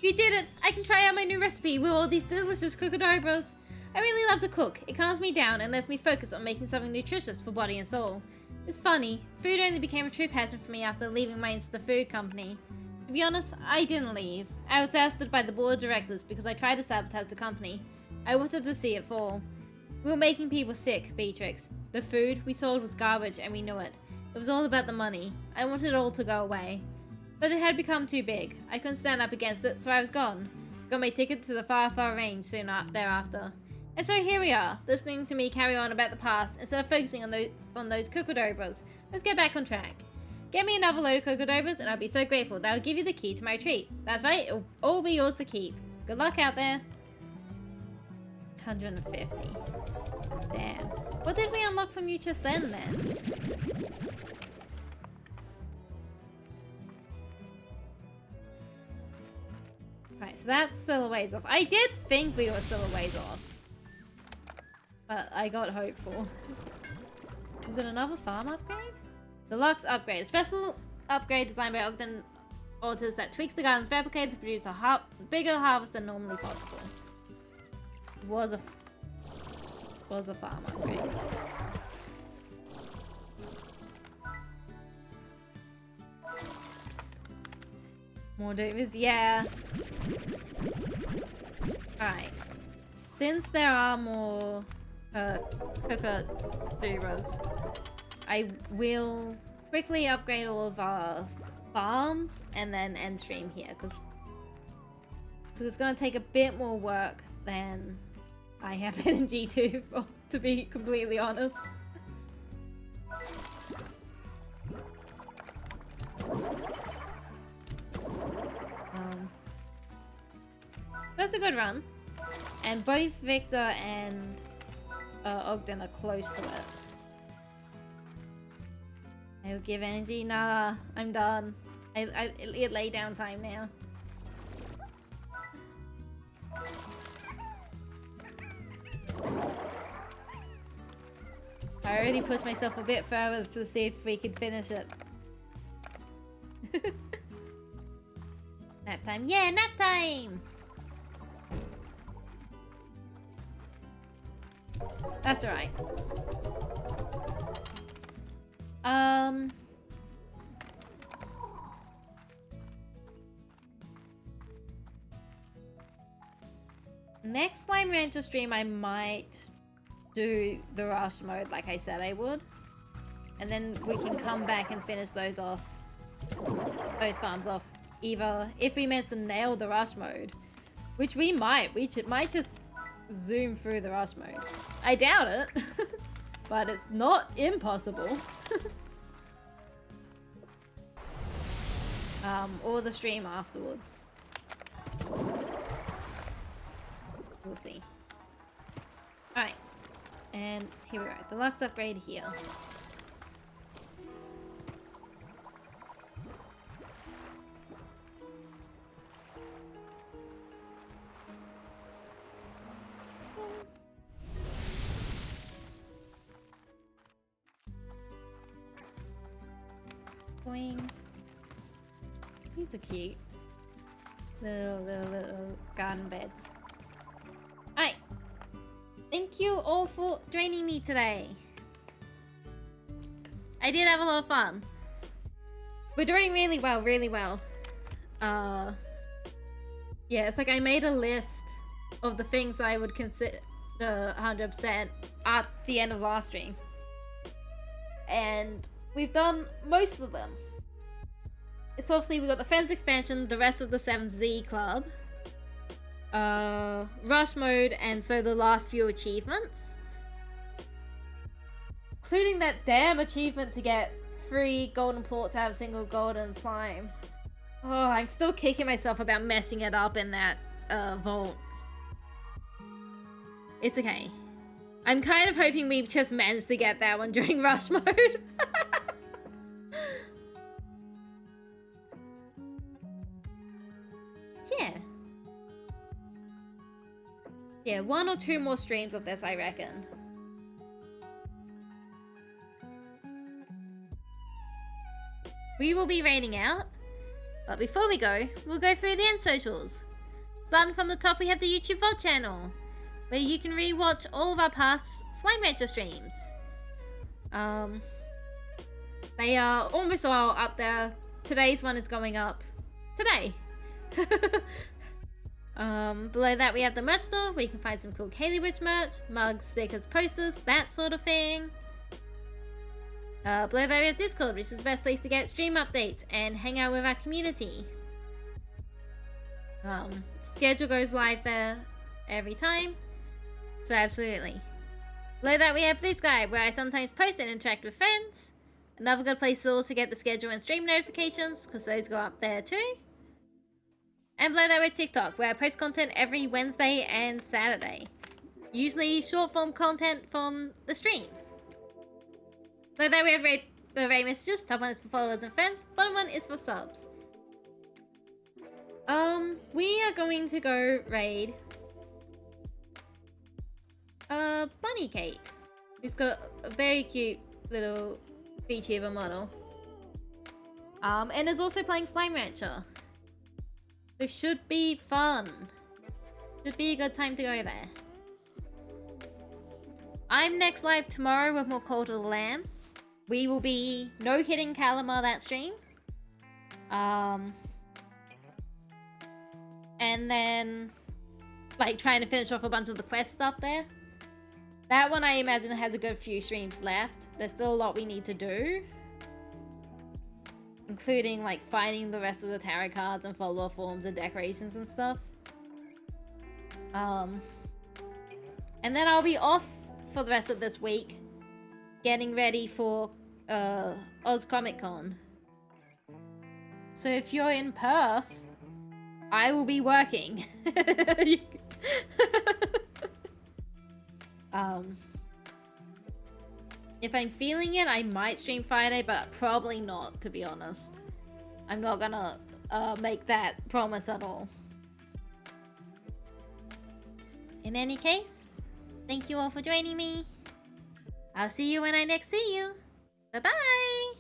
You did it! I can try out my new recipe with all these delicious cocodobros. I really love to cook. It calms me down and lets me focus on making something nutritious for body and soul. It's funny, food only became a true passion for me after leaving my Insta Food company. To be honest, I didn't leave. I was ousted by the board of directors because I tried to sabotage the company. I wanted to see it fall. We were making people sick, Beatrix. The food we sold was garbage and we knew it. It was all about the money. I wanted it all to go away. But it had become too big. I couldn't stand up against it, so I was gone. Got my ticket to the far, far range soon thereafter. And so here we are, listening to me carry on about the past instead of focusing on those cocodobras. Let's get back on track. Get me another load of cocodobras and I'll be so grateful that I'll give you the key to my treat. That's right, it'll all be yours to keep. Good luck out there. 150. Damn. What did we unlock from you just then? Right, so that's still a ways off. I did think we were still a ways off. But I got hopeful. Was it another farm upgrade? Deluxe upgrade. A special upgrade designed by Ogden authors that tweaks the garden's replicator to produce a bigger harvest than normally possible. Was a farm upgrade. More dovers, yeah. Alright. since there are more Cocoduras, I will quickly upgrade all of our farms and then end stream here because it's gonna take a bit more work than I have energy to be completely honest. That's a good run, and both Victor and Ogden are close to it. I'll give energy. Nah, I'm done. It lay down time now. I already pushed myself a bit further to see if we could finish it. Nap time. Yeah, nap time! That's alright. Next Slime Rancher stream I might do the rush mode like I said I would. And then we can come back and finish those off. Those farms off. Either if we manage to nail the rush mode, which we might just zoom through the rush mode. I doubt it, but it's not impossible. Or the stream afterwards. We'll see. Alright. And here we go. Deluxe upgrade here. Boing. These are cute. Little garden beds. Alright. Thank you all for joining me today. I did have a lot of fun. We're doing really well, really well. Yeah, it's like I made a list of the things I would consider 100% at the end of last stream. And we've done most of them. It's obviously we got the Friends expansion, the rest of the 7Z Club, Rush mode, and so the last few achievements. Including that damn achievement to get 3 golden plorts out of a single golden slime. Oh, I'm still kicking myself about messing it up in that vault. It's okay. I'm kind of hoping we've just managed to get that one during rush mode. Yeah. Yeah, 1 or 2 more streams of this, I reckon. We will be raiding out, but before we go, we'll go through the end socials. Starting from the top, we have the YouTube VOD channel, where you can rewatch all of our past Slime Rancher streams. They are almost all up there. Today's one is going up today. Below that we have the merch store, where you can find some cool KaylieWitch merch, mugs, stickers, posters, that sort of thing. Below that we have Discord, which is the best place to get stream updates and hang out with our community. Schedule goes live there every time, so absolutely. Below that we have Blue Sky, where I sometimes post and interact with friends. Another good place to also get the schedule and stream notifications, because those go up there too. And below that we have TikTok, where I post content every Wednesday and Saturday. Usually short form content from the streams. Below that we have the raid messages. Top one is for followers and friends, bottom one is for subs. We are going to go raid Bunny Kate, who's got a very cute little VTuber model. And is also playing Slime Rancher. This should be fun. Should be a good time to go there. I'm next live tomorrow with more Call to the Lamb. We will be no-hitting Calamar that stream. And then like trying to finish off a bunch of the quest stuff there. That one I imagine has a good few streams left. There's still a lot we need to do. Including like finding the rest of the tarot cards and follower forms and decorations and stuff. And then I'll be off for the rest of this week. Getting ready for Oz Comic Con. So if you're in Perth, I will be working. If I'm feeling it, I might stream Friday, but probably not, to be honest. I'm not gonna make that promise at all. In any case, thank you all for joining me. I'll see you when I next see you. Bye-bye!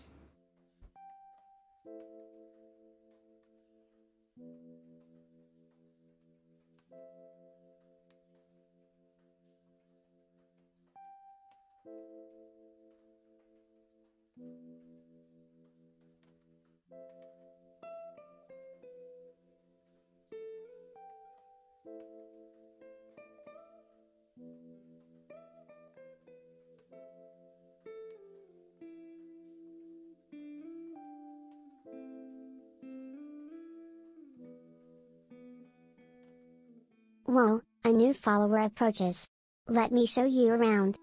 Whoa, a new follower approaches. Let me show you around.